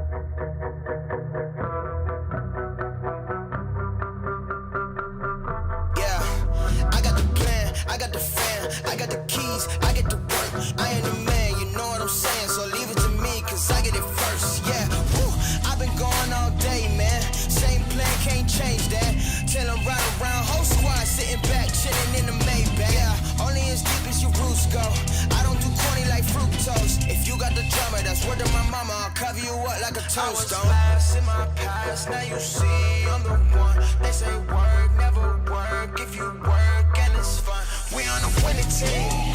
Yeah, I got the plan, I got the fam, I got the keys, I get the work. I ain't the man, you know what I'm saying, so leave it to me, cause I get it first. Yeah, woo, I've been going all day, man. Same plan, can't change that. Till I'm riding around, whole squad sitting back, chilling in the Maybach. Yeah, only as deep as your roots go. I don't do corny like fructose. If you got the drama, that's word of my mama. I'll cover you up like a tombstone. I was fast in my past, now you see I'm the one. They say work, never work. If you work and it's fun, we on a winning team.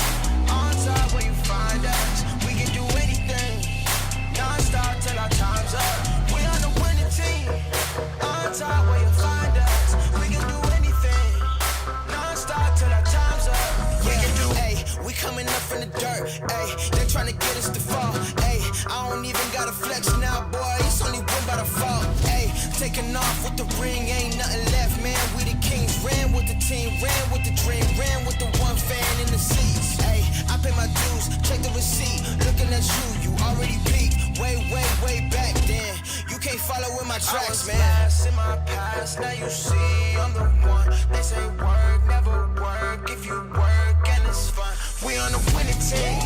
On top where you find us, we can do anything. Non-stop till our time's up. We on a winning team. On top where you find us, we can do anything. Non-stop till our time's up. We can do, ayy, we coming up from the dirt, ayy. They tryna get us to fall, ayy. I don't even gotta flex now, boy. It's only win by the fault, ayy. Taking off with the ring, ain't nothing left, man. We the kings, ran with the team, ran with the dream, ran with the one fan in the seats, ayy. I pay my dues, check the receipt. Looking at you, you already peaked. Way back then. You can't follow with my tracks, man. I was fast in my past, now you see I'm the one. They say work, never work. If you work and it's fun, we on a winning team.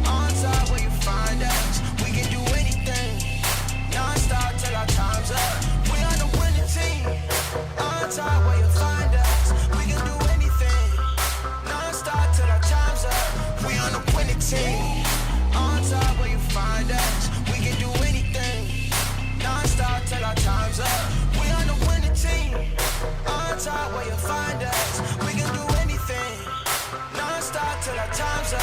On top where you find us, we can do anything. Non-stop till our time's up. We on a winning team. On top where you find us, we can do anything. Non-stop till our time's up. We on a winning team. On top where you find us, we can do anything. Non-stop till our time's up. We on a winning team. On top where you find us, we can do anything. Non-stop till our time's up.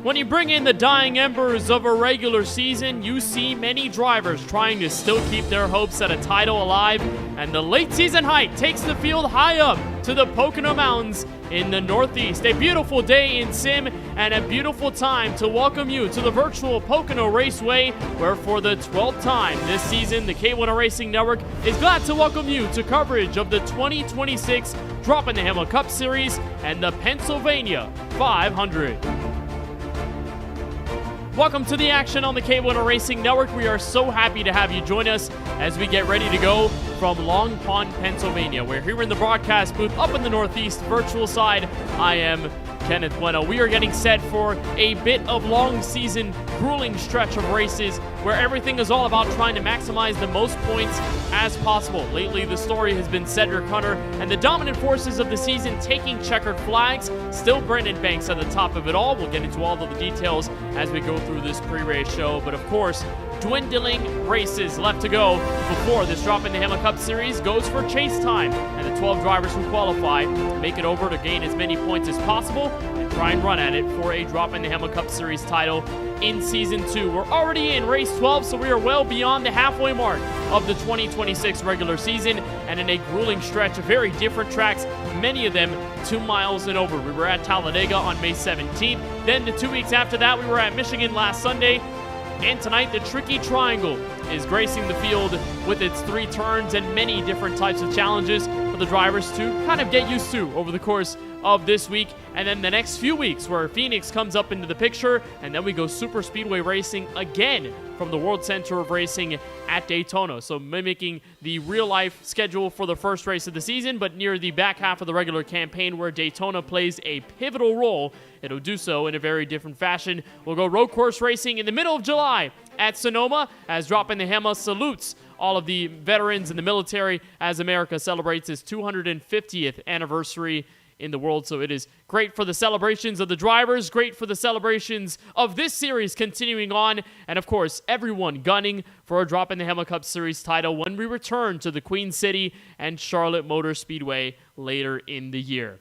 When you bring in the dying embers of a regular season, you see many drivers trying to still keep their hopes at a title alive, and the late season hype takes the field high up to the Pocono Mountains in the Northeast. A beautiful day in sim and a beautiful time to welcome you to the virtual Pocono Raceway, where for the 12th time this season, the KBueno Racing Network is glad to welcome you to coverage of the 2026 Droppin the Hammah Cup Series and the Pennsylvania 500. Welcome to the action on the KBueno Racing Network. We are so happy to have you join us as we get ready to go from Long Pond, Pennsylvania. We're here in the broadcast booth up in the Northeast virtual side. I am Kenneth Bueno. We are getting set for a bit of long season, grueling stretch of races where everything is all about trying to maximize the most points as possible. Lately, the story has been Cedric Hunter and the dominant forces of the season taking checkered flags. Still Brendan Banks at the top of it all. We'll get into all of the details as we go through this pre-race show. But of course, dwindling races left to go before this Droppin the Hammah Cup Series goes for chase time, and the 12 drivers who qualify make it over to gain as many points as possible and try and run at it for a Droppin the Hammah Cup Series title in Season 2. We're already in race 12, so we are well beyond the halfway mark of the 2026 regular season, and in a grueling stretch of very different tracks, many of them 2 miles and over. We were at Talladega on May 17th. Then the 2 weeks after that, we were at Michigan last Sunday. And tonight, the Tricky Triangle is gracing the field with its 3 turns and many different types of challenges for the drivers to kind of get used to over the course of this week. And then the next few weeks where Phoenix comes up into the picture, and then we go super speedway racing again from the World Center of Racing at Daytona. So mimicking the real-life schedule for the first race of the season, but near the back half of the regular campaign where Daytona plays a pivotal role. It'll do so in a very different fashion. We'll go road course racing in the middle of July at Sonoma as Droppin the Hammah salutes all of the veterans in the military as America celebrates its 250th anniversary in the world. So it is great for the celebrations of the drivers, great for the celebrations of this series continuing on, and of course, everyone gunning for a Droppin the Hammah Cup Series title when we return to the Queen City and Charlotte Motor Speedway later in the year.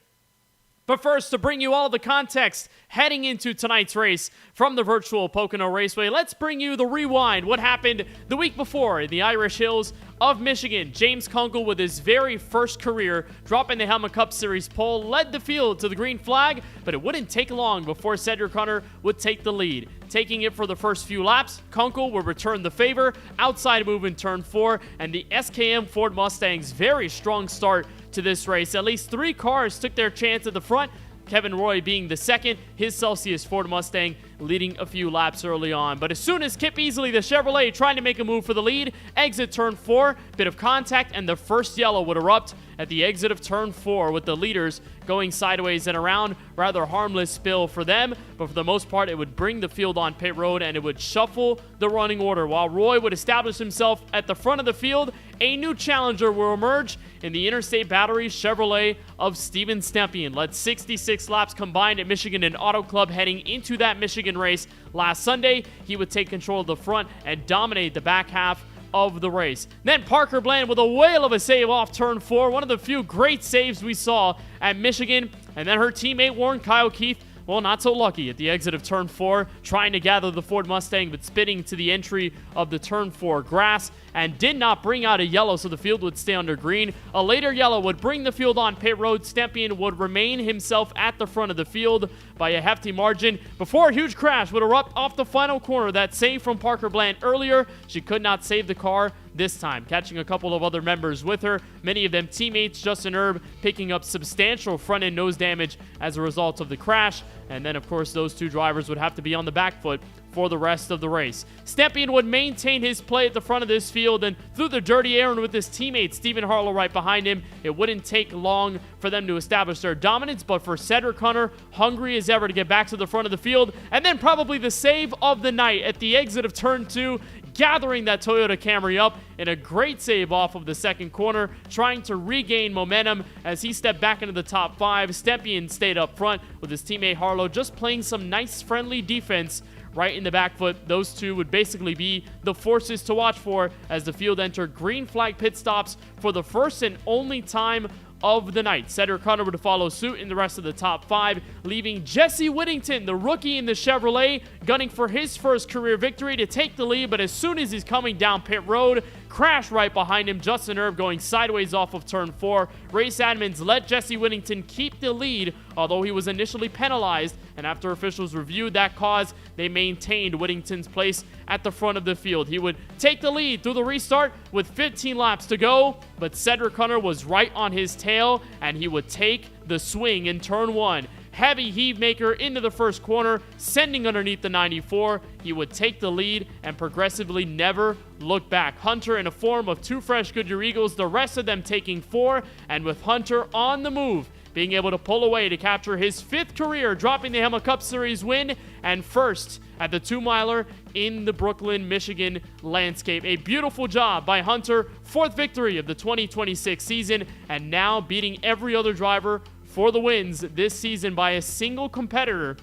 But first, to bring you all the context heading into tonight's race from the virtual Pocono Raceway, let's bring you the rewind. What happened the week before in the Irish Hills of Michigan? James Kunkel, with his very first career Droppin the Hammah Cup Series pole, led the field to the green flag, but it wouldn't take long before Cedric Hunter would take the lead. Taking it for the first few laps, Kunkel would return the favor, outside move in turn 4, and the SKM Ford Mustang's very strong start to this race. At least 3 cars took their chance at the front, Kevin Roy being the second, his Celsius Ford Mustang leading a few laps early on. But as soon as Kip Easley, the Chevrolet, trying to make a move for the lead, exit turn 4, bit of contact, and the first yellow would erupt at the exit of turn 4 with the leaders going sideways and around. Rather harmless spill for them, but for the most part, it would bring the field on pit road and it would shuffle the running order. While Roy would establish himself at the front of the field, a new challenger will emerge in the Interstate Battery Chevrolet of Steven Stepien. Led 66 laps combined at Michigan and Auto Club heading into that Michigan race last Sunday. He would take control of the front and dominate the back half of the race. Then Parker Bland with a whale of a save off turn 4, one of the few great saves we saw at Michigan. And then her teammate Warren Kyle Keith, well, not so lucky at the exit of turn 4, trying to gather the Ford Mustang, but spitting to the entry of the turn 4 grass, and did not bring out a yellow, so the field would stay under green. A later yellow would bring the field on pit road. Stepien would remain himself at the front of the field by a hefty margin before a huge crash would erupt off the final corner. That save from Parker Bland earlier, she could not save the car this time, catching a couple of other members with her, many of them teammates. Justin Erb picking up substantial front-end nose damage as a result of the crash, and then of course those 2 drivers would have to be on the back foot for the rest of the race. Stepien would maintain his play at the front of this field, and through the dirty air and with his teammate Stephen Harlow right behind him, it wouldn't take long for them to establish their dominance. But for Cedric Hunter, hungry as ever to get back to the front of the field, and then probably the save of the night at the exit of turn 2, gathering that Toyota Camry up in a great save off of the second corner, trying to regain momentum as he stepped back into the top 5. Stepien stayed up front with his teammate Harlow just playing some nice friendly defense right in the back foot. Those 2 would basically be the forces to watch for as the field entered green flag pit stops for the first and only time of the night. Cedric Hunter would follow suit in the rest of the top 5, leaving Jesse Whittington, the rookie in the Chevrolet, gunning for his first career victory to take the lead, but as soon as he's coming down pit road, crash right behind him. Justin Erb going sideways off of turn 4. Race admins let Jesse Whittington keep the lead, although he was initially penalized, and after officials reviewed that cause, they maintained Whittington's place at the front of the field. He would take the lead through the restart with 15 laps to go, but Cedric Hunter was right on his tail, and he would take the swing in turn 1. Heavy heave maker into the first corner, sending underneath the 94. He would take the lead and progressively never look back. Hunter in a form of 2 fresh Goodyear Eagles, the rest of them taking 4, and with Hunter on the move, being able to pull away to capture his 5th career, dropping the Hammah Cup Series win, and first at the 2-miler in the Brooklyn, Michigan landscape. A beautiful job by Hunter, 4th victory of the 2026 season, and now beating every other driver for the wins this season by a single competitor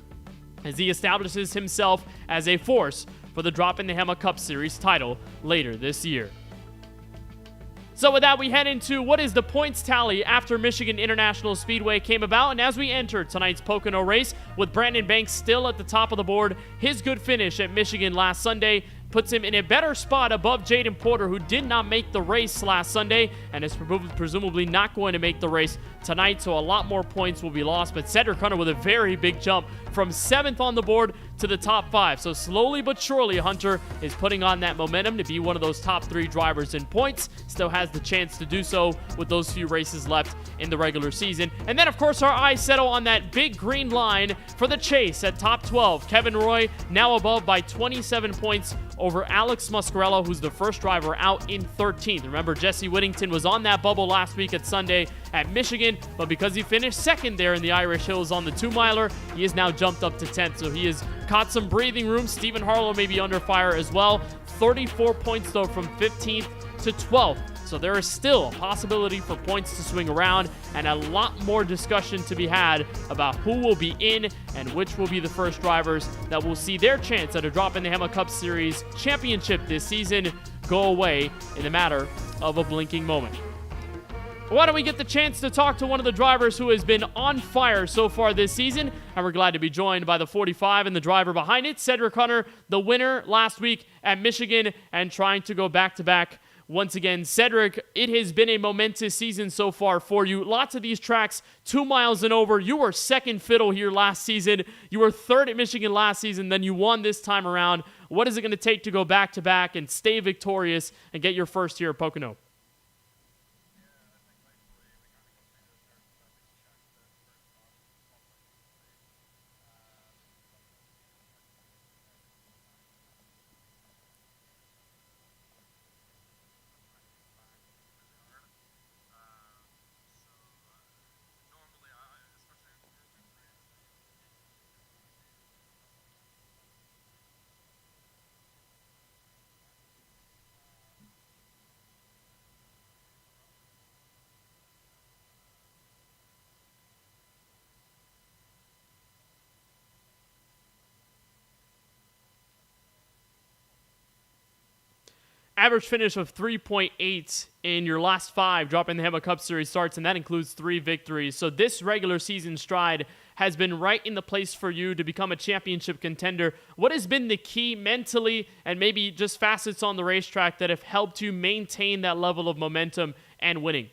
as he establishes himself as a force for the Droppin the Hammah Cup Series title later this year. So with that, we head into what is the points tally after Michigan International Speedway came about, and as we enter tonight's Pocono race with Brandon Banks still at the top of the board, his good finish at Michigan last Sunday puts him in a better spot above Jaden Porter, who did not make the race last Sunday and is presumably not going to make the race tonight, so a lot more points will be lost. But Cedric Hunter with a very big jump from 7th on the board to the top 5. So slowly but surely, Hunter is putting on that momentum to be one of those top 3 drivers in points. Still has the chance to do so with those few races left in the regular season. And then, of course, our eyes settle on that big green line for the chase at top 12. Kevin Roy now above by 27 points over Alex Muscarello, who's the first driver out in 13th. Remember, Jesse Whittington was on that bubble last week at Sunday at Michigan, but because he finished 2nd there in the Irish Hills on the 2-miler, he is now jumped up to 10th. So he has caught some breathing room. Stephen Harlow may be under fire as well. 34 points, though, from 15th to 12th. So there is still a possibility for points to swing around and a lot more discussion to be had about who will be in and which will be the first drivers that will see their chance at a Droppin the Hammah Cup Series championship this season go away in a matter of a blinking moment. Why don't we get the chance to talk to one of the drivers who has been on fire so far this season, and we're glad to be joined by the 45 and the driver behind it, Cedric Hunter, the winner last week at Michigan and trying to go back-to-back once again. Cedric, it has been a momentous season so far for you. Lots of these tracks, 2 miles and over. You were second fiddle here last season. You were 3rd at Michigan last season. Then you won this time around. What is it going to take to go back-to-back and stay victorious and get your first here at Pocono? Average finish of 3.8 in your last 5 Droppin the Hammah Cup Series starts, and that includes 3 victories. So this regular season stride has been right in the place for you to become a championship contender. What has been the key mentally and maybe just facets on the racetrack that have helped you maintain that level of momentum and winning?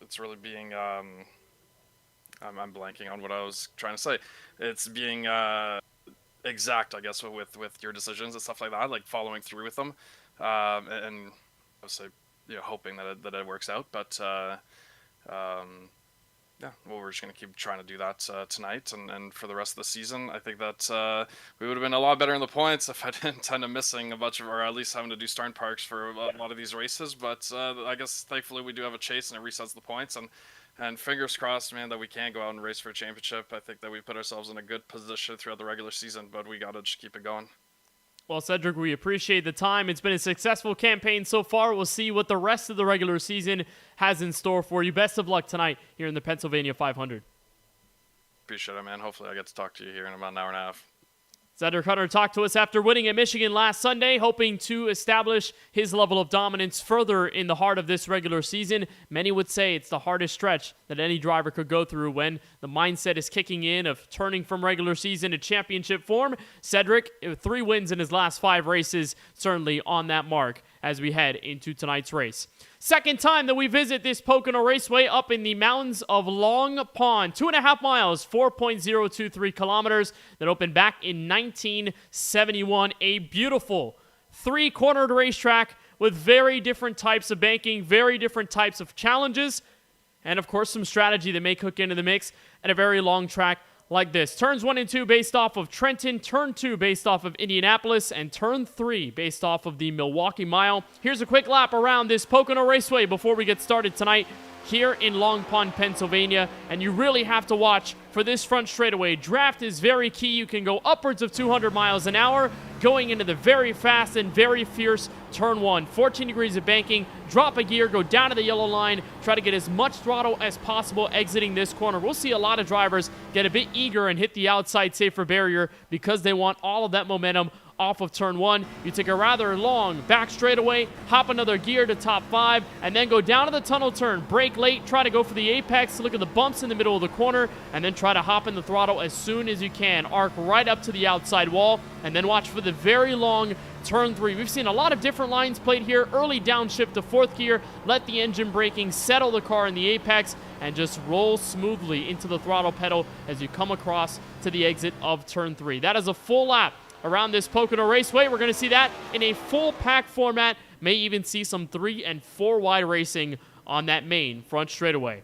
It's really being I'm blanking on what I was trying to say. It's being exact, I guess, with your decisions and stuff like that, like following through with them, and obviously, hoping that it works out. But Yeah, well, we're just going to keep trying to do that tonight and for the rest of the season. I think that we would have been a lot better in the points if I didn't end up missing a bunch of, or at least having to do start parks for a lot of these races. But I guess thankfully we do have a chase and it resets the points. And fingers crossed, man, that we can go out and race for a championship. I think that we put ourselves in a good position throughout the regular season, but we got to just keep it going. Well, Cedric, we appreciate the time. It's been a successful campaign so far. We'll see what the rest of the regular season has in store for you. Best of luck tonight here in the Pennsylvania 500. Appreciate it, man. Hopefully I get to talk to you here in about an hour and a half. Cedric Hunter talked to us after winning at Michigan last Sunday, hoping to establish his level of dominance further in the heart of this regular season. Many would say it's the hardest stretch that any driver could go through when the mindset is kicking in of turning from regular season to championship form. Cedric, 3 wins in his last 5 races, certainly on that mark as we head into tonight's race. Second time that we visit this Pocono Raceway up in the mountains of Long Pond. 2.5 miles, 4.023 kilometers that opened back in 1971. A beautiful 3-cornered racetrack with very different types of banking, very different types of challenges, and of course some strategy that may cook into the mix at a very long track like this. Turns 1 and 2 based off of Trenton, turn 2 based off of Indianapolis, and turn 3 based off of the Milwaukee Mile. Here's a quick lap around this Pocono Raceway before we get started tonight here in Long Pond, Pennsylvania, and you really have to watch for this front straightaway. Draft is very key. You can go upwards of 200 miles an hour going into the very fast and very fierce turn 1. 14 degrees of banking, drop a gear, go down to the yellow line, try to get as much throttle as possible exiting this corner. We'll see a lot of drivers get a bit eager and hit the outside safer barrier because they want all of that momentum off of turn 1. You take a rather long back straightaway, hop another gear to top 5, and then go down to the tunnel turn, brake late, try to go for the apex, look at the bumps in the middle of the corner, and then try to hop in the throttle as soon as you can. Arc right up to the outside wall, and then watch for the very long turn 3. We've seen a lot of different lines played here. Early downshift to 4th gear, let the engine braking settle the car in the apex, and just roll smoothly into the throttle pedal as you come across to the exit of turn 3. That is a full lap around this Pocono Raceway. We're going to see that in a full pack format. May even see some 3 and 4 wide racing on that main front straightaway.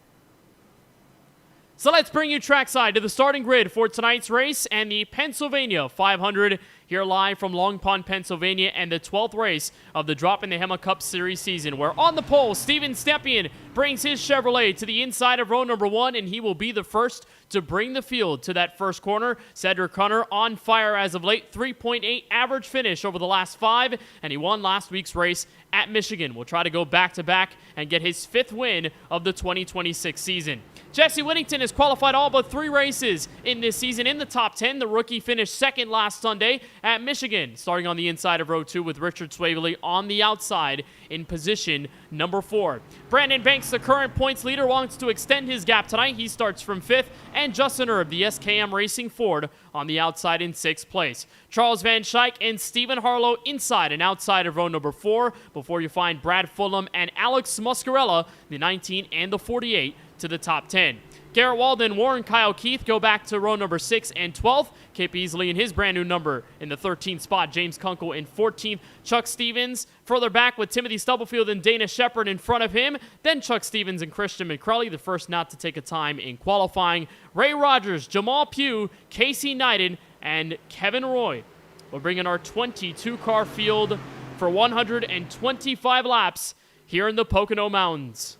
So let's bring you trackside to the starting grid for tonight's race and the Pennsylvania 500 here live from Long Pond, Pennsylvania, and the 12th race of the Droppin the Hammah Cup Series season, where on the pole, Steven Stepien brings his Chevrolet to the inside of row number 1, and he will be the first to bring the field to that first corner. Cedric Hunter on fire as of late, 3.8 average finish over the last 5, and he won last week's race at Michigan. Will try to go back-to-back and get his 5th win of the 2026 season. Jesse Whittington has qualified all but 3 races in this season in the top 10. The rookie finished 2nd last Sunday at Michigan, starting on the inside of row 2 with Richard Swavely on the outside in position number 4. Brandon Banks, the current points leader, wants to extend his gap tonight. He starts from 5th, and Justin Erb, the SKM Racing Ford, on the outside in 6th place. Charles Van Schaik and Stephen Harlow inside and outside of row number 4, before you find Brad Fulham and Alex Muscarella, the 19 and the 48, to the top 10. Garrett Walden, Warren Kyle Keith go back to row number 6 and 12th. Kip Easley in his brand new number in the 13th spot. James Kunkel in 14th. Chuck Stevens further back with Timothy Stubblefield and Dana Shepard in front of him. Then Chuck Stevens and Christian McCrelly, the first not to take a time in qualifying. Ray Rogers, Jamal Pugh, Casey Knighton, and Kevin Roy will bring in our 22-car field for 125 laps here in the Pocono Mountains.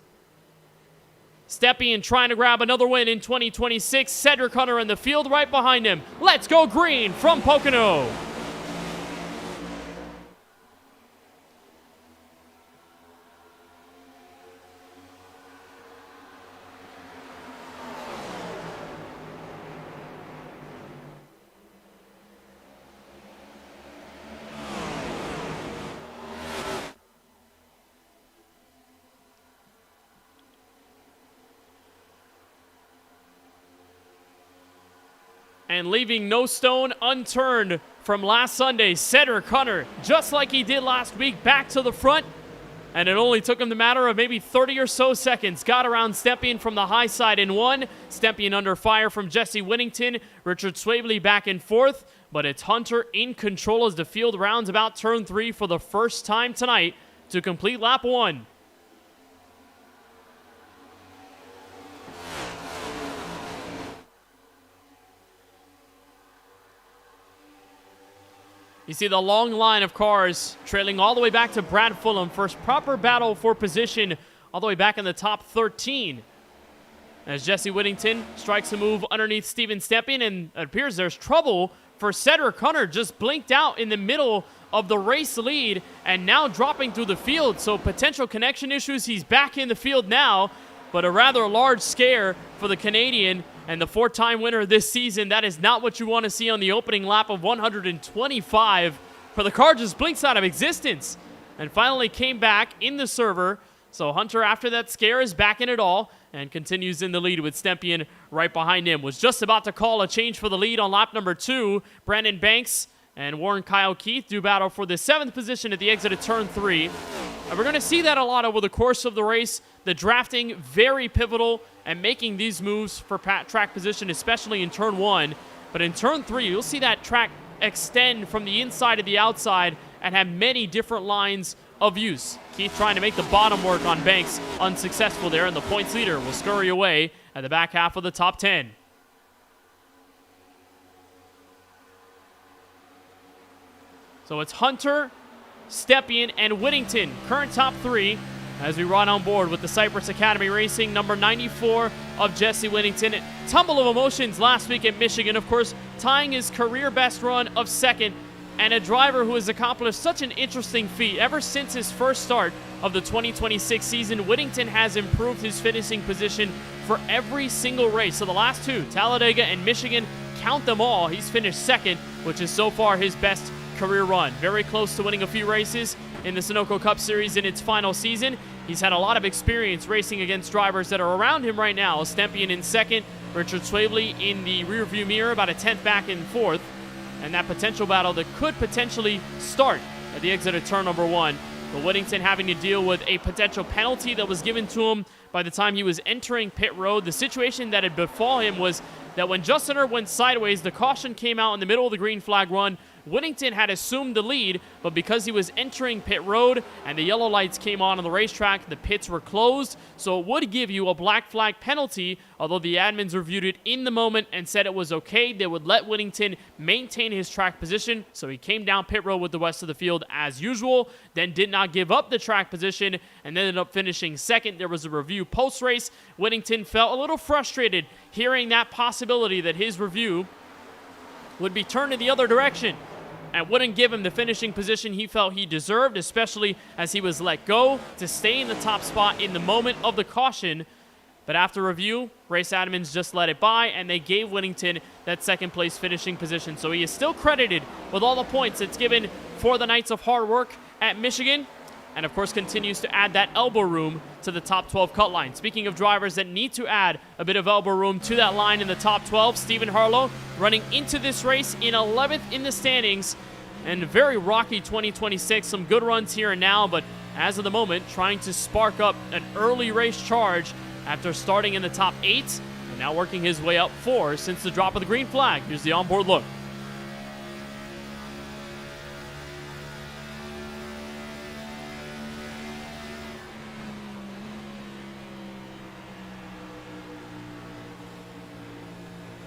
Stepien trying to grab another win in 2026. Cedric Hunter in the field right behind him. Let's go green from Pocono. And leaving no stone unturned from last Sunday, Cedric Hunter, just like he did last week, back to the front. And it only took him the matter of maybe 30 or so seconds. Got around Stepien from the high side in 1. Stepien under fire from Jesse Whittington. Richard Swavely back in 4th. But it's Hunter in control as the field rounds about turn 3 for the first time tonight to complete lap 1. You see the long line of cars trailing all the way back to Brad Fulham. First proper battle for position all the way back in the top 13. As Jesse Whittington strikes a move underneath Steven Stepien, and it appears there's trouble for Cedric Hunter. Just blinked out in the middle of the race lead and now dropping through the field. So potential connection issues. He's back in the field now, but a rather large scare for the Canadian and the 4-time winner this season. That is not what you want to see on the opening lap of 125. For the car just blinks out of existence and finally came back in the server. So Hunter, after that scare, is back in it all and continues in the lead with Stepien right behind him. Was just about to call a change for the lead on lap number 2. Brandon Banks and Warren Kyle Keith do battle for the 7th position at the exit of turn 3. And we're going to see that a lot over the course of the race. The drafting, very pivotal, and making these moves for track position, especially in turn 1. But in turn 3, you'll see that track extend from the inside to the outside and have many different lines of use. Keith trying to make the bottom work on Banks, unsuccessful there, and the points leader will scurry away at the back half of the top 10. So it's Hunter, Stepien, and Whittington, current top 3, as we run on board with the Cypress Academy Racing, number 94 of Jesse Whittington. Tumble of emotions last week at Michigan, of course, tying his career best run of 2nd, and a driver who has accomplished such an interesting feat. Ever since his first start of the 2026 season, Whittington has improved his finishing position for every single race. So the last 2, Talladega and Michigan, count them all, he's finished 2nd, which is so far his best career run. Very close to winning a few races in the Sunoco Cup Series in its final season. He's had a lot of experience racing against drivers that are around him right now. Stepien in 2nd, Richard Swavely in the rearview mirror, about a 10th back in 4th. And that potential battle that could potentially start at the exit of turn number 1. But Whittington having to deal with a potential penalty that was given to him by the time he was entering pit road. The situation that had befall him was that when Justin Erb went sideways, the caution came out in the middle of the green flag run. Whittington had assumed the lead, but because he was entering pit road and the yellow lights came on the racetrack, the pits were closed, so it would give you a black flag penalty, although the admins reviewed it in the moment and said it was okay. They would let Whittington maintain his track position, so he came down pit road with the rest of the field as usual, then did not give up the track position and ended up finishing 2nd. There was a review post-race. Whittington felt a little frustrated hearing that possibility that his review would be turned in the other direction and wouldn't give him the finishing position he felt he deserved, especially as he was let go to stay in the top spot in the moment of the caution. But after review, race admins just let it by, and they gave Whittington that 2nd place finishing position. So he is still credited with all the points it's given for the nights of hard work at Michigan, and of course continues to add that elbow room to the top 12 cut line. Speaking of drivers that need to add a bit of elbow room to that line in the top 12, Stephen Harlow running into this race in 11th in the standings, and a very rocky 2026. Some good runs here and now, but as of the moment, trying to spark up an early race charge after starting in the top 8 and now working his way up 4 since the drop of the green flag. Here's the onboard look.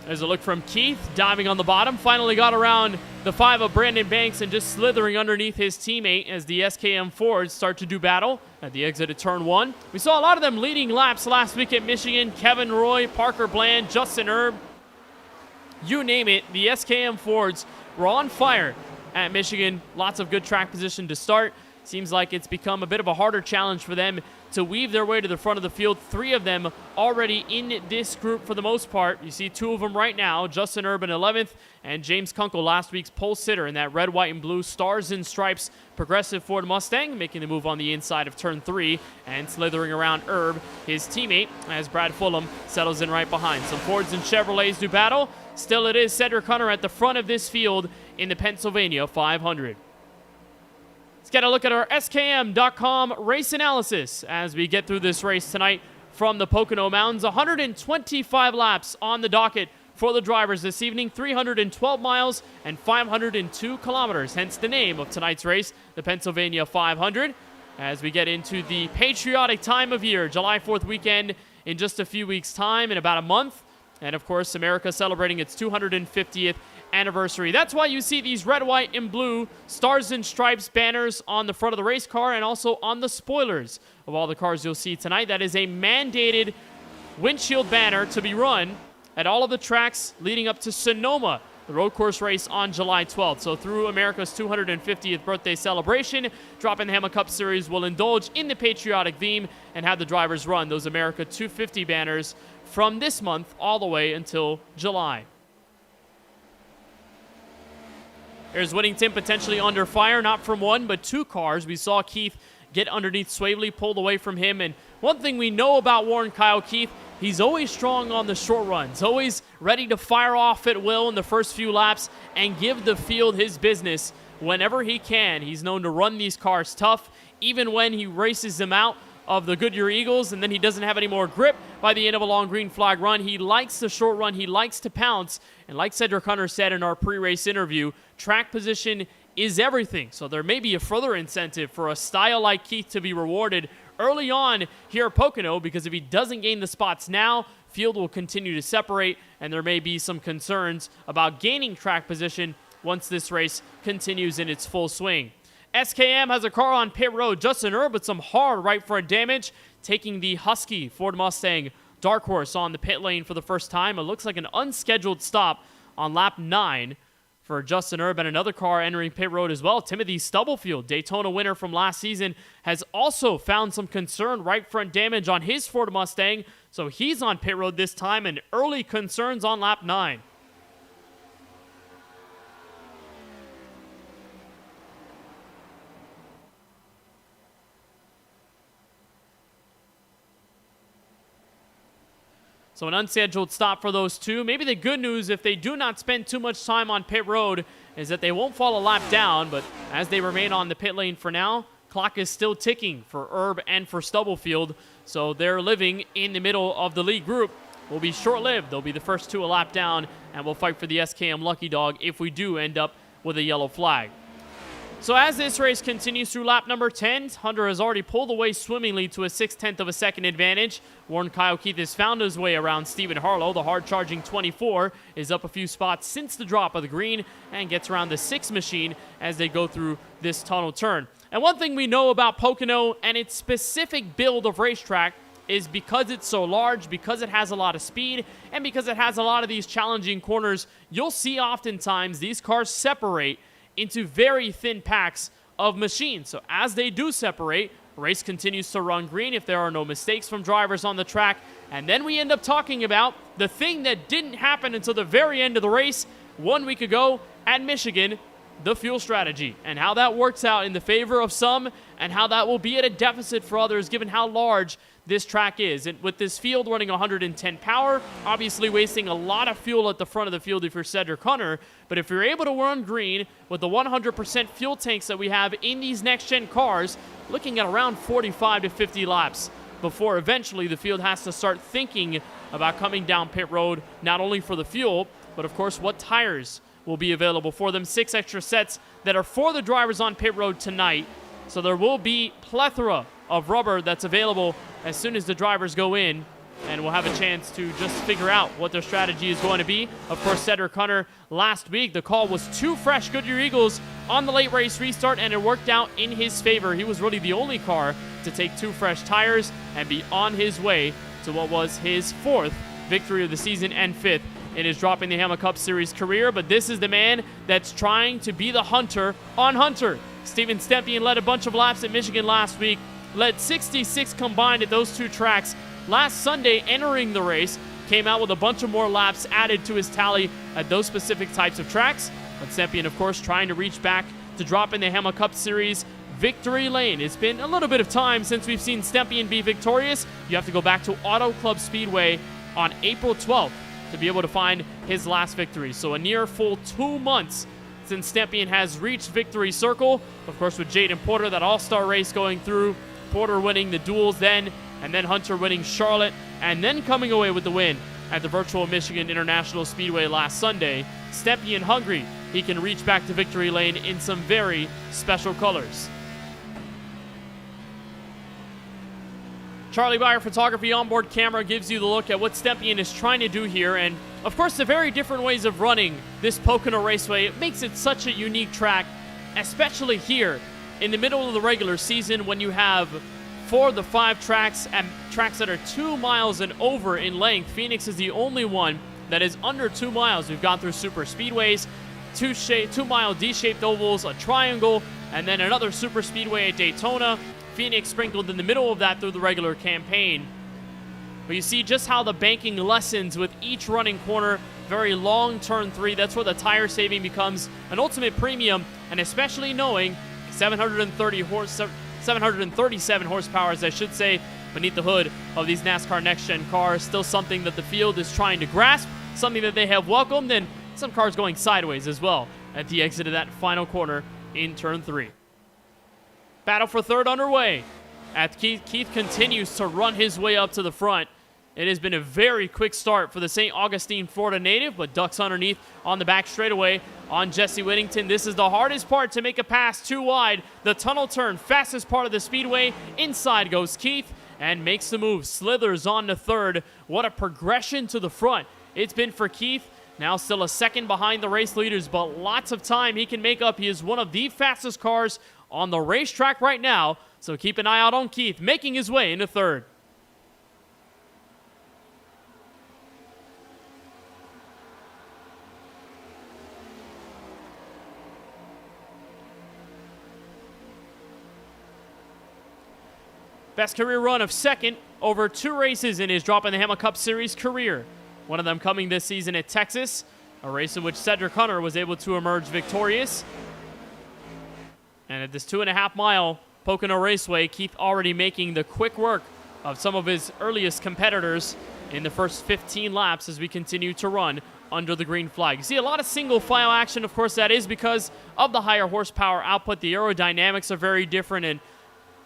There's a look from Keith, diving on the bottom. Finally got around the 5 of Brandon Banks and just slithering underneath his teammate as the SKM Fords start to do battle at the exit of turn 1. We saw a lot of them leading laps last week at Michigan. Kevin Roy, Parker Bland, Justin Erb, you name it. The SKM Fords were on fire at Michigan. Lots of good track position to start. Seems like it's become a bit of a harder challenge for them to weave their way to the front of the field. 3 of them already in this group for the most part. You see 2 of them right now, Justin Erb in 11th, and James Kunkel, last week's pole sitter in that red, white, and blue Stars and Stripes progressive Ford Mustang, making the move on the inside of turn 3 and slithering around Erb, his teammate, as Brad Fulham settles in right behind. Some Fords and Chevrolets do battle. Still it is Cedric Hunter at the front of this field in the Pennsylvania 500. Let's get a look at our SKM.com race analysis as we get through this race tonight from the Pocono Mountains. 125 laps on the docket for the drivers this evening, 312 miles and 502 kilometers, hence the name of tonight's race, the Pennsylvania 500. As we get into the patriotic time of year, July 4th weekend in just a few weeks' time, in about a month. And of course, America celebrating its 250th anniversary. That's why you see these red, white, and blue stars and stripes banners on the front of the race car and also on the spoilers of all the cars you'll see tonight. That is a mandated windshield banner to be run at all of the tracks leading up to Sonoma, the road course race on July 12th. So through America's 250th birthday celebration, Droppin' the Hammah Cup Series will indulge in the patriotic theme and have the drivers run those America 250 banners from this month all the way until July. Here's Whittington potentially under fire, not from one, but two cars. We saw Keith get underneath Swavely, pulled away from him. And one thing we know about Warren Kyle Keith, he's always strong on the short runs, always ready to fire off at will in the first few laps and give the field his business whenever he can. He's known to run these cars tough, even when he races them out of the Goodyear Eagles and then he doesn't have any more grip by the end of a long green flag run. He likes the short run. He likes to pounce. And like Cedric Hunter said in our pre-race interview, track position is everything. So there may be a further incentive for a style like Keith to be rewarded early on here at Pocono, because if he doesn't gain the spots now, field will continue to separate, and there may be some concerns about gaining track position once this race continues in its full swing. SKM has a car on pit road. Justin Erb with some hard right front damage, taking the Husky Ford Mustang Dark Horse on the pit lane for the first time. It looks like an unscheduled stop on lap 9 for Justin Erb, and another car entering pit road as well. Timothy Stubblefield, Daytona winner from last season, has also found some concern right front damage on his Ford Mustang, so he's on pit road this time, and early concerns on lap 9. So an unscheduled stop for those two. Maybe the good news, if they do not spend too much time on pit road, is that they won't fall a lap down, but as they remain on the pit lane for now, clock is still ticking for Erb and for Stubblefield, so they're living in the middle of the lead group. Will be short-lived. They'll be the first two a lap down, and we'll fight for the SKM Lucky Dog if we do end up with a yellow flag. So as this race continues through lap number 10, Hunter has already pulled away swimmingly to a 0.6 of a second advantage. Warren Kyle Keith has found his way around Stephen Harlow. The hard-charging 24 is up a few spots since the drop of the green and gets around the 6 machine as they go through this tunnel turn. And one thing we know about Pocono and its specific build of racetrack is because it's so large, because it has a lot of speed, and because it has a lot of these challenging corners, you'll see oftentimes these cars separate into very thin packs of machines. So as they do separate, race continues to run green if there are no mistakes from drivers on the track. And then we end up talking about the thing that didn't happen until the very end of the race 1 week ago at Michigan, the fuel strategy, and how that works out in the favor of some and how that will be at a deficit for others given how large this track is. And with this field running 110 power, obviously wasting a lot of fuel at the front of the field if you're Cedric Hunter, but if you're able to run green with the 100% fuel tanks that we have in these next-gen cars, looking at around 45 to 50 laps before eventually the field has to start thinking about coming down pit road, not only for the fuel, but of course what tires will be available for them. 6 extra sets that are for the drivers on pit road tonight. So there will be plethora of rubber that's available as soon as the drivers go in, and we'll have a chance to just figure out what their strategy is going to be. Of course, Cedric Hunter last week, the call was 2 fresh Goodyear Eagles on the late race restart, and it worked out in his favor. He was really the only car to take 2 fresh tires and be on his way to what was his 4th victory of the season and 5th in his Droppin' the Hammah Cup Series career. But this is the man that's trying to be the Hunter on Hunter. Steven Stepien led a bunch of laps at Michigan last week, led 66 combined at those 2 tracks. Last Sunday, entering the race, came out with a bunch of more laps added to his tally at those specific types of tracks. But Stepien, of course, trying to reach back to Droppin' the Hammah Cup Series victory lane. It's been a little bit of time since we've seen Stepien be victorious. You have to go back to Auto Club Speedway on April 12th to be able to find his last victory. So a near full 2 months since Stepien has reached victory circle. Of course, with Jaden Porter, that all-star race going through, Porter winning the duels then, and then Hunter winning Charlotte, and then coming away with the win at the virtual Michigan International Speedway last Sunday. Stepien hungry. He can reach back to victory lane in some very special colors. Charlie Byer Photography onboard camera gives you the look at what Stepien is trying to do here, and of course the very different ways of running this Pocono Raceway. It makes it such a unique track, especially here in the middle of the regular season when you have 4 of the 5 tracks and tracks that are 2 miles and over in length. Phoenix is the only one that is under 2 miles. We've gone through super speedways, 2-mile D-shaped ovals, a triangle, and then another super speedway at Daytona. Phoenix sprinkled in the middle of that through the regular campaign. But you see just how the banking lessens with each running corner. Very long turn 3. That's where the tire saving becomes an ultimate premium, and especially knowing 737 horsepower, as I should say, beneath the hood of these NASCAR next-gen cars. Still something that the field is trying to grasp, something that they have welcomed, and some cars going sideways as well at the exit of that final corner in turn 3. Battle for third underway. Keith continues to run his way up to the front. It has been a very quick start for the St. Augustine, Florida native, but ducks underneath on the back straightaway on Jesse Whittington. This is the hardest part, to make a pass too wide. The tunnel turn, fastest part of the speedway. Inside goes Keith and makes the move. Slithers on to third. What a progression to the front it's been for Keith. Now still a second behind the race leaders, but lots of time he can make up. He is one of the fastest cars on the racetrack right now, so keep an eye out on Keith making his way into third. Best career run of second over 2 races in his Droppin the Hammah Cup Series career. One of them coming this season at Texas, a race in which Cedric Hunter was able to emerge victorious. And at this 2.5-mile Pocono Raceway, Keith already making the quick work of some of his earliest competitors in the first 15 laps as we continue to run under the green flag. You see a lot of single file action. Of course, that is because of the higher horsepower output. The aerodynamics are very different, and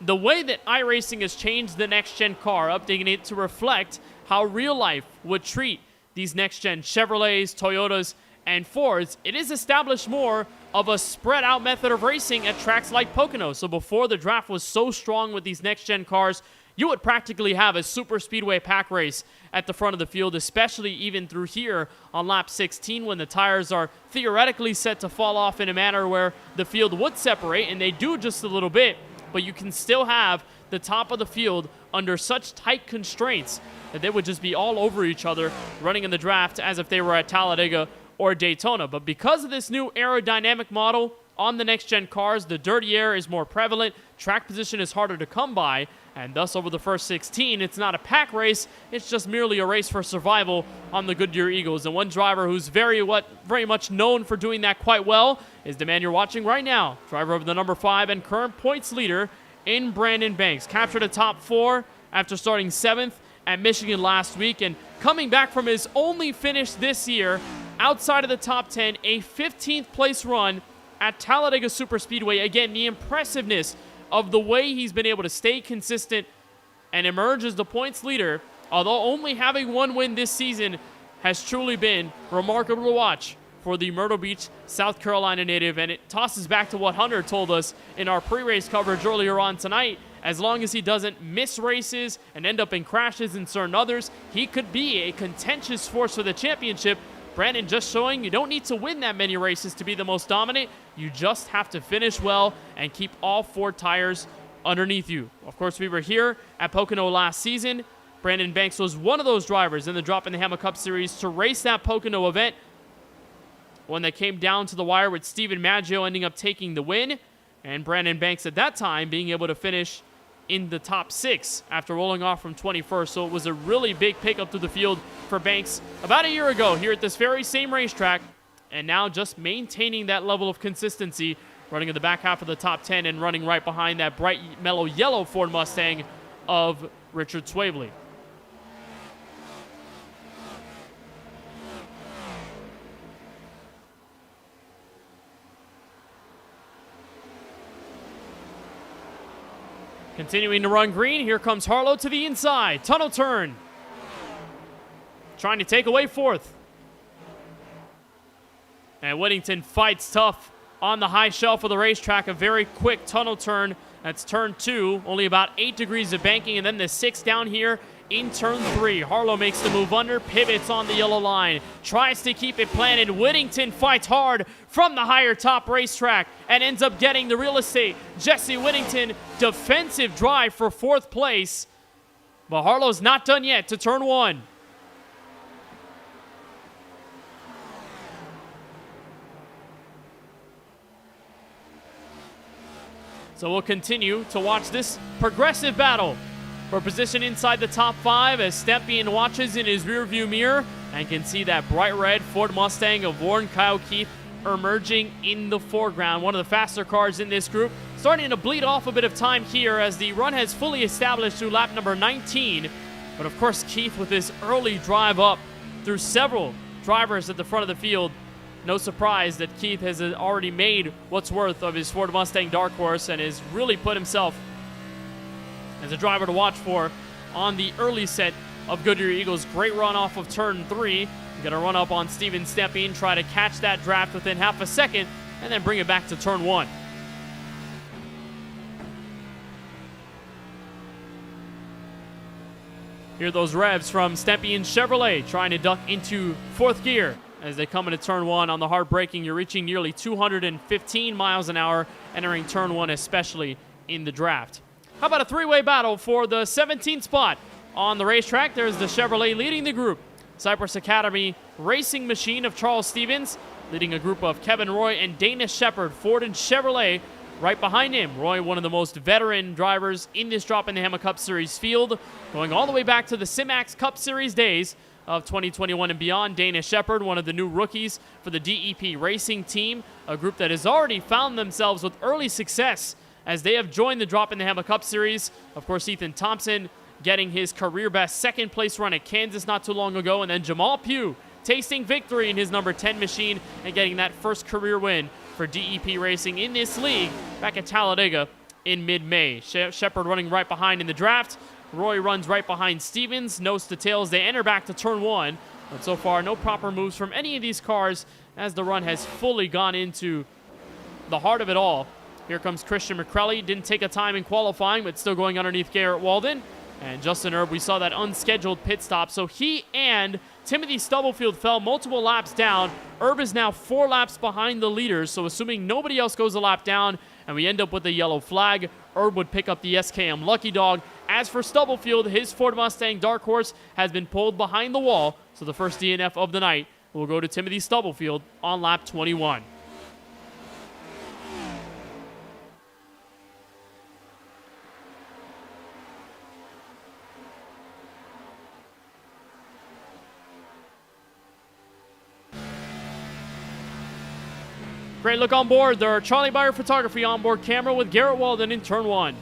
the way that iRacing has changed the next-gen car, updating it to reflect how real life would treat these next-gen Chevrolets, Toyotas, and Fords, it is established more of a spread-out method of racing at tracks like Pocono. So before the draft was so strong with these next-gen cars, you would practically have a super speedway pack race at the front of the field, especially even through here on lap 16 when the tires are theoretically set to fall off in a manner where the field would separate, and they do just a little bit, but you can still have the top of the field under such tight constraints that they would just be all over each other running in the draft as if they were at Talladega or Daytona. But because of this new aerodynamic model on the next-gen cars, the dirty air is more prevalent, track position is harder to come by, and thus over the first 16, it's not a pack race, it's just merely a race for survival on the Goodyear Eagles. And one driver who's very much known for doing that quite well is the man you're watching right now, driver of the number 5 and current points leader in Brandon Banks. Captured a top 4 after starting 7th at Michigan last week, and coming back from his only finish this year outside of the top 10, a 15th place run at Talladega Superspeedway. Again, the impressiveness of the way he's been able to stay consistent and emerge as the points leader, although only having 1 win this season, has truly been remarkable to watch for the Myrtle Beach, South Carolina native. And it tosses back to what Hunter told us in our pre-race coverage earlier on tonight. As long as he doesn't miss races and end up in crashes in certain others, he could be a contentious force for the championship. Brandon just showing you don't need to win that many races to be the most dominant. You just have to finish well and keep all 4 tires underneath you. Of course, we were here at Pocono last season. Brandon Banks was one of those drivers in the Droppin the Hammah Cup Series to race that Pocono event, one that came down to the wire with Steven Maggio ending up taking the win, and Brandon Banks at that time being able to finish in the top 6 after rolling off from 21st. So it was a really big pickup through the field for Banks about a year ago here at this very same racetrack, and now just maintaining that level of consistency, running in the back half of the top 10 and running right behind that bright mellow yellow Ford Mustang of Richard Swavely. Continuing to run green, here comes Harlow to the inside. Tunnel turn. Trying to take away 4th. And Whittington fights tough on the high shelf of the racetrack. A very quick tunnel turn That's turn 2, only about 8 degrees of banking, and then the 6 down here in turn 3. Harlow makes the move under, pivots on the yellow line, tries to keep it planted. Whittington fights hard from the higher top racetrack and ends up getting the real estate. Jesse Whittington, defensive drive for 4th place, but Harlow's not done yet to turn 1. So we'll continue to watch this progressive battle for position inside the top 5 as Stepien watches in his rearview mirror and can see that bright red Ford Mustang of Warren Kyle Keith emerging in the foreground. One of the faster cars in this group, starting to bleed off a bit of time here as the run has fully established through lap number 19. But of course, Keith with his early drive up through several drivers at the front of the field. No surprise that Keith has already made what's worth of his Ford Mustang Dark Horse and has really put himself as a driver to watch for on the early set of Goodyear Eagles. Great run off of turn 3. Gonna run up on Steven Stepien, try to catch that draft within half a second, and then bring it back to turn 1. Hear those revs from Stepien's Chevrolet trying to duck into 4th gear as they come into turn 1 on the hard braking. You're reaching nearly 215 miles an hour entering turn 1, especially in the draft. How about a 3-way battle for the 17th spot on the racetrack? There's the Chevrolet leading the group. Cypress Academy Racing Machine of Charles Stevens leading a group of Kevin Roy and Dana Shepard. Ford and Chevrolet right behind him. Roy, one of the most veteran drivers in this Droppin the Hammah Cup Series field, going all the way back to the Simax Cup Series days of 2021 and beyond. Dana Shepard, one of the new rookies for the DEP Racing team, a group that has already found themselves with early success as they have joined the Droppin the Hammah Cup Series. Of course, Ethan Thompson getting his career best 2nd place run at Kansas not too long ago, and then Jamal Pugh tasting victory in his number 10 machine and getting that first career win for DEP Racing in this league back at Talladega in mid-May. Shepard running right behind in the draft. Roy runs right behind Stevens, nose to tails. They enter back to turn 1, but so far no proper moves from any of these cars as the run has fully gone into the heart of it all. Here comes Christian McCrelly. Didn't take a time in qualifying, but still going underneath Garrett Walden. And Justin Erb, we saw that unscheduled pit stop. So he and Timothy Stubblefield fell multiple laps down. Erb is now 4 laps behind the leaders. So assuming nobody else goes a lap down and we end up with a yellow flag, Erb would pick up the SKM Lucky Dog. As for Stubblefield, his Ford Mustang Dark Horse has been pulled behind the wall. So the first DNF of the night will go to Timothy Stubblefield on lap 21. Great look on board. There are Charlie Byer Photography onboard camera with Garrett Walden in turn 1.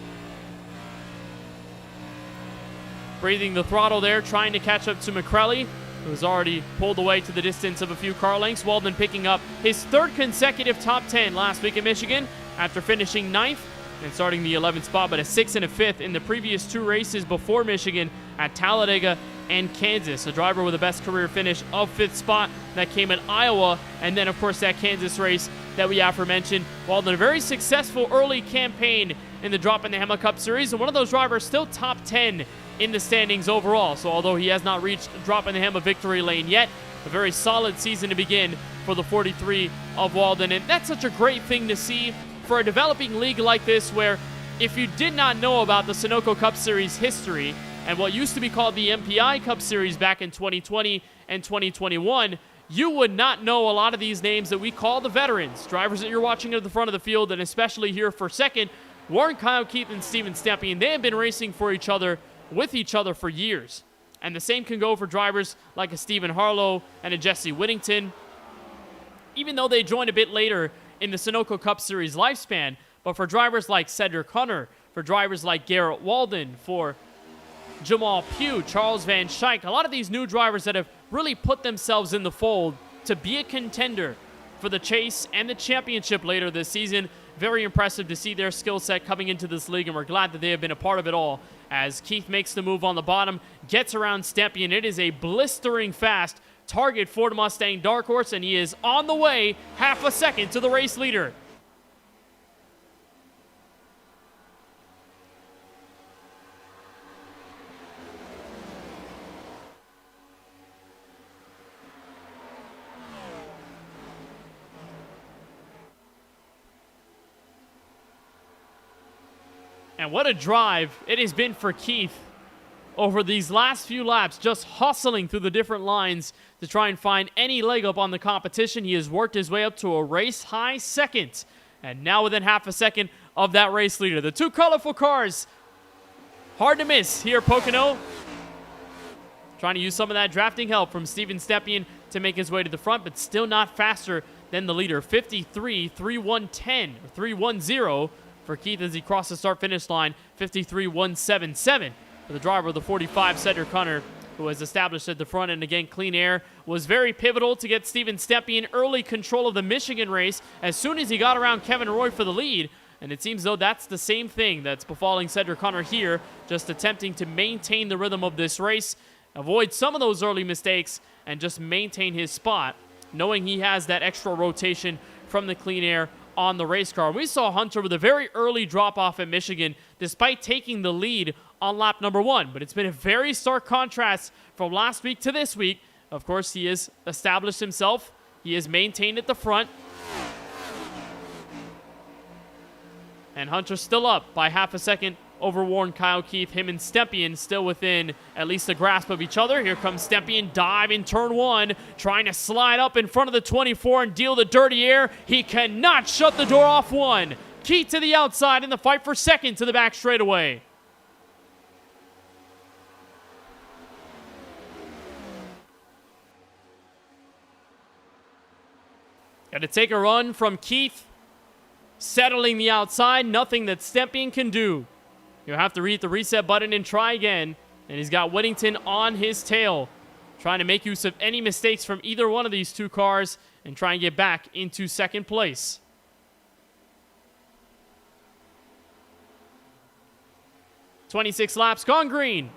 Breathing the throttle there, trying to catch up to McCrelly, who's already pulled away to the distance of a few car lengths. Walden picking up his 3rd consecutive top 10 last week in Michigan after finishing 9th and starting the 11th spot, but a 6th and a 5th in the previous 2 races before Michigan at Talladega and Kansas. A driver with the best career finish of 5th spot that came at Iowa, and then of course that Kansas race that we aforementioned. Walden, a very successful early campaign in the Droppin the Hammah Cup Series, and one of those drivers still top 10 in the standings overall. So although he has not reached Droppin the Hammah victory lane yet, a very solid season to begin for the 43 of Walden. And that's such a great thing to see for a developing league like this, where if you did not know about the Sunoco Cup Series history and what used to be called the MPI Cup Series back in 2020 and 2021, you would not know a lot of these names that we call the veterans, drivers that you're watching at the front of the field, and especially here for 2nd, Warren Kyle Keith and Steven Stepien. They have been racing for each other, with each other for years. And the same can go for drivers like a Stephen Harlow and a Jesse Whittington, even though they joined a bit later in the Sunoco Cup Series lifespan. But for drivers like Cedric Hunter, for drivers like Garrett Walden, for Jamal Pugh, Charles Van Schaik, a lot of these new drivers that have really put themselves in the fold to be a contender for the chase and the championship later this season. Very impressive to see their skill set coming into this league, and we're glad that they have been a part of it all. As Keith makes the move on the bottom, gets around Stepien. It is a blistering fast Target Ford Mustang Dark Horse, and he is on the way half a second to the race leader. And what a drive it has been for Keith over these last few laps, just hustling through the different lines to try and find any leg up on the competition. He has worked his way up to a race-high second, and now within half a second of that race leader. The two colorful cars, hard to miss here, Pocono. Trying to use some of that drafting help from Steven Stepien to make his way to the front, but still not faster than the leader. 53.3110, or 310 for Keith as he crossed the start-finish line. 53.177 for the driver of the 45, Cedric Hunter, who was established at the front. And again, clean air was very pivotal to get Steven Stepien early control of the Michigan race as soon as he got around Kevin Roy for the lead. And it seems though that's the same thing that's befalling Cedric Hunter here, just attempting to maintain the rhythm of this race, avoid some of those early mistakes, and just maintain his spot, knowing he has that extra rotation from the clean air on the race car. We saw Hunter with a very early drop-off at Michigan, despite taking the lead on lap number 1. But it's been a very stark contrast from last week to this week. Of course, he has established himself. He has maintained at the front. And Hunter still up by half a second over Warren Kyle Keith. Him and Stepien still within at least a grasp of each other. Here comes Stepien, dive in turn 1, trying to slide up in front of the 24 and deal the dirty air. He cannot shut the door off 1. Keith to the outside in the fight for second to the back straightaway. Got to take a run from Keith, settling the outside. Nothing that Stepien can do. You'll have to hit the reset button and try again. And he's got Whittington on his tail, trying to make use of any mistakes from either one of these two cars and try and get back into second place. "26 laps gone green."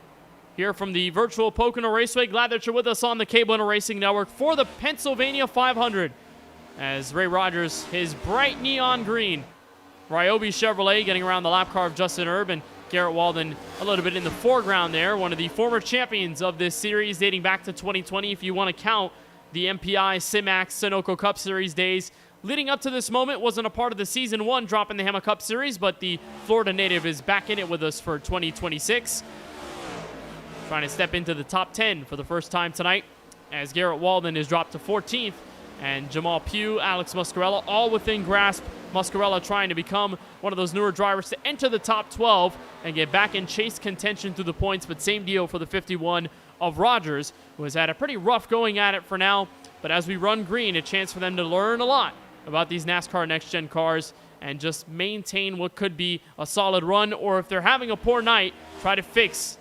Here from the virtual Pocono Raceway. Glad that you're with us on the KBueno Racing Network for the Pennsylvania 500. As Ray Rogers, his bright neon green Ryobi Chevrolet getting around the lap car of Justin Erb, and Garrett Walden a little bit in the foreground there. One of the former champions of this series dating back to 2020, if you want to count the MPI Simax Sunoco Cup Series days. Leading up to this moment, wasn't a part of the Season 1 Droppin the Hammah Cup Series, but the Florida native is back in it with us for 2026. Trying to step into the top 10 for the first time tonight, as Garrett Walden is dropped to 14th. And Jamal Pugh, Alex Muscarella, all within grasp. Muscarella trying to become one of those newer drivers to enter the top 12 and get back in chase contention through the points. But same deal for the 51 of Rogers, who has had a pretty rough going at it for now. But as we run green, a chance for them to learn a lot about these NASCAR next-gen cars and just maintain what could be a solid run. Or if they're having a poor night, try to fix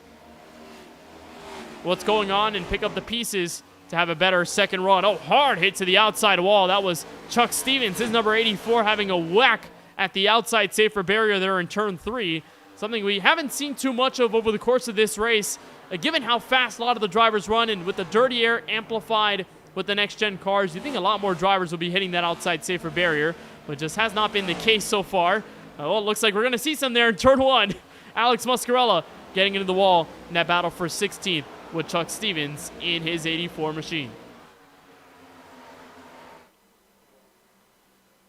what's going on and pick up the pieces to have a better second run. Oh, hard hit to the outside wall. That was Chuck Stevens, his number 84, having a whack at the outside safer barrier there in turn 3. Something we haven't seen too much of over the course of this race, given how fast a lot of the drivers run, and with the dirty air amplified with the next-gen cars, you think a lot more drivers will be hitting that outside safer barrier, but just has not been the case so far. Well, it looks like we're going to see some there in turn 1. Alex Muscarella getting into the wall in that battle for 16th. With Chuck Stevens in his 84 machine.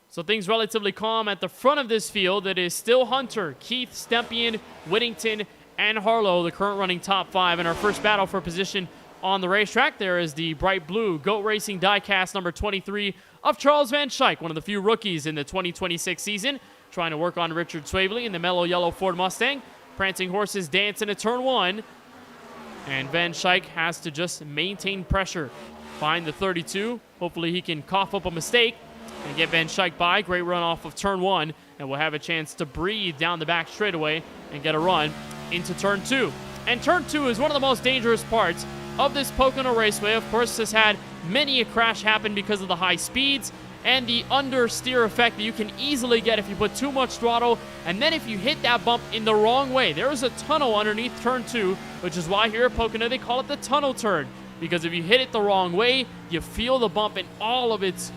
So things relatively calm at the front of this field. It is still Hunter, Keith, Stepien, Whittington, and Harlow, the current running top 5. In our first battle for position on the racetrack, there is the bright blue GOAT Racing diecast number 23 of Charles Van Schaik, one of the few rookies in the 2026 season, trying to work on Richard Swavely in the mellow yellow Ford Mustang. Prancing horses dance into turn 1. And Van Schaik has to just maintain pressure. Find the 32. Hopefully he can cough up a mistake and get Van Schaik by. Great run off of turn 1. And we'll have a chance to breathe down the back straightaway and get a run into turn 2. And turn 2 is one of the most dangerous parts of this Pocono Raceway. Of course, has had many a crash happen because of the high speeds and the understeer effect that you can easily get if you put too much throttle. And then if you hit that bump in the wrong way, there is a tunnel underneath turn 2, which is why here at Pocono they call it the tunnel turn. Because if you hit it the wrong way, you feel the bump in all of its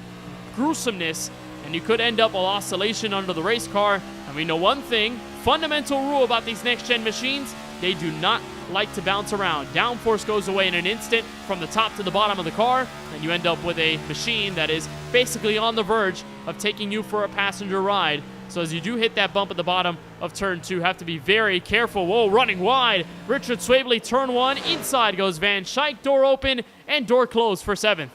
gruesomeness, and you could end up with oscillation under the race car. And we know one thing, fundamental rule about these next-gen machines, they do not like to bounce around. Downforce goes away in an instant from the top to the bottom of the car, and you end up with a machine that is basically on the verge of taking you for a passenger ride. So as you do hit that bump at the bottom, of turn 2. Have to be very careful. Whoa, running wide. Richard Swabley, turn 1. Inside goes Van Schaik. Door open and door closed for 7th.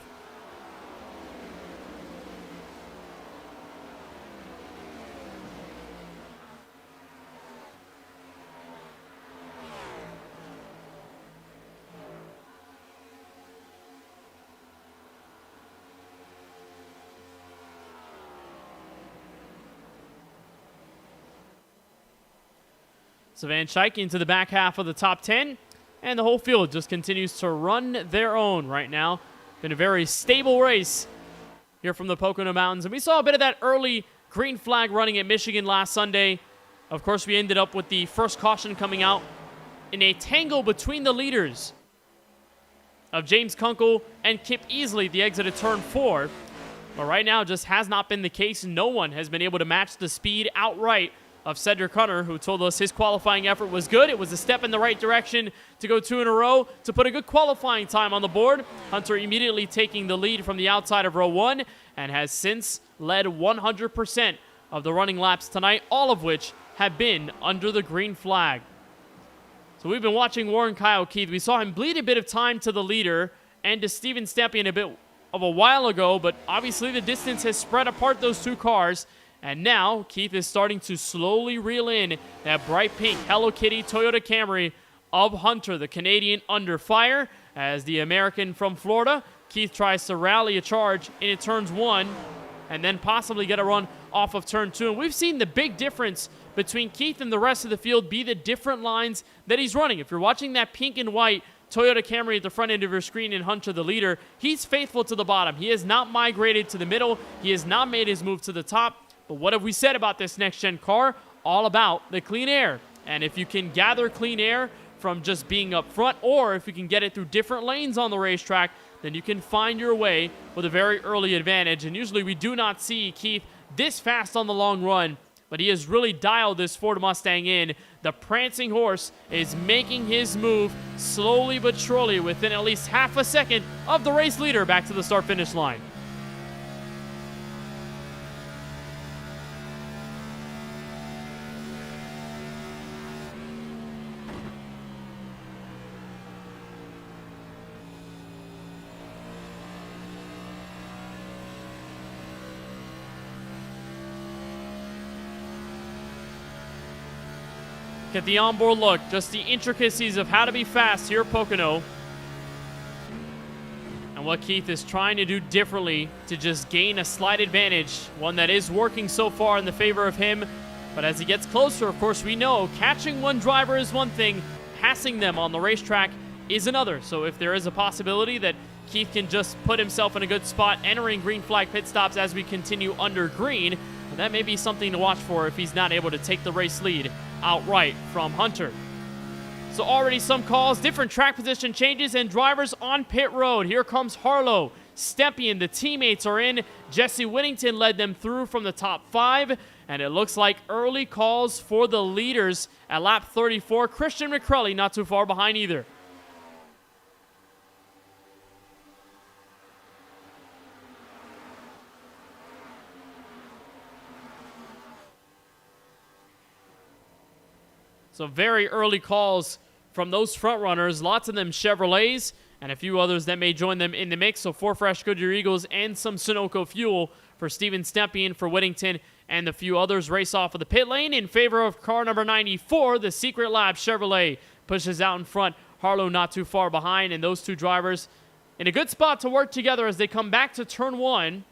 So Van Schaik into the back half of the top 10, and the whole field just continues to run their own right now. Been a very stable race here from the Pocono Mountains, and we saw a bit of that early green flag running at Michigan last Sunday. Of course, we ended up with the first caution coming out in a tangle between the leaders of James Kunkel and Kip Easley at the exit of turn 4. But right now, just has not been the case. No one has been able to match the speed outright of Cedric Hunter, who told us his qualifying effort was good. It was a step in the right direction to go 2 in a row to put a good qualifying time on the board. Hunter immediately taking the lead from the outside of row 1 and has since led 100% of the running laps tonight, all of which have been under the green flag. So we've been watching Warren Kyle Keith. We saw him bleed a bit of time to the leader and to Steven Stepien a bit of a while ago, but obviously the distance has spread apart those two cars. And now, Keith is starting to slowly reel in that bright pink Hello Kitty Toyota Camry of Hunter, the Canadian, under fire. As the American from Florida, Keith tries to rally a charge into turns 1 and then possibly get a run off of turn 2. And we've seen the big difference between Keith and the rest of the field be the different lines that he's running. If you're watching that pink and white Toyota Camry at the front end of your screen and Hunter the leader, he's faithful to the bottom. He has not migrated to the middle. He has not made his move to the top. But what have we said about this next-gen car? All about the clean air. And if you can gather clean air from just being up front, or if you can get it through different lanes on the racetrack, then you can find your way with a very early advantage. And usually we do not see Keith this fast on the long run, but he has really dialed this Ford Mustang in. The prancing horse is making his move slowly but surely within at least half a second of the race leader back to the start-finish line. Get the onboard look, just the intricacies of how to be fast here at Pocono. And what Keith is trying to do differently to just gain a slight advantage, one that is working so far in the favor of him. But as he gets closer, of course, we know catching one driver is one thing, passing them on the racetrack is another. So if there is a possibility that Keith can just put himself in a good spot entering green flag pit stops as we continue under green, that may be something to watch for if he's not able to take the race lead outright from Hunter. So already some calls, different track position changes, and drivers on pit road. Here comes Harlow, Stepien, the teammates are in. Jesse Whittington led them through from the top 5, and it looks like early calls for the leaders at lap 34. Christian McCrelly not too far behind either. So very early calls from those front runners, lots of them Chevrolets, and a few others that may join them in the mix. So 4 fresh Goodyear Eagles and some Sunoco fuel for Steven Stepien, for Whittington, and the few others race off of the pit lane in favor of car number 94. The Secret Lab Chevrolet pushes out in front. Harlow not too far behind, and those two drivers in a good spot to work together as they come back to turn 1.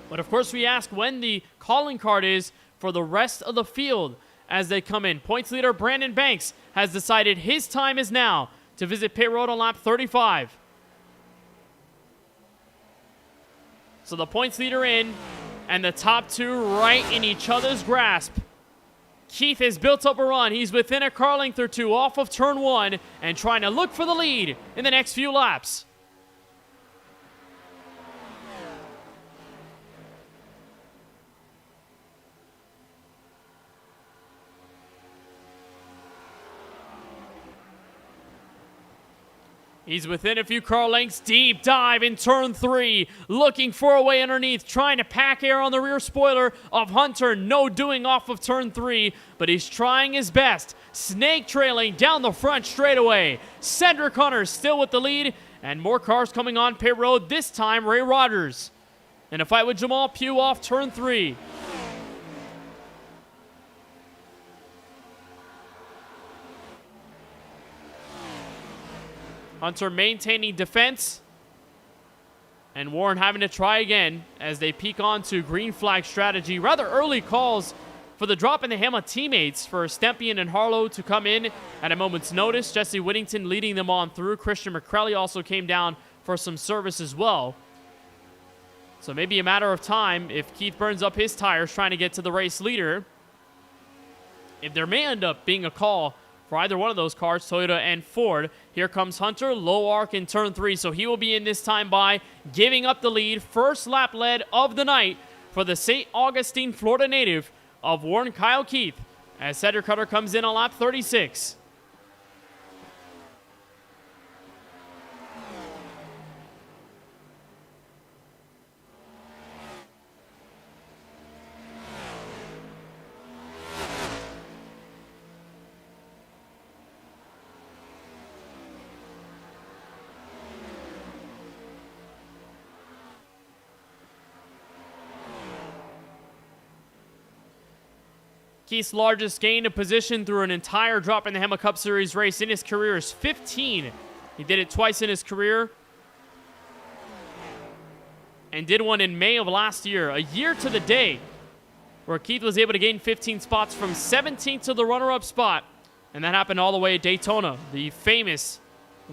But of course we ask when the calling card is for the rest of the field as they come in. Points leader Brandon Banks has decided his time is now to visit pit road on lap 35. So the points leader in, and the top 2 right in each other's grasp. Keith has built up a run. He's within a car length or 2 off of turn 1 and trying to look for the lead in the next few laps. He's within a few car lengths. Deep dive in turn 3. Looking for a way underneath. Trying to pack air on the rear spoiler of Hunter. No doing off of turn 3. But he's trying his best. Snake trailing down the front straightaway. Cedric Hunter still with the lead. And more cars coming on pit road. This time Ray Rogers. In a fight with Jamal Pugh off turn 3. Hunter maintaining defense. And Warren having to try again as they peek onto green flag strategy. Rather early calls for the Droppin the Hammah teammates for Stempian and Harlow to come in at a moment's notice. Jesse Whittington leading them on through. Christian McCrelly also came down for some service as well. So maybe a matter of time if Keith burns up his tires trying to get to the race leader. If there may end up being a call for either one of those cars, Toyota and Ford. Here comes Hunter, low arc in turn 3, so he will be in this time by giving up the lead. First lap lead of the night for the St. Augustine, Florida native of Warren Kyle Keith as Cedric Hunter comes in on lap 36. Keith's largest gain of position through an entire drop in the Hammah Cup Series race in his career is 15. He did it twice in his career and did one in May of last year, a year to the day, where Keith was able to gain 15 spots from 17th to the runner-up spot, and that happened all the way at Daytona, the famous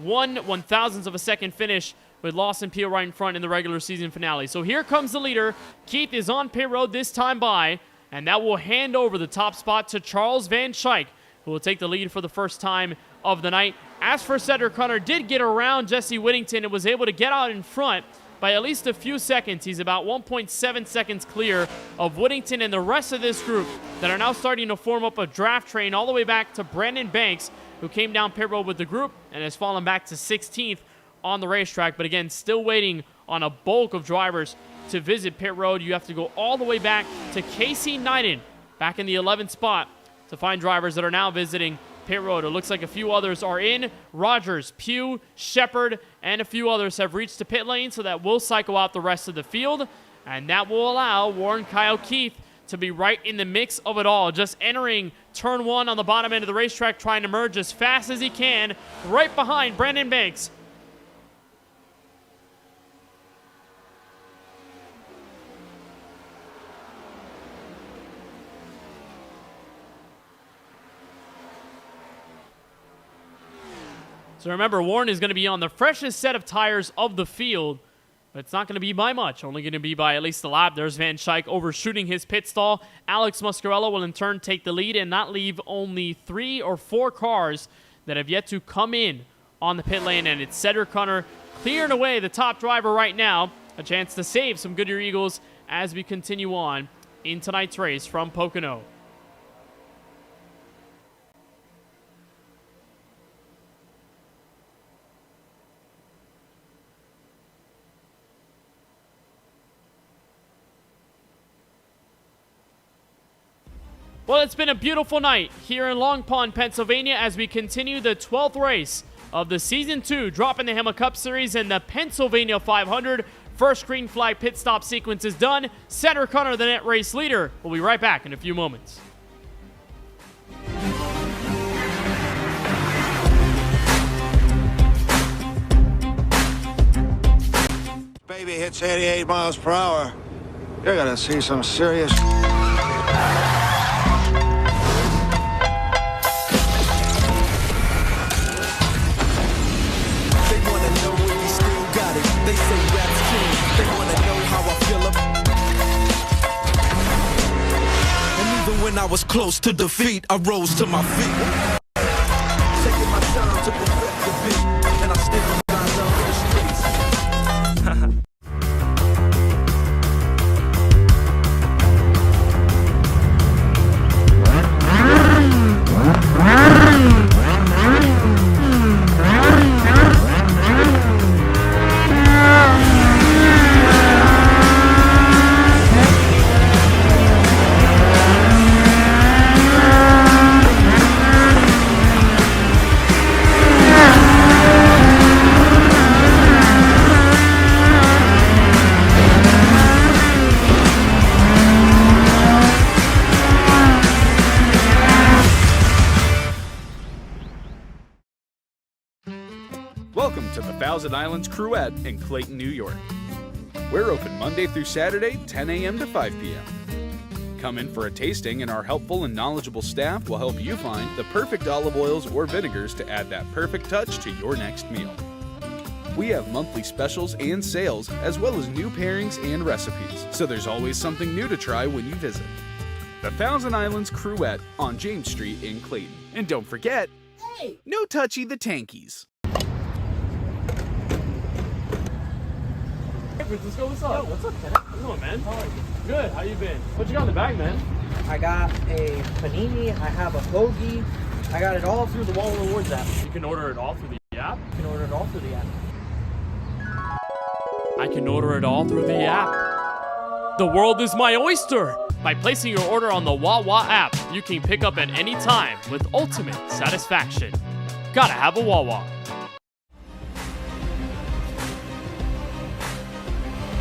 1/1000th of a second finish with Lawson Peel right in front in the regular season finale. So here comes the leader. Keith is on pit road this time by, and that will hand over the top spot to Charles Van Schaik, who will take the lead for the first time of the night. As for Cedric Hunter, did get around Jesse Whittington and was able to get out in front by at least a few seconds. He's about 1.7 seconds clear of Whittington and the rest of this group that are now starting to form up a draft train all the way back to Brandon Banks, who came down pit road with the group and has fallen back to 16th on the racetrack. But again, still waiting on a bulk of drivers to visit pit road. You have to go all the way back to Casey Knighton, back in the 11th spot, to find drivers that are now visiting pit road. It looks like a few others are in. Rogers, Pugh, Shepard, and a few others have reached the pit lane, so that will cycle out the rest of the field, and that will allow Warren Kyle Keith to be right in the mix of it all, just entering turn 1 on the bottom end of the racetrack, trying to merge as fast as he can, right behind Brandon Banks. So remember, Warren is going to be on the freshest set of tires of the field, but it's not going to be by much, only going to be by at least a lap. There's Van Schaik overshooting his pit stall. Alex Muscarella will in turn take the lead and not leave only 3 or 4 cars that have yet to come in on the pit lane, and it's Cedric Hunter clearing away the top driver right now. A chance to save some Goodyear Eagles as we continue on in tonight's race from Pocono. Well, it's been a beautiful night here in Long Pond, Pennsylvania, as we continue the 12th race of the Season 2 Droppin the Hammah Cup Series in the Pennsylvania 500. First green flag pit stop sequence is done. Cedric Hunter, the net race leader. We'll be right back in a few moments. Baby hits 88 miles per hour. You're gonna see some serious... They say rap's king, they wanna know how I feel and even when I was close to defeat, I rose to my feet. Taking my time to perfect the beat, and I still rise up in the streets. Thousand Islands Cruette in Clayton, New York. We're open Monday through Saturday, 10 a.m. to 5 p.m. Come in for a tasting and our helpful and knowledgeable staff will help you find the perfect olive oils or vinegars to add that perfect touch to your next meal. We have monthly specials and sales, as well as new pairings and recipes, so there's always something new to try when you visit. The Thousand Islands Cruette on James Street in Clayton. And don't forget, hey, no touchy the tankies. Let's go. What's up? Yo, what's up, Kenneth? How you doing, man? How are you? Good. How you been? What you got in the bag, man? I got a panini. I have a hoagie. I got it all through the Wall Rewards app. You can order it all through the app? You can order it all through the app. I can order it all through the app. The world is my oyster! By placing your order on the Wawa app, you can pick up at any time with ultimate satisfaction. Gotta have a Wawa.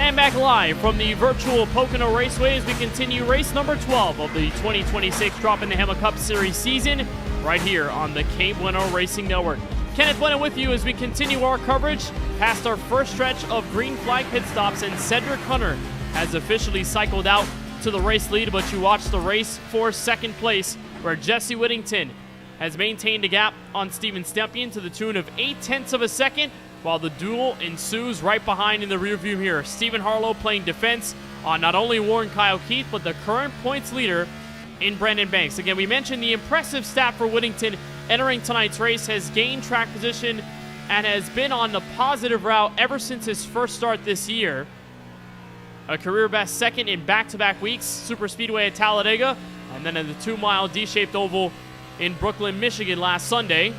And back live from the virtual Pocono Raceway as we continue race number 12 of the 2026 Droppin the Hammah Cup Series season right here on the KBueno Racing Network. Kenneth Bueno with you as we continue our coverage past our first stretch of green flag pit stops, and Cedric Hunter has officially cycled out to the race lead, but you watch the race for second place where Jesse Whittington has maintained a gap on Steven Stempien to the tune of 0.8 of a second, while the duel ensues right behind in the rearview mirror. Stephen Harlow playing defense on not only Warren Kyle Keith, but the current points leader in Brandon Banks. Again, we mentioned the impressive stat for Whittington entering tonight's race, has gained track position and has been on the positive route ever since his first start this year. A career best second in back-to-back weeks, Super Speedway at Talladega, and then in the 2-mile D-shaped oval in Brooklyn, Michigan last Sunday.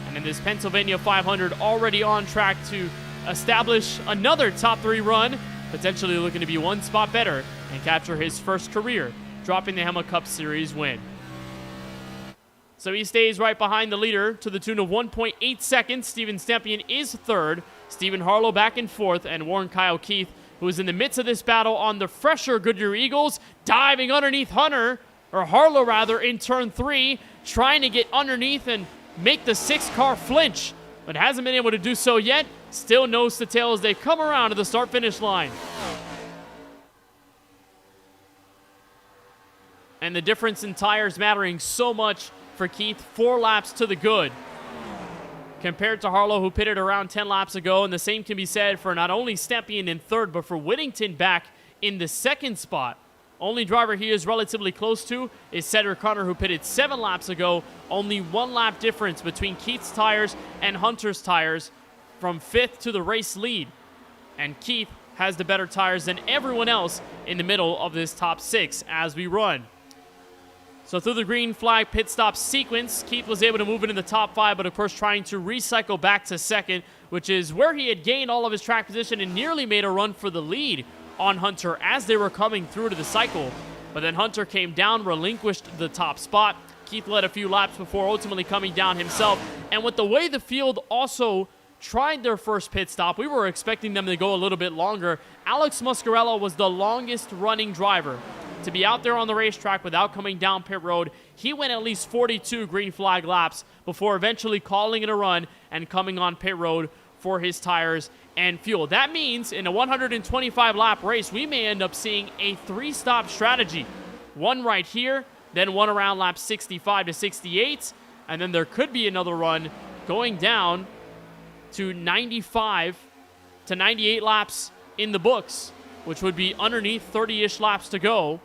And in this Pennsylvania 500, already on track to establish another top 3 run, potentially looking to be one spot better and capture his first career Droppin the Hammah Cup Series win. So he stays right behind the leader to the tune of 1.8 seconds. Steven Stempien is third, Stephen Harlow back in fourth, and Warren Kyle Keith, who is in the midst of this battle on the fresher Goodyear Eagles, diving underneath Harlow rather, in turn 3, trying to get underneath and make the 6th car flinch, but hasn't been able to do so yet. Still nose to tail as they come around to the start-finish line. And the difference in tires mattering so much for Keith, 4 laps to the good, compared to Harlow, who pitted around 10 laps ago, and the same can be said for not only Stempien in third, but for Whittington back in the second spot. Only driver he is relatively close to is Cedric Hunter, who pitted 7 laps ago. Only 1 lap difference between Keith's tires and Hunter's tires from 5th to the race lead. And Keith has the better tires than everyone else in the middle of this top 6 as we run. So through the green flag pit stop sequence, Keith was able to move into the top 5, but of course trying to recycle back to second, which is where he had gained all of his track position and nearly made a run for the lead on Hunter as they were coming through to the cycle. But then Hunter came down, relinquished the top spot. Keith led a few laps before ultimately coming down himself. And with the way the field also tried their first pit stop, we were expecting them to go a little bit longer. Alex Muscarella was the longest running driver to be out there on the racetrack without coming down pit road. He went at least 42 green flag laps before eventually calling it a run and coming on pit road for his tires and fuel. That means in a 125 lap race, we may end up seeing a 3-stop strategy. One right here, then one around laps 65 to 68, and then there could be another run going down to 95 to 98 laps in the books, which would be underneath 30-ish laps to go.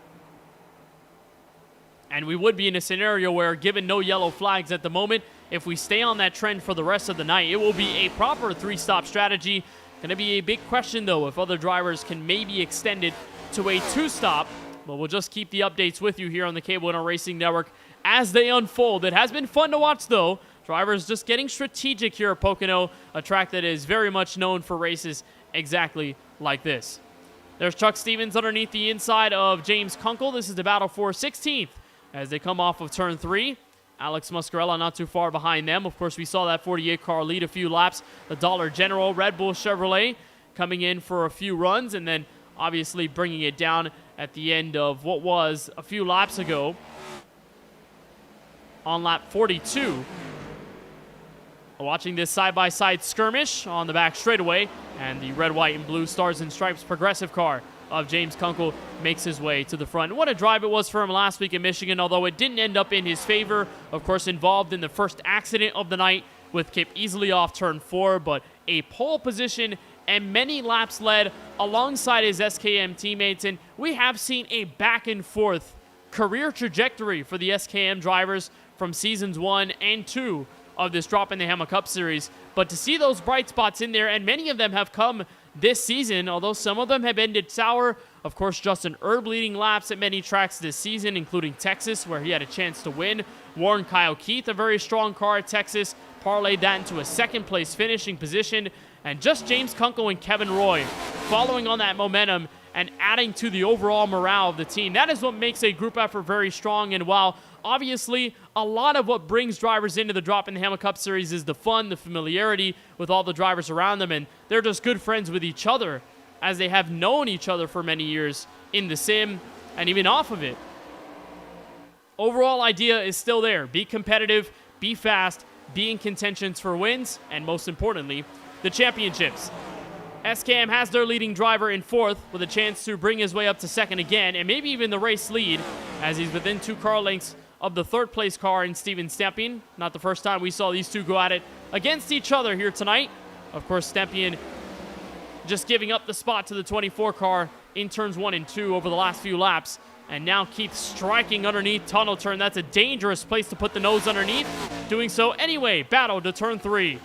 And we would be in a scenario where, given no yellow flags at the moment, if we stay on that trend for the rest of the night, it will be a proper 3-stop strategy. Going to be a big question, though, if other drivers can maybe extend it to a 2-stop. But we'll just keep the updates with you here on the KBueno Racing Network as they unfold. It has been fun to watch, though. Drivers just getting strategic here at Pocono, a track that is very much known for races exactly like this. There's Chuck Stevens underneath the inside of James Kunkel. This is the battle for 16th as they come off of turn 3. Alex Muscarella not too far behind them. Of course, we saw that 48 car lead a few laps. The Dollar General, Red Bull Chevrolet coming in for a few runs and then obviously bringing it down at the end of what was a few laps ago on lap 42. Watching this side-by-side skirmish on the back straightaway, and the red, white, and blue Stars and Stripes progressive car of James Kunkel makes his way to the front. What a drive it was for him last week in Michigan, although it didn't end up in his favor. Of course, involved in the first accident of the night with Kip easily off turn 4, but a pole position and many laps led alongside his SKM teammates, and we have seen a back-and-forth career trajectory for the SKM drivers from seasons 1 and 2 of this Droppin' the Hammah Cup Series. But to see those bright spots in there, and many of them have come this season, although some of them have ended sour. Of course, Justin Erb leading laps at many tracks this season, including Texas, where he had a chance to win. Warren Kyle Keith, a very strong car at Texas, parlayed that into a second-place finishing position. And just James Kunkel and Kevin Roy following on that momentum and adding to the overall morale of the team. That is what makes a group effort very strong. And while obviously a lot of what brings drivers into the Droppin' the Hammah Cup Series is the fun, the familiarity with all the drivers around them, and they're just good friends with each other as they have known each other for many years in the sim and even off of it. Overall idea is still there. Be competitive, be fast, be in contentions for wins, and most importantly, the championships. SKM has their leading driver in 4th with a chance to bring his way up to 2nd again, and maybe even the race lead, as he's within 2 car lengths of the 3rd place car in Steven Stempien. Not the first time we saw these two go at it against each other here tonight. Of course, Stempien just giving up the spot to the 24 car in turns 1 and 2 over the last few laps. And now Keith striking underneath tunnel turn. That's a dangerous place to put the nose underneath. Doing so anyway, battle to turn 3.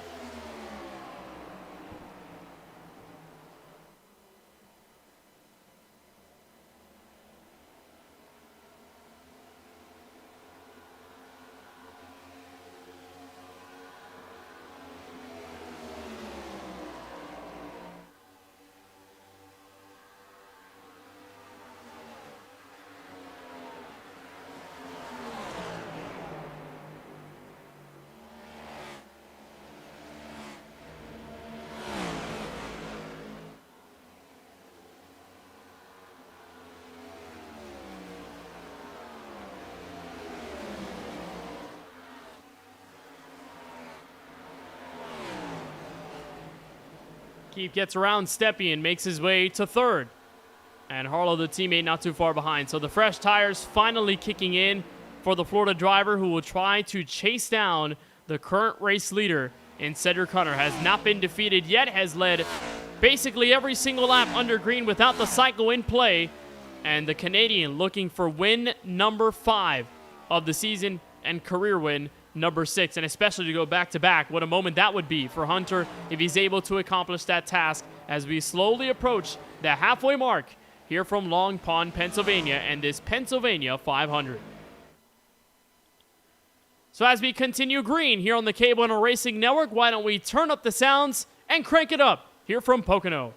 Keith gets around Stempien, makes his way to 3rd. And Harlow, the teammate, not too far behind. So the fresh tires finally kicking in for the Florida driver, who will try to chase down the current race leader in Cedric Hunter. Has not been defeated yet, has led basically every single lap under green without the cycle in play. And the Canadian looking for win number 5 of the season and career win number 6, and especially to go back-to-back. What a moment that would be for Hunter if he's able to accomplish that task as we slowly approach the halfway mark here from Long Pond, Pennsylvania, and this Pennsylvania 500. So as we continue green here on the KBueno Racing Network, why don't we turn up the sounds and crank it up here from Pocono.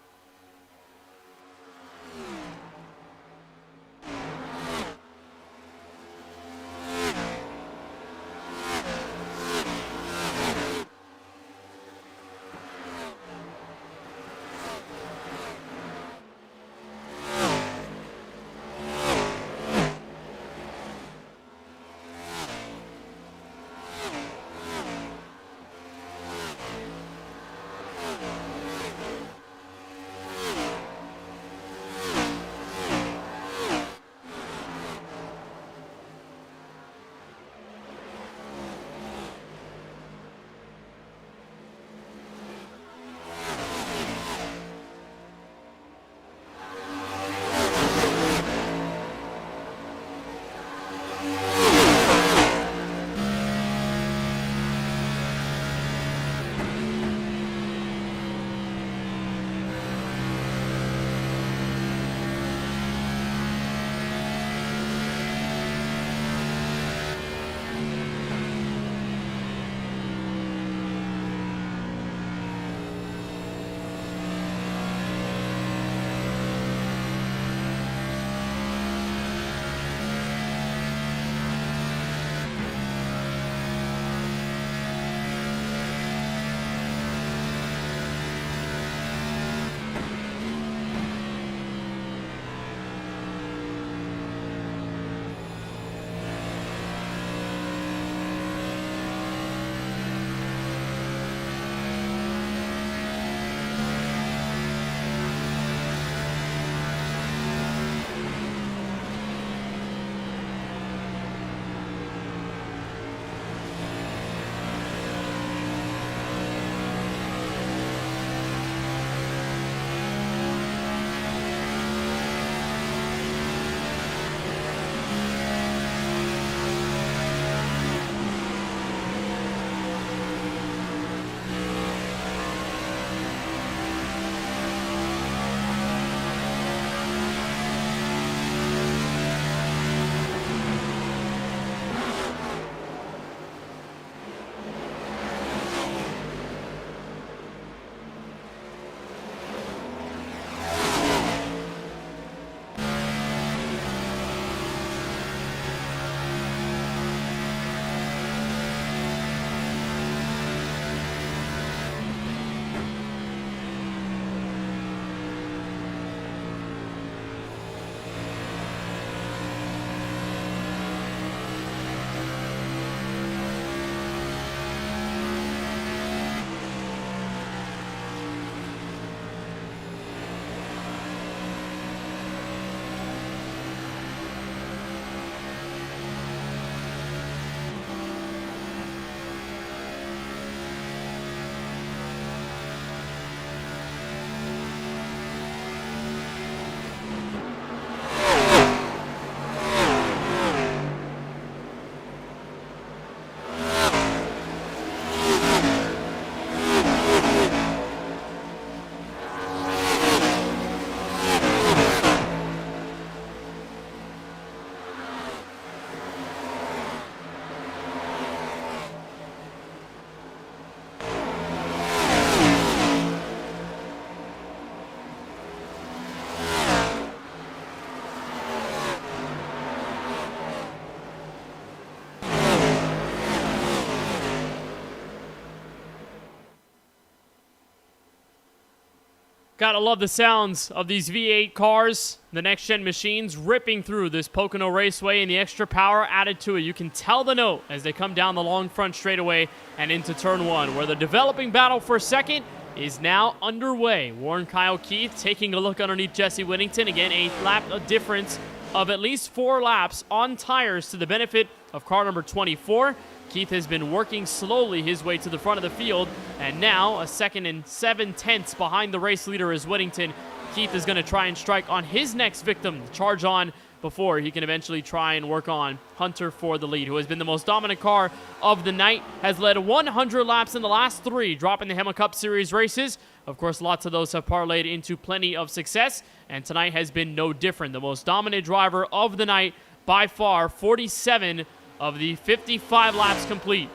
Gotta love the sounds of these V8 cars, the next-gen machines ripping through this Pocono Raceway, and the extra power added to it. You can tell the note as they come down the long front straightaway and into turn one, where the developing battle for second is now underway. Warren Kyle Keith taking a look underneath Jesse Whittington. Again, a difference of at least 4 laps on tires to the benefit of car number 24. Keith has been working slowly his way to the front of the field, and now a second and 7/10 behind the race leader is Whittington. Keith is going to try and strike on his next victim, charge on before he can eventually try and work on Hunter for the lead, who has been the most dominant car of the night, has led 100 laps in the last 3, dropping the Hammah Cup Series races. Of course, lots of those have parlayed into plenty of success, and tonight has been no different. The most dominant driver of the night by far, 47 of the 55 laps complete.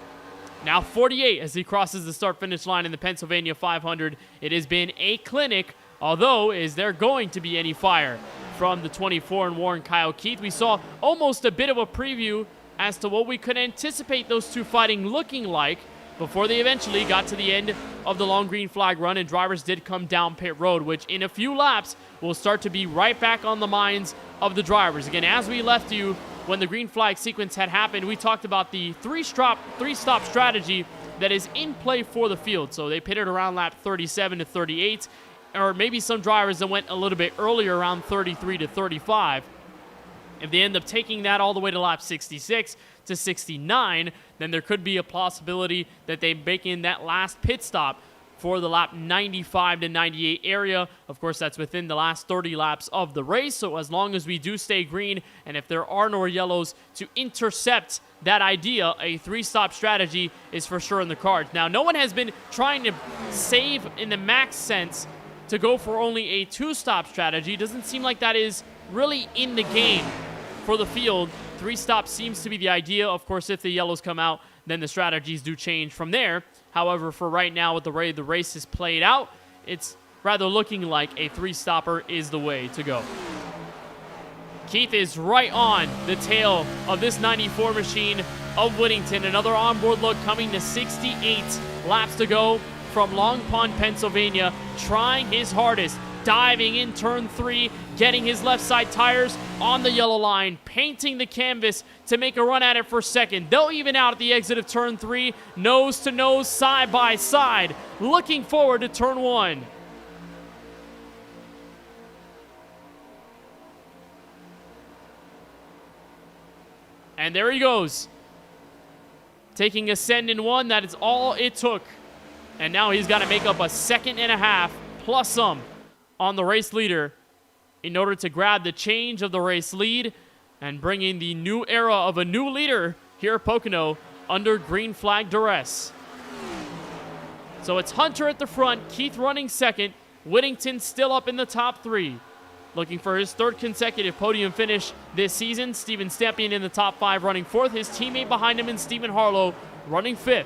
Now 48 as he crosses the start-finish line in the Pennsylvania 500. It has been a clinic, although is there going to be any fire from the 24 and Warren Kyle Keith? We saw almost a bit of a preview as to what we could anticipate those two fighting looking like before they eventually got to the end of the long green flag run and drivers did come down pit road, which in a few laps will start to be right back on the minds of the drivers. Again, as we left you when the green flag sequence had happened, we talked about the three-stop strategy that is in play for the field. So they pitted around lap 37 to 38, or maybe some drivers that went a little bit earlier, around 33 to 35. If they end up taking that all the way to lap 66 to 69, then there could be a possibility that they make in that last pit stop for the lap 95 to 98 area. Of course, that's within the last 30 laps of the race. So as long as we do stay green, and if there are no yellows to intercept that idea, a 3-stop strategy is for sure in the cards. Now, no one has been trying to save in the max sense to go for only a 2-stop strategy. Doesn't seem like that is really in the game for the field. 3 stops seems to be the idea. Of course, if the yellows come out, then the strategies do change from there. However, for right now, with the way the race is played out, it's rather looking like a 3-stopper is the way to go. Keith is right on the tail of this 94 machine of Whittington. Another onboard look coming to 68 laps to go from Long Pond, Pennsylvania, trying his hardest, diving in turn 3, getting his left side tires on the yellow line, painting the canvas to make a run at it for second. They'll even out at the exit of turn 3, nose to nose, side by side, looking forward to turn 1. And there he goes, taking ascend in 1. That is all it took. And now he's got to make up a 2.5 seconds plus some on the race leader in order to grab the change of the race lead and bring in the new era of a new leader here at Pocono under green flag duress. So it's Hunter at the front, Keith running second, Whittington still up in the top 3. Looking for his 3rd consecutive podium finish this season. Steven Stepien in the top 5 running 4th. His teammate behind him in Stephen Harlow running 5th.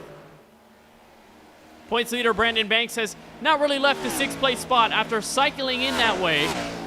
Points leader Brandon Banks has not really left the 6th place spot after cycling in that way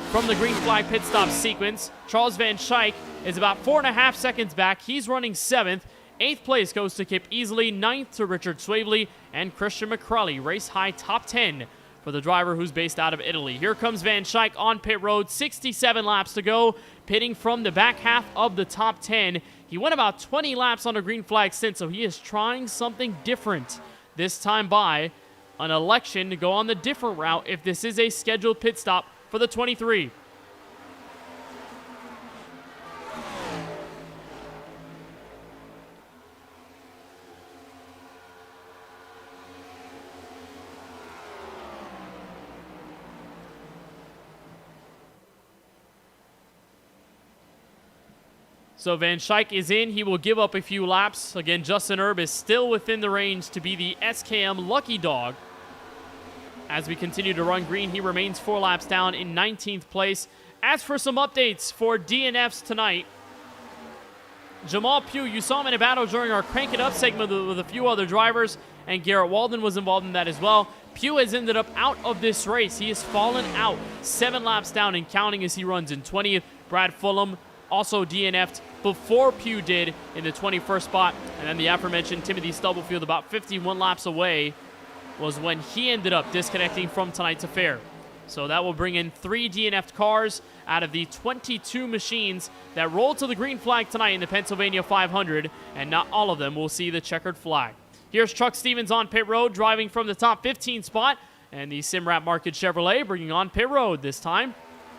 from the green flag pit stop sequence. Charles Van Schaik is about 4.5 seconds back. He's running 7th. 8th place goes to Kip Easley. 9th to Richard Swavely and Christian McCrully. Race high top 10 for the driver who's based out of Italy. Here comes Van Schaik on pit road. 67 laps to go, pitting from the back half of the top 10. He went about 20 laps on a green flag stint, so he is trying something different this time by an election to go on the different route if this is a scheduled pit stop for the 23. So Van Schaik is in. He will give up a few laps. Again, Justin Erb is still within the range to be the SKM lucky dog. As we continue to run green, he remains 4 laps down in 19th place. As for some updates for DNFs tonight, Jamal Pugh, you saw him in a battle during our Crank It Up segment with a few other drivers, and Garrett Walden was involved in that as well. Pugh has ended up out of this race. He has fallen out 7 laps down and counting as he runs in 20th. Brad Fulham also DNF'd before Pugh did in the 21st spot. And then the aforementioned Timothy Stubblefield, about 51 laps away, was when he ended up disconnecting from tonight's affair. So that will bring in 3 DNF'd cars out of the 22 machines that roll to the green flag tonight in the Pennsylvania 500, and not all of them will see the checkered flag. Here's Chuck Stevens on pit road, driving from the top 15 spot, and the Simrat Market Chevrolet bringing on pit road this time.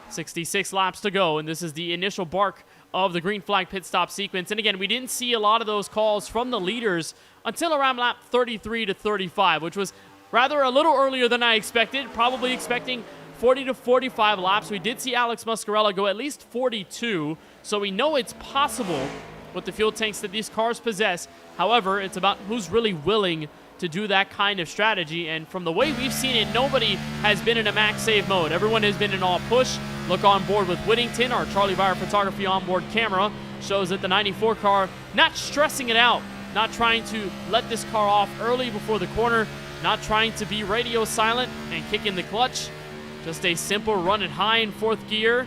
66 laps to go, and this is the initial bark of the green flag pit stop sequence. And again, we didn't see a lot of those calls from the leaders until around lap 33 to 35, which was rather a little earlier than I expected, probably expecting 40 to 45 laps. We did see Alex Muscarella go at least 42, so we know it's possible with the fuel tanks that these cars possess. However, it's about who's really willing to do that kind of strategy, and from the way we've seen it, nobody has been in a max save mode. Everyone has been in all push. Look on board with Whittington. Our Charlie Bauer photography onboard camera shows that the 94 car not stressing it out, not trying to let this car off early before the corner, not trying to be radio silent and kick in the clutch. Just a simple run it high in 4th gear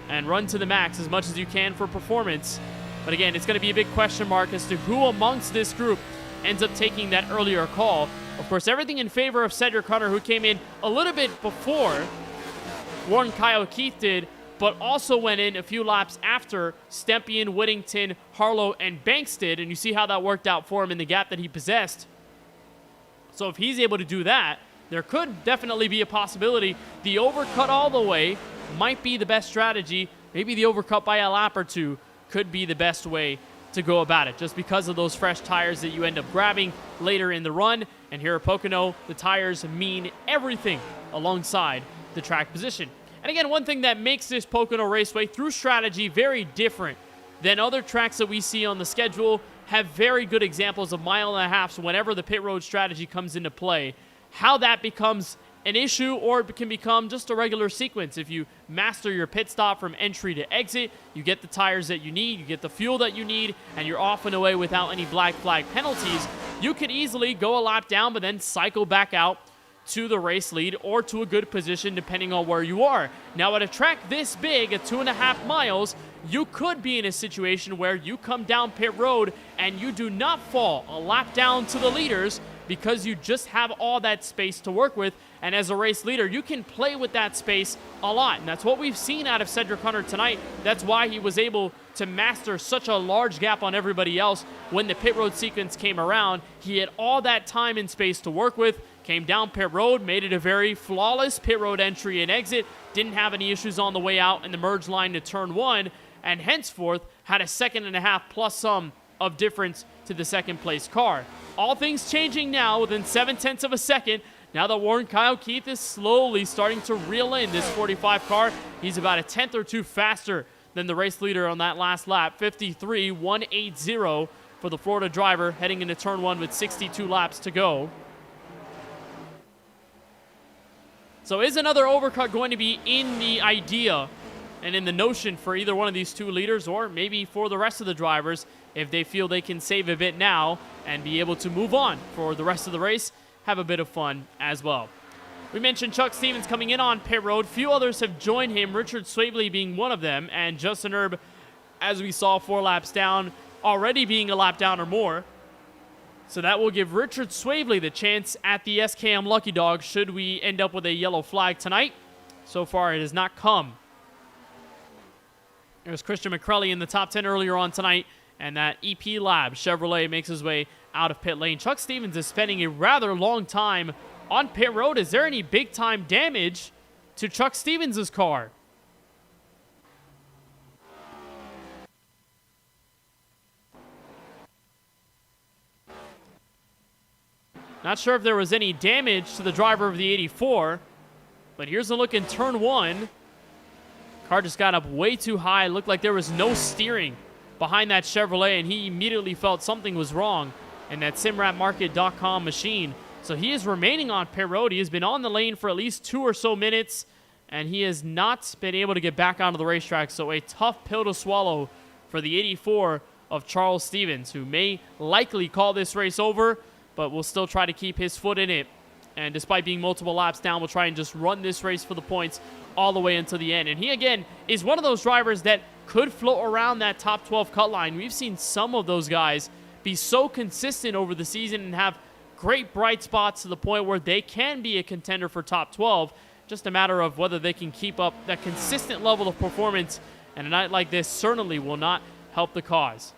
and run to the max as much as you can for performance. But again, it's going to be a big question mark as to who amongst this group ends up taking that earlier call. Of course, everything in favor of Cedric Hunter, who came in a little bit before Warren Kyle Keith did, but also went in a few laps after Stempian, Whittington, Harlow, and Banks did, and you see how that worked out for him in the gap that he possessed. So if he's able to do that, there could definitely be a possibility the overcut all the way might be the best strategy. Maybe the overcut by a lap or two could be the best way to go about it, just because of those fresh tires that you end up grabbing later in the run. And here at Pocono, the tires mean everything alongside the track position. And again, one thing that makes this Pocono Raceway through strategy very different than other tracks that we see on the schedule, have very good examples of mile and a halves whenever the pit road strategy comes into play. How that becomes an issue, or it can become just a regular sequence. If you master your pit stop from entry to exit, you get the tires that you need, you get the fuel that you need, and you're off and away without any black flag penalties. You could easily go a lap down, but then cycle back out to the race lead or to a good position depending on where you are. Now at a track this big, at 2.5 miles, you could be in a situation where you come down pit road and you do not fall a lap down to the leaders because you just have all that space to work with. And as a race leader, you can play with that space a lot. And that's what we've seen out of Cedric Hunter tonight. That's why he was able to master such a large gap on everybody else when the pit road sequence came around. He had all that time and space to work with, came down pit road, made it a very flawless pit road entry and exit, didn't have any issues on the way out in the merge line to turn 1, and henceforth had a 1.5 seconds plus some of difference to the second place car. All things changing now within 0.7 of a second. Now that Warren Kyle Keith is slowly starting to reel in this 45 car. He's about a 1/10 or 2 faster than the race leader on that last lap. 53.180 for the Florida driver heading into turn 1 with 62 laps to go. So is another overcut going to be in the idea and in the notion for either one of these two leaders, or maybe for the rest of the drivers if they feel they can save a bit now and be able to move on for the rest of the race, have a bit of fun as well. We mentioned Chuck Stevens coming in on pit road. Few others have joined him, Richard Swabley being one of them, and Justin Erb, as we saw 4 laps down, already being a lap down or more. So that will give Richard Swabley the chance at the SKM Lucky Dog should we end up with a yellow flag tonight. So far, it has not come. There's Christian McCrelly in the top 10 earlier on tonight, and that EP Lab Chevrolet makes his way out of pit lane. Chuck Stevens is spending a rather long time on pit road. Is there any big-time damage to Chuck Stevens' car? Not sure if there was any damage to the driver of the 84, but here's a look in turn 1. Car just got up way too high. Looked like there was no steering behind that Chevrolet, and he immediately felt something was wrong in that simratmarket.com machine. So he is remaining on pit road. He has been on the lane for at least 2 or so minutes, and he has not been able to get back onto the racetrack. So a tough pill to swallow for the 84 of Charles Stevens, who may likely call this race over, but will still try to keep his foot in it. And despite being multiple laps down, will try and just run this race for the points all the way until the end. And he, again, is one of those drivers that could float around that top 12 cut line. We've seen some of those guys be so consistent over the season and have great bright spots to the point where they can be a contender for top 12. Just a matter of whether they can keep up that consistent level of performance, and a night like this certainly will not help the cause.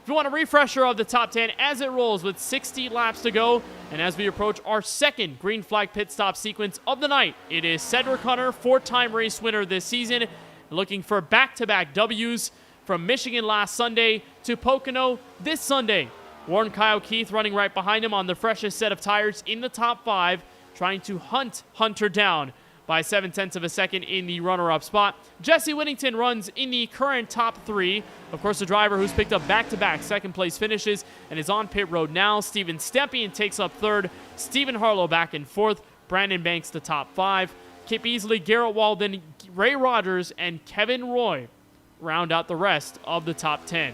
If you want a refresher of the top 10 as it rolls with 60 laps to go, and as we approach our second green flag pit stop sequence of the night, it is Cedric Hunter, 4-time race winner this season, looking for back-to-back W's from Michigan last Sunday to Pocono this Sunday. Warren Kyle Keith running right behind him on the freshest set of tires in the top 5, trying to hunt Hunter down by 0.7 of a second in the runner-up spot. Jesse Whittington runs in the current top 3. Of course, the driver who's picked up back-to-back second-place finishes and is on pit road now. Steven Stepien takes up 3rd. Stephen Harlow back in 4th. Brandon Banks the top 5. Kip Easley, Garrett Walden, Ray Rogers, and Kevin Roy round out the rest of the top 10.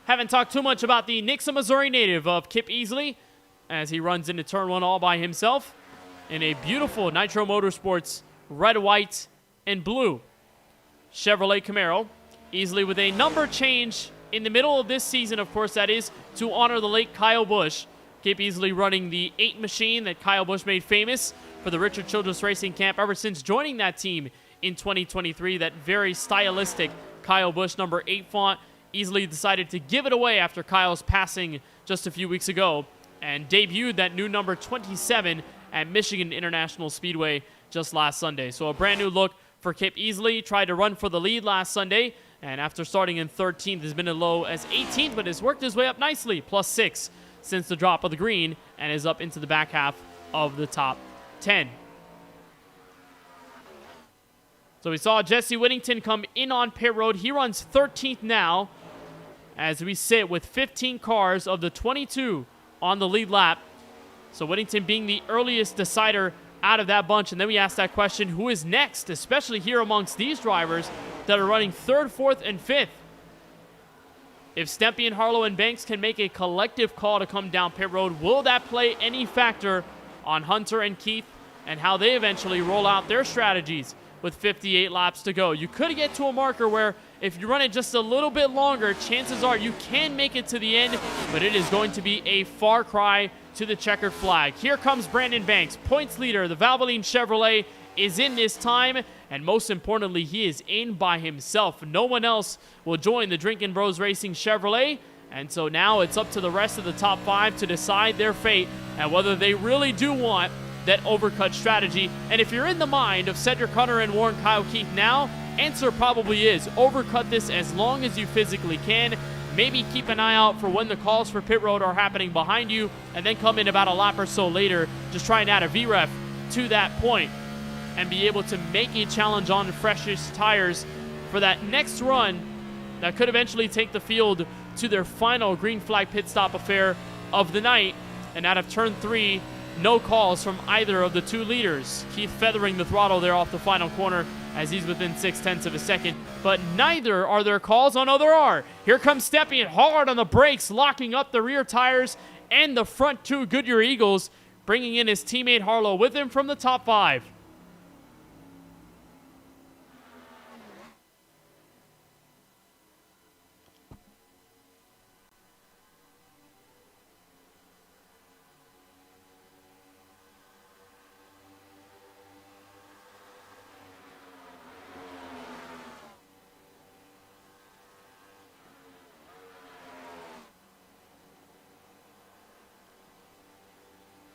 Haven't talked too much about the Nixa, Missouri native of Kip Easley as he runs into turn 1 all by himself in a beautiful Nitro Motorsports red, white, and blue Chevrolet Camaro. Easley with a number change in the middle of this season, of course, that is to honor the late Kyle Busch. Kip Easley running the 8 machine that Kyle Busch made famous for the Richard Childress Racing Camp ever since joining that team in 2023. That very stylistic Kyle Busch number 8 font. Easley decided to give it away after Kyle's passing just a few weeks ago and debuted that new number 27 at Michigan International Speedway just last Sunday. So a brand new look for Kip Easley. Tried to run for the lead last Sunday, and after starting in 13th, has been as low as 18th, but has worked his way up nicely, +6 since the drop of the green, and is up into the back half of the top 10. So we saw Jesse Whittington come in on pit road. He runs 13th now as we sit with 15 cars of the 22 on the lead lap. So Whittington being the earliest decider out of that bunch. And then we ask that question, who is next, especially here amongst these drivers that are running 3rd, 4th, and 5th? If Stepien, Harlow, and Banks can make a collective call to come down pit road, will that play any factor on Hunter and Keith and how they eventually roll out their strategies with 58 laps to go? You could get to a marker where if you run it just a little bit longer, chances are you can make it to the end, but it is going to be a far cry to the checkered flag. Here comes Brandon Banks, points leader. The Valvoline Chevrolet is in this time, and most importantly, he is in by himself. No one else will join the Drinkin' Bros Racing Chevrolet, and so now it's up to the rest of the top 5 to decide their fate and whether they really do want that overcut strategy. And if you're in the mind of Cedric Hunter and Warren Kyle Keith now, answer probably is overcut this as long as you physically can. Maybe keep an eye out for when the calls for pit road are happening behind you, and then come in about a lap or so later. Just try and add a VREF to that point and be able to make a challenge on the freshest tires for that next run that could eventually take the field to their final green flag pit stop affair of the night. And out of turn 3, no calls from either of the 2 leaders. Keith feathering the throttle there off the final corner as he's within 0.6 of a second. But neither are there calls. Oh, no, there are. Here comes Stepien hard on the brakes, locking up the rear tires and the front 2 Goodyear Eagles, bringing in his teammate Harlow with him from the top 5.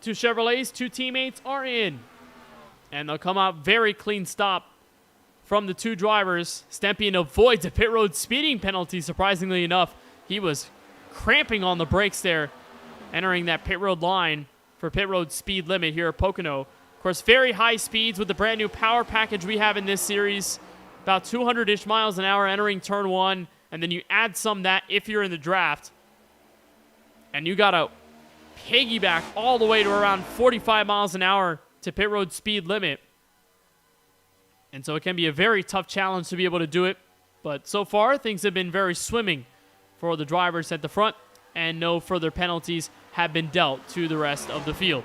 Two Chevrolets, 2 teammates are in. And they'll come out very clean stop from the 2 drivers. Stepien avoids a pit road speeding penalty, surprisingly enough. He was cramping on the brakes there, entering that pit road line for pit road speed limit here at Pocono. Of course, very high speeds with the brand new power package we have in this series. About 200-ish miles an hour entering turn 1. And then you add some that if you're in the draft. And you got to piggyback all the way to around 45 miles an hour to pit road speed limit. And so it can be a very tough challenge to be able to do it. But so far, things have been very swimming for the drivers at the front, and no further penalties have been dealt to the rest of the field.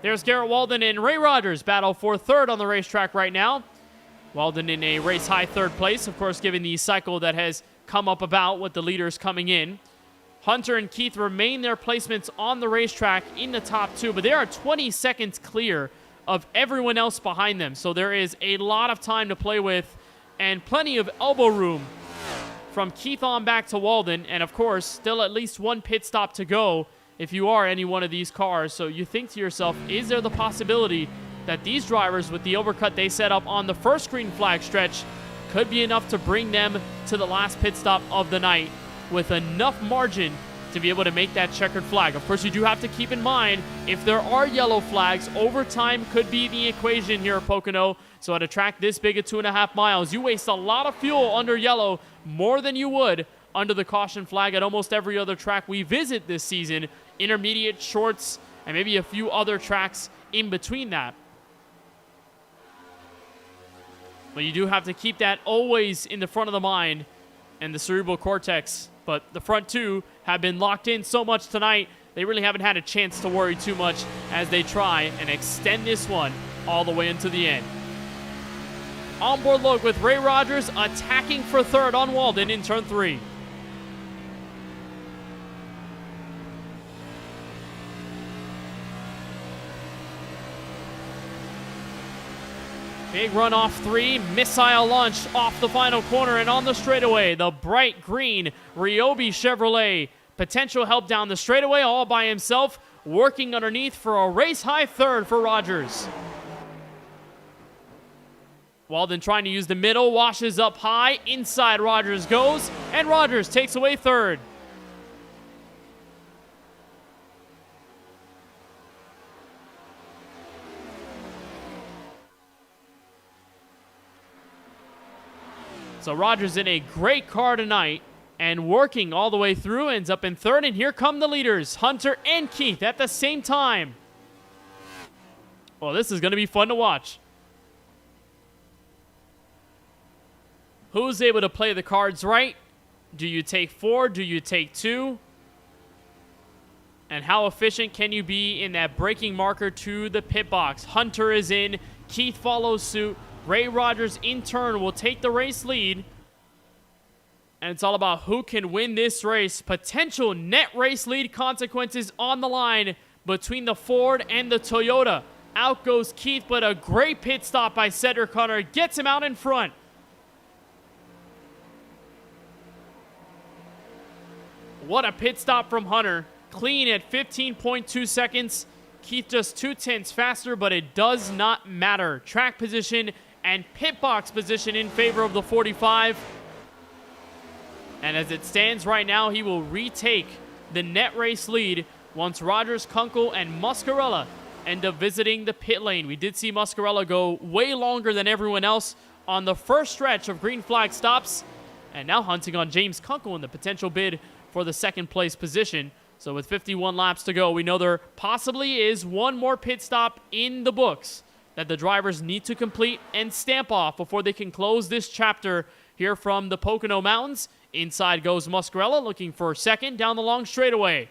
There's Garrett Walden and Ray Rogers battle for 3rd on the racetrack right now. Walden in a race-high 3rd place, of course, given the cycle that has come up about with the leaders coming in. Hunter and Keith remain their placements on the racetrack in the top 2, but they are 20 seconds clear of everyone else behind them. So there is a lot of time to play with and plenty of elbow room from Keith on back to Walden. And of course, still at least one pit stop to go if you are any one of these cars. So you think to yourself, is there the possibility that these drivers with the overcut they set up on the first green flag stretch could be enough to bring them to the last pit stop of the night with enough margin to be able to make that checkered flag? Of course, you do have to keep in mind, if there are yellow flags, overtime could be the equation here at Pocono. So at a track this big at 2.5 miles, you waste a lot of fuel under yellow, more than you would under the caution flag at almost every other track we visit this season, intermediate, shorts, and maybe a few other tracks in between that. But you do have to keep that always in the front of the mind and the cerebral cortex. But the front 2 have been locked in so much tonight, they really haven't had a chance to worry too much as they try and extend this one all the way into the end. Onboard look with Ray Rogers attacking for third on Walden in turn 3. Big run off 3, missile launch off the final corner and on the straightaway. The bright green Ryobi Chevrolet. Potential help down the straightaway all by himself, working underneath for a race-high third for Rogers. Walden trying to use the middle, washes up high, inside Rogers goes, and Rogers takes away third. So Rogers in a great car tonight and working all the way through, ends up in third, and here come the leaders, Hunter and Keith at the same time. Well, this is going to be fun to watch. Who's able to play the cards right? Do you take 4? Do you take 2? And how efficient can you be in that braking marker to the pit box? Hunter is in. Keith follows suit. Ray Rogers in turn will take the race lead. And it's all about who can win this race. Potential net race lead consequences on the line between the Ford and the Toyota. Out goes Keith, but a great pit stop by Cedric Hunter gets him out in front. What a pit stop from Hunter. Clean at 15.2 seconds. Keith just 0.2 faster, but it does not matter. Track position and pit box position in favor of the 45. And as it stands right now, he will retake the net race lead once Rogers, Kunkel, and Muscarella end up visiting the pit lane. We did see Muscarella go way longer than everyone else on the first stretch of green flag stops, and now hunting on James Kunkel in the potential bid for the second place position. So with 51 laps to go, we know there possibly is one more pit stop in the books that the drivers need to complete and stamp off before they can close this chapter here from the Pocono Mountains. Inside goes Muscarella, looking for second down the long straightaway.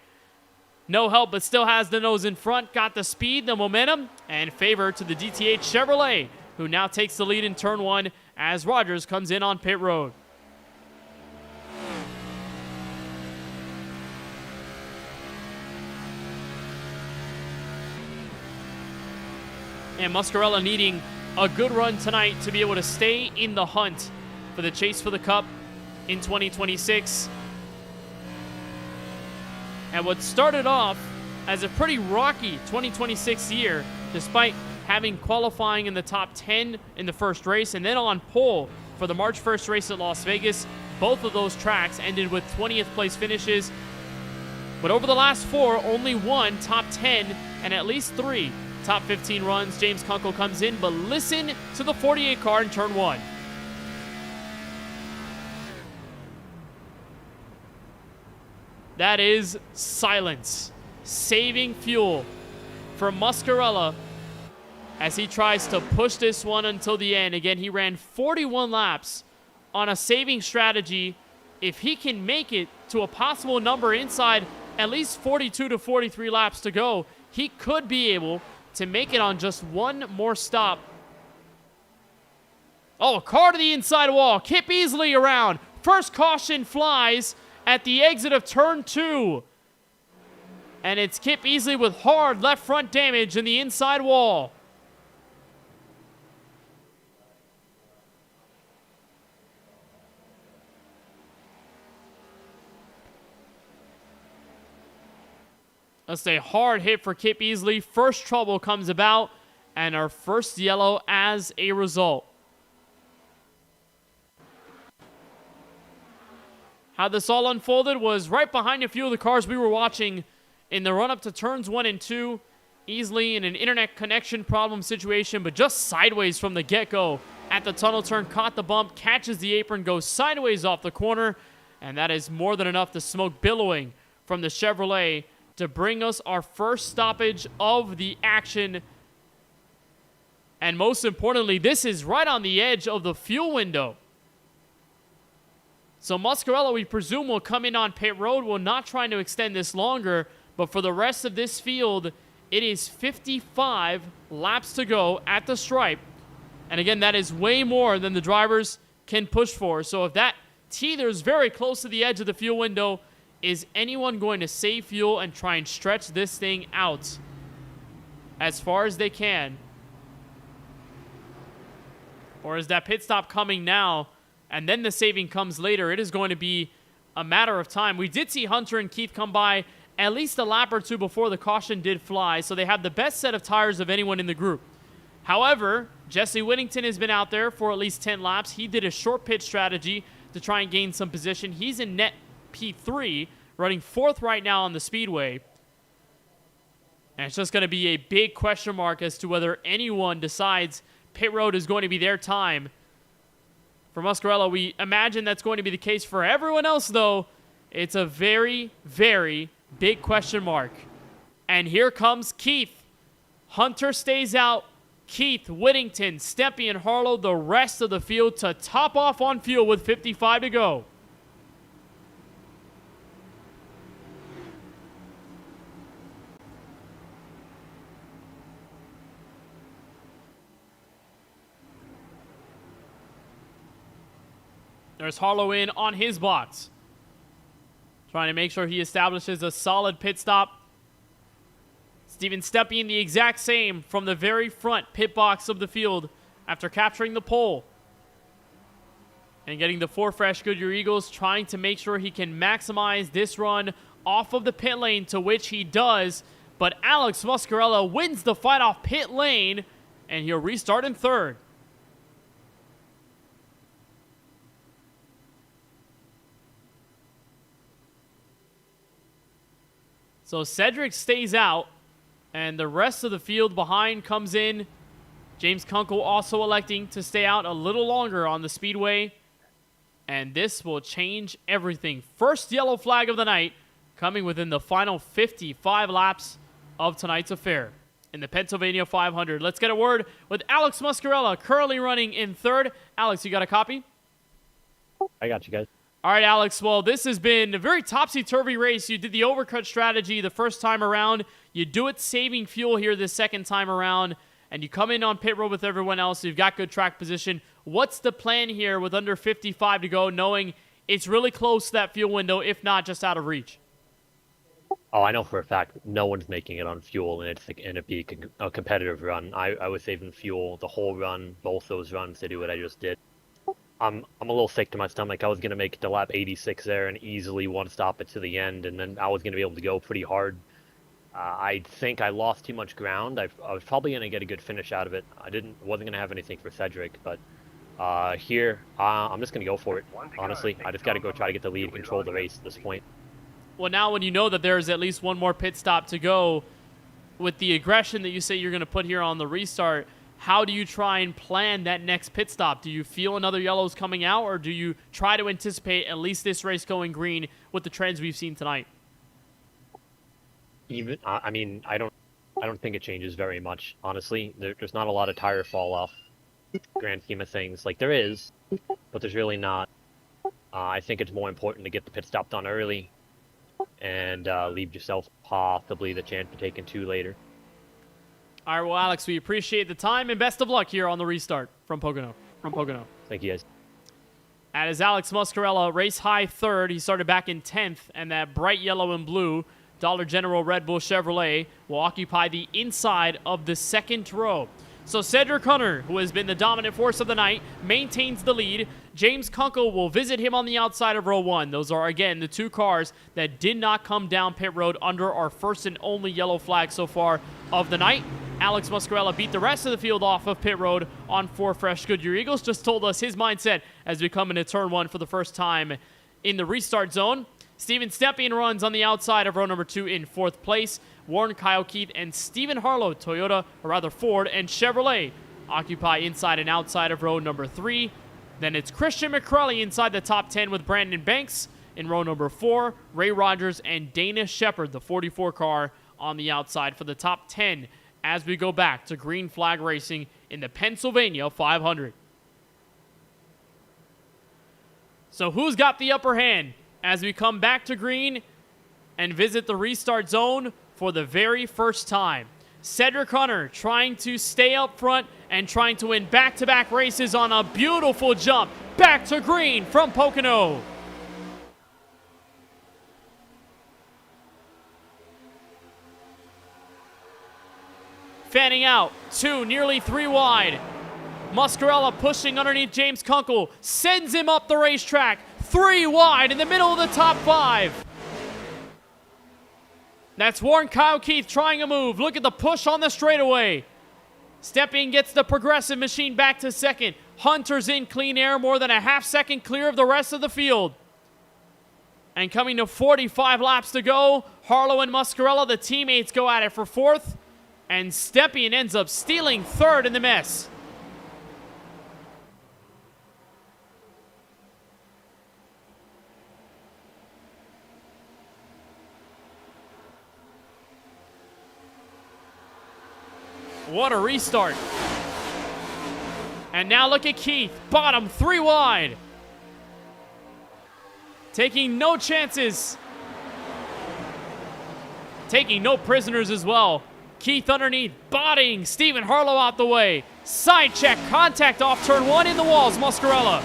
No help, but still has the nose in front, got the speed, the momentum, and favor to the DTH Chevrolet, who now takes the lead in turn 1 as Rogers comes in on pit road. And Muscarella needing a good run tonight to be able to stay in the hunt for the chase for the Cup in 2026. And what started off as a pretty rocky 2026 year, despite having qualifying in the top 10 in the first race and then on pole for the March 1st race at Las Vegas, both of those tracks ended with 20th place finishes. But over the last 4, only one top 10 and at least 3 top 15 runs. James Kunkel comes in, but listen to the 48 car in turn 1. That is silence. Saving fuel for Muscarella as he tries to push this one until the end. Again, he ran 41 laps on a saving strategy. If he can make it to a possible number inside at least 42 to 43 laps to go, he could be able to make it on just one more stop. Oh, a car to the inside wall. Kip easily around. First caution flies at the exit of turn 2. And it's Kip Easley with hard left front damage in the inside wall. That's a hard hit for Kip Easley. First trouble comes about, and our first yellow as a result. How this all unfolded was right behind a few of the cars we were watching in the run-up to turns 1 and 2. Easley in an internet connection problem situation, but just sideways from the get-go at the tunnel turn, caught the bump, catches the apron, goes sideways off the corner, and that is more than enough to smoke billowing from the Chevrolet to bring us our first stoppage of the action. And most importantly, this is right on the edge of the fuel window. So Muscarella, we presume, will come in on pit road. We're not trying to extend this longer, but for the rest of this field, it is 55 laps to go at the stripe. And again, that is way more than the drivers can push for. So if that teeters very close to the edge of the fuel window, is anyone going to save fuel and try and stretch this thing out as far as they can? Or is that pit stop coming now and then the saving comes later? It is going to be a matter of time. We did see Hunter and Keith come by at least a lap or two before the caution did fly, so they have the best set of tires of anyone in the group. However, Jesse Whittington has been out there for at least 10 laps. He did a short pit strategy to try and gain some position. He's in net P3, running 4th right now on the speedway. And it's just going to be a big question mark as to whether anyone decides pit road is going to be their time. For Muscarella, we imagine that's going to be the case. For everyone else, though, it's a very, very big question mark. And here comes Keith. Hunter stays out. Keith, Whittington, Stempy, and Harlow, the rest of the field to top off on fuel with 55 to go. There's Harlow in on his box, trying to make sure he establishes a solid pit stop. Steven Stempy in the exact same from the very front pit box of the field after capturing the pole. And getting the 4 fresh Goodyear Eagles, trying to make sure he can maximize this run off of the pit lane, to which he does. But Alex Muscarella wins the fight off pit lane, and he'll restart in 3rd. So Cedric stays out, and the rest of the field behind comes in. James Kunkel also electing to stay out a little longer on the speedway. And this will change everything. First yellow flag of the night, coming within the final 55 laps of tonight's affair in the Pennsylvania 500. Let's get a word with Alex Muscarella, currently running in 3rd. Alex, you got a copy? I got you guys. All right, Alex. Well, this has been a very topsy-turvy race. You did the overcut strategy the first time around. You do it saving fuel here the second time around, and you come in on pit road with everyone else. You've got good track position. What's the plan here with under 55 to go, knowing it's really close to that fuel window, if not just out of reach? Oh, I know for a fact no one's making it on fuel, and it'd be a competitive run. I was saving fuel the whole run, both those runs to do what I just did. I'm a little sick to my stomach. I was going to make it to lap 86 there and easily one stop it to the end, and then I was going to be able to go pretty hard. I think I lost too much ground. I was probably going to get a good finish out of it. Wasn't going to have anything for Cedric, but here, I'm just going to go for it, honestly. I just got to go try to get the lead and control the race at this point. Well, now when you know that there's at least one more pit stop to go, with the aggression that you say you're going to put here on the restart, how do you try and plan that next pit stop? Do you feel another yellows coming out, or do you try to anticipate at least this race going green with the trends we've seen tonight? I mean, I don't think it changes very much, honestly. There's not a lot of tire fall off, grand scheme of things. Like, there is, but there's really not. I think it's more important to get the pit stop done early and leave yourself possibly the chance of taking 2 later. All right, well, Alex, we appreciate the time and best of luck here on the restart from Pocono. Thank you, guys. As Alex Muscarella, race high third. He started back in 10th, and that bright yellow and blue Dollar General Red Bull Chevrolet will occupy the inside of the second row. So Cedric Hunter, who has been the dominant force of the night, maintains the lead. James Kunkel will visit him on the outside of row 1. Those are, again, the two cars that did not come down pit road under our first and only yellow flag so far of the night. Alex Muscarella beat the rest of the field off of pit road on 4 fresh Goodyear Eagles. Just told us his mindset as we come into turn 1 for the first time in the restart zone. Steven Stepien runs on the outside of row number 2 in 4th place. Warren, Kyle Keith, and Stephen Harlow, Toyota, or rather Ford, and Chevrolet occupy inside and outside of row number 3. Then it's Christian McCrelly inside the top 10 with Brandon Banks in row number 4. Ray Rogers and Dana Shepard, the 44 car, on the outside for the top 10 as we go back to green flag racing in the Pennsylvania 500. So who's got the upper hand as we come back to green and visit the restart zone for the very first time? Cedric Hunter trying to stay up front and trying to win back-to-back races on a beautiful jump back to green from Pocono. Fanning out, 2, nearly 3 wide. Muscarella pushing underneath James Kunkel, sends him up the racetrack, 3 wide in the middle of the top 5. That's Warren Kyle Keith trying a move. Look at the push on the straightaway. Stepien gets the progressive machine back to second. Hunter's in clean air, more than a half second clear of the rest of the field. And coming to 45 laps to go, Harlow and Muscarella, the teammates, go at it for 4th. And Stepien ends up stealing 3rd in the mess. What a restart. And now look at Keith, bottom 3 wide. Taking no chances. Taking no prisoners as well. Keith underneath, botting Stephen Harlow out the way. Side check, contact off turn 1 in the walls, Muscarella.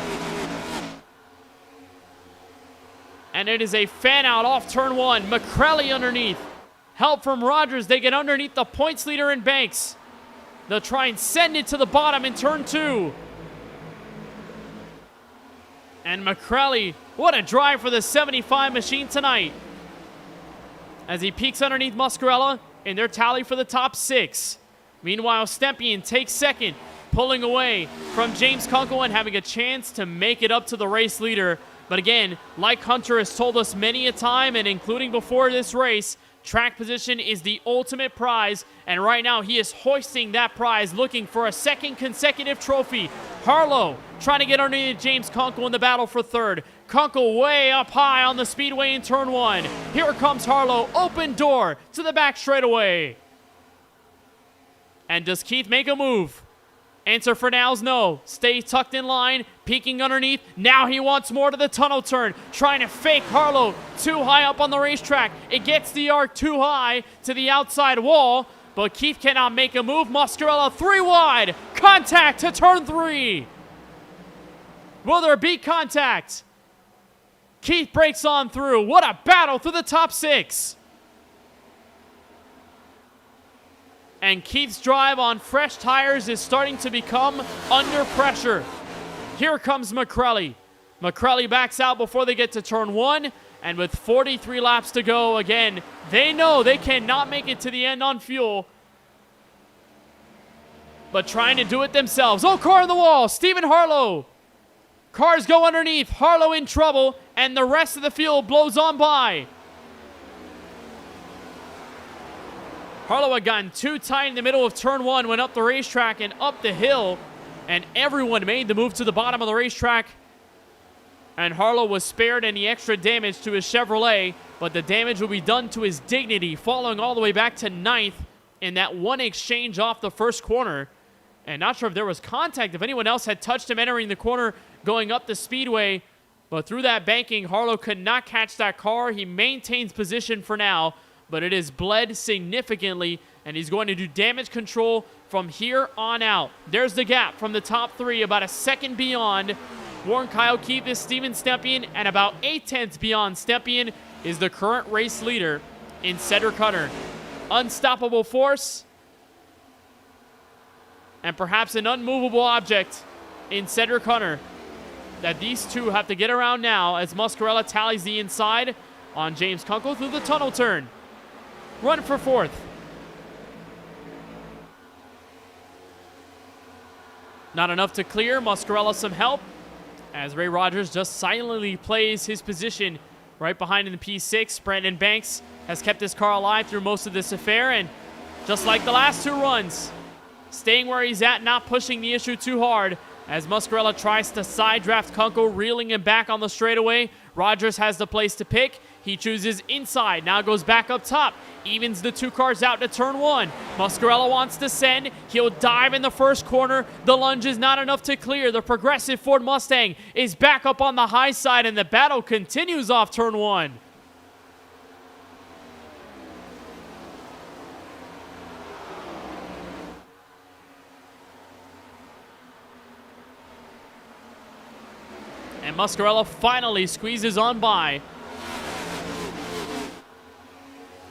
And it is a fan out off turn 1. McCrelly underneath. Help from Rogers, they get underneath the points leader in Banks. They'll try and send it to the bottom in turn 2. And McCrelly, what a drive for the 75 machine tonight. As he peeks underneath Muscarella in their tally for the top 6. Meanwhile, Stepien takes second, pulling away from James Kunkel and having a chance to make it up to the race leader. But again, like Hunter has told us many a time, and including before this race, track position is the ultimate prize, and right now he is hoisting that prize, looking for a 2nd consecutive trophy. Harlow trying to get underneath James Kunkel in the battle for 3rd. Kunkel way up high on the speedway in turn 1. Here comes Harlow, open door to the back straightaway. And does Keith make a move? Answer for now is no. Stay tucked in line, peeking underneath. Now he wants more to the tunnel turn, trying to fake Harlow too high up on the racetrack. It gets the arc too high to the outside wall, but Keith cannot make a move. Muscarella 3 wide. Contact to turn 3. Will there be contact? Keith breaks on through. What a battle through the top 6. And Keith's drive on fresh tires is starting to become under pressure. Here comes McCrelly. McCrelly backs out before they get to turn 1. And with 43 laps to go, again, they know they cannot make it to the end on fuel. But trying to do it themselves. Oh, car in the wall. Stephen Harlow. Cars go underneath. Harlow in trouble. And the rest of the field blows on by. Harlow had gotten too tight in the middle of turn 1, went up the racetrack and up the hill, and everyone made the move to the bottom of the racetrack. And Harlow was spared any extra damage to his Chevrolet, but the damage will be done to his dignity, falling all the way back to 9th in that one exchange off the first corner. And not sure if there was contact, if anyone else had touched him entering the corner going up the speedway, but through that banking, Harlow could not catch that car. He maintains position for now, but it has bled significantly, and he's going to do damage control from here on out. There's the gap from the top 3, about a second beyond. Warren Kyle Keith is Steven Stepien, and about 8/10 beyond Stepien is the current race leader in Cedric Hunter. Unstoppable force, and perhaps an unmovable object in Cedric Hunter that these two have to get around now as Muscarella tallies the inside on James Kunkel through the tunnel turn. Run for fourth. Not enough to clear. Muscarella some help as Ray Rogers just silently plays his position right behind in the P6. Brandon Banks has kept his car alive through most of this affair, and just like the last two runs, staying where he's at, not pushing the issue too hard as Muscarella tries to side draft Kunkel, reeling him back on the straightaway. Rogers has the place to pick. He chooses inside, now goes back up top, evens the two cars out to turn one. Muscarella wants to send. He'll dive in the first corner. The lunge is not enough to clear. The progressive Ford Mustang is back up on the high side, and the battle continues off turn one. And Muscarella finally squeezes on by.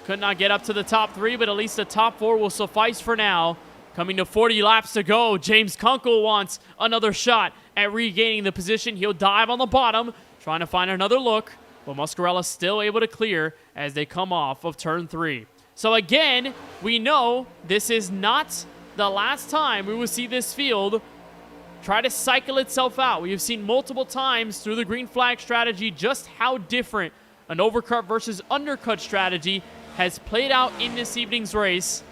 Could not get up to the top three, but at least the top four will suffice for now. Coming to 40 laps to go, James Kunkel wants another shot at regaining the position. He'll dive on the bottom, trying to find another look, but Muscarella still able to clear as they come off of turn three. So again, we know this is not the last time we will see this field try to cycle itself out. We have seen multiple times through the green flag strategy just how different an overcut versus undercut strategy has played out in this evening's race.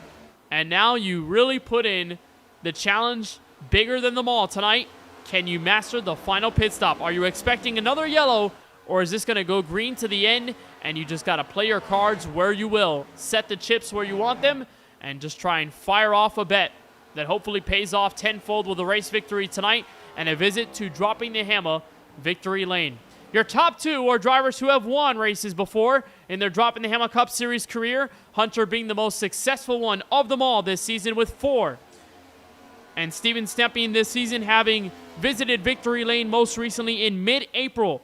And now you really put in the challenge bigger than them all tonight. Can you master the final pit stop? Are you expecting another yellow, or is this going to go green to the end and you just got to play your cards where you will, set the chips where you want them, and just try and fire off a bet that hopefully pays off tenfold with a race victory tonight and a visit to Dropping the Hammah victory lane. Your top two are drivers who have won races before in their Droppin' the Hammah Cup Series career, Hunter being the most successful one of them all this season with 4. And Steven Stepien this season having visited victory lane most recently in mid-April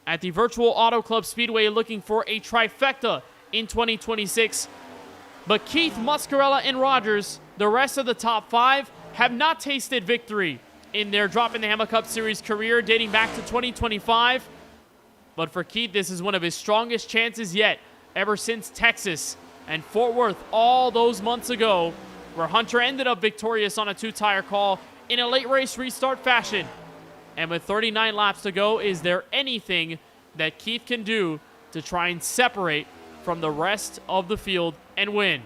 at the Virtual Auto Club Speedway looking for a trifecta in 2026. But Keith, Muscarella, and Rogers, the rest of the top 5, have not tasted victory in their Droppin' the Hammah Cup Series career dating back to 2025. But for Keith, this is one of his strongest chances yet, ever since Texas and Fort Worth all those months ago, where Hunter ended up victorious on a 2-tire call in a late race restart fashion. And with 39 laps to go, is there anything that Keith can do to try and separate from the rest of the field and win?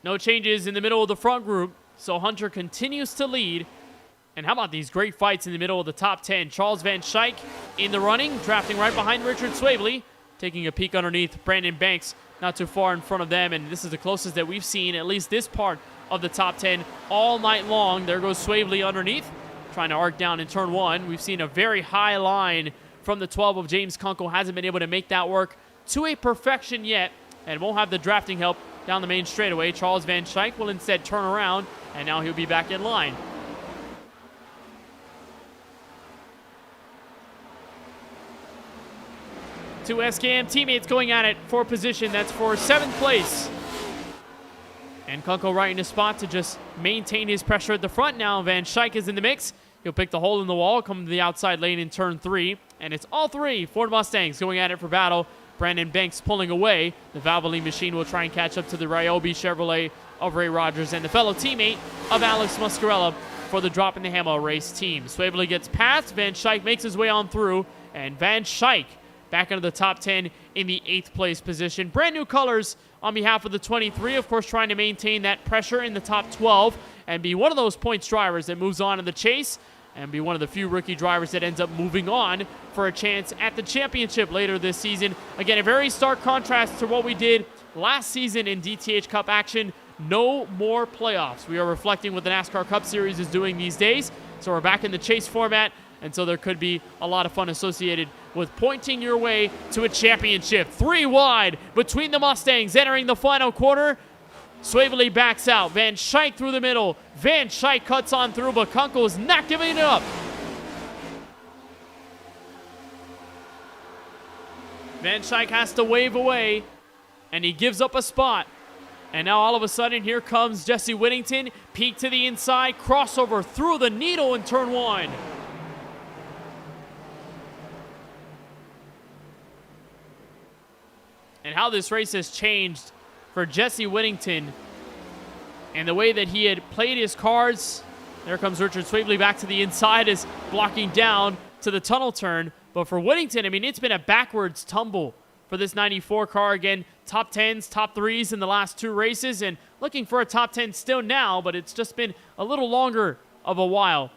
No changes in the middle of the front group, so Hunter continues to lead. And how about these great fights in the middle of the top 10? Charles Van Schaik in the running, drafting right behind Richard Swavely, taking a peek underneath Brandon Banks, not too far in front of them. And this is the closest that we've seen, at least this part of the top 10, all night long. There goes Swavely underneath, trying to arc down in turn one. We've seen a very high line from the 12 of James Kunkel. Hasn't been able to make that work to a perfection yet, and won't have the drafting help down the main straightaway. Charles Van Schaik will instead turn around, and now he'll be back in line. Two SKM teammates going at it for position. That's for 7th place. And Kunkel right in his spot to just maintain his pressure at the front. Now Van Schaik is in the mix. He'll pick the hole in the wall, come to the outside lane in turn 3. And it's all 3 Ford Mustangs going at it for battle. Brandon Banks pulling away. The Valvoline machine will try and catch up to the Ryobi Chevrolet of Ray Rogers and the fellow teammate of Alex Muscarella for the Droppin' the Hammah race team. Swavely gets past. Van Schaik makes his way on through. And Van Schaik back into the top 10 in the 8th place position. Brand new colors on behalf of the 23. Of course, trying to maintain that pressure in the top 12 and be one of those points drivers that moves on in the chase and be one of the few rookie drivers that ends up moving on for a chance at the championship later this season. Again, a very stark contrast to what we did last season in DTH Cup action. No more playoffs. We are reflecting what the NASCAR Cup Series is doing these days. So we're back in the chase format, and so there could be a lot of fun associated with pointing your way to a championship. 3 wide between the Mustangs entering the final quarter. Swavely backs out. Van Scheidt through the middle. Van Scheidt cuts on through, but Kunkel is not giving it up. Van Scheidt has to wave away, and he gives up a spot. And now all of a sudden, here comes Jesse Whittington. Peek to the inside, crossover through the needle in turn 1. And how this race has changed for Jesse Whittington and the way that he had played his cards. There comes Richard Swavely back to the inside, is blocking down to the tunnel turn. But for Whittington, I mean, it's been a backwards tumble for this 94 car. Again, top 10s, top 3s in the last 2 races, and looking for a top 10 still now, but it's just been a little longer of a while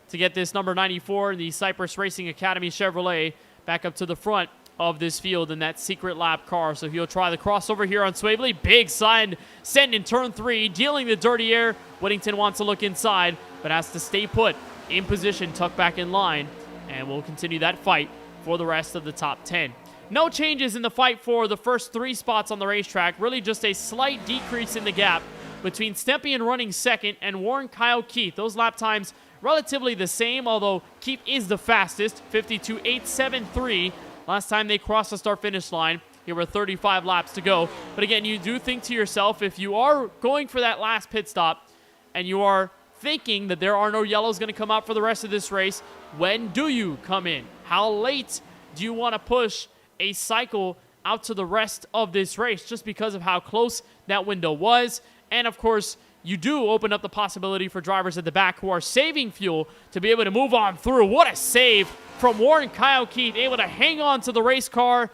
to get this number 94 in the Cypress Racing Academy Chevrolet back up to the front of this field in that secret lap car. So he'll try the crossover here on Swavely. Big side send in turn 3, dealing the dirty air. Whittington wants to look inside, but has to stay put in position, tuck back in line, and we'll continue that fight for the rest of the top 10. No changes in the fight for the first 3 spots on the racetrack. Really just a slight decrease in the gap between Stempien running second and Warren Kyle Keith. Those lap times relatively the same, although Keith is the fastest, 52.873. Last time they crossed the start-finish line. Here were 35 laps to go. But again, you do think to yourself, if you are going for that last pit stop and you are thinking that there are no yellows going to come out for the rest of this race, when do you come in? How late do you want to push a cycle out to the rest of this race, just because of how close that window was? And of course, you do open up the possibility for drivers at the back who are saving fuel to be able to move on through. What a save from Warren Kyle Keith, able to hang on to the race car,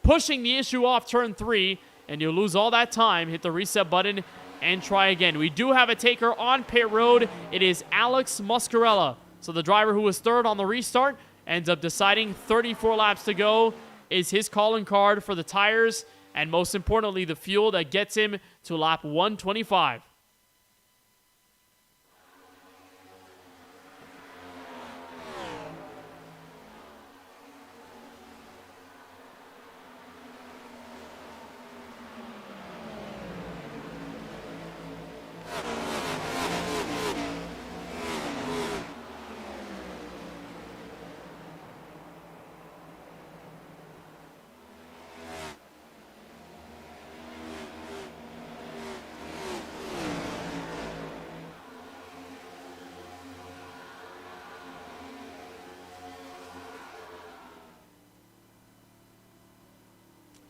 pushing the issue off turn 3, and you lose all that time. Hit the reset button and try again. We do have a taker on pit road. It is Alex Muscarella. So the driver who was third on the restart ends up deciding 34 laps to go is his calling card for the tires, and most importantly, the fuel that gets him to lap 125.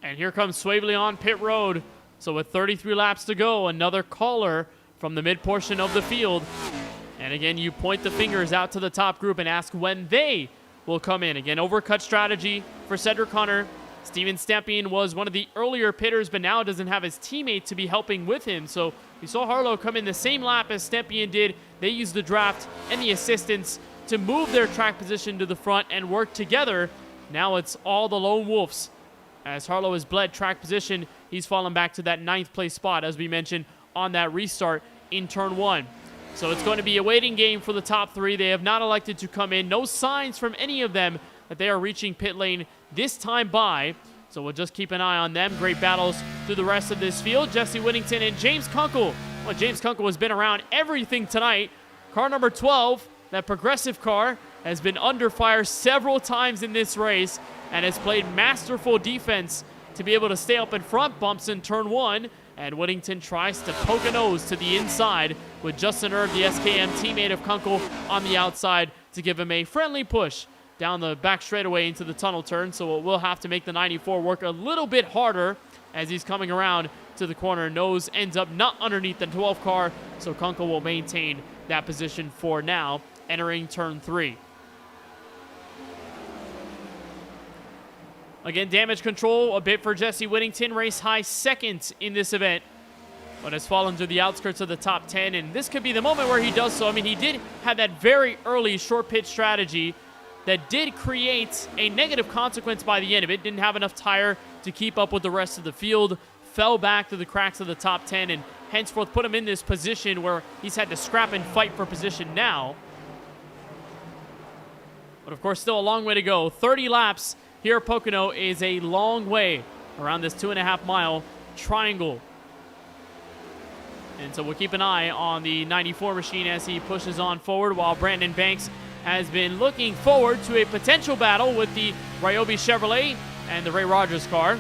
And here comes Swavely on pit road. So with 33 laps to go, another caller from the mid portion of the field. And again, you point the fingers out to the top group and ask when they will come in. Again, overcut strategy for Cedric Hunter. Steven Stempien was one of the earlier pitters, but now doesn't have his teammate to be helping with him. So we saw Harlow come in the same lap as Stempien did. They used the draft and the assistance to move their track position to the front and work together. Now it's all the lone wolves. As Harlow has bled track position, he's fallen back to that 9th place spot, as we mentioned, on that restart in turn 1. So it's going to be a waiting game for the top 3. They have not elected to come in. No signs from any of them that they are reaching pit lane this time by. So we'll just keep an eye on them. Great battles through the rest of this field. Jesse Whittington and James Kunkel. Well, James Kunkel has been around everything tonight. Car number 12, that progressive car, has been under fire several times in this race and has played masterful defense to be able to stay up in front. Bumps in turn 1, and Whittington tries to poke a nose to the inside with Justin Erb, the SKM teammate of Kunkel, on the outside to give him a friendly push down the back straightaway into the tunnel turn. So it will have to make the 94 work a little bit harder as he's coming around to the corner. Nose ends up not underneath the 12 car, so Kunkel will maintain that position for now, entering turn 3. Again, damage control a bit for Jesse Whittington. Race high second in this event, but has fallen to the outskirts of the top 10, and this could be the moment where he does so. I mean, he did have that very early short pitch strategy that did create a negative consequence by the end of it. Didn't have enough tire to keep up with the rest of the field, fell back to the cracks of the top 10, and henceforth put him in this position where he's had to scrap and fight for position now. But of course, still a long way to go. 30 laps here at Pocono is a long way around this 2.5-mile triangle. And so we'll keep an eye on the 94 machine as he pushes on forward, while Brandon Banks has been looking forward to a potential battle with the Ryobi Chevrolet and the Ray Rogers car.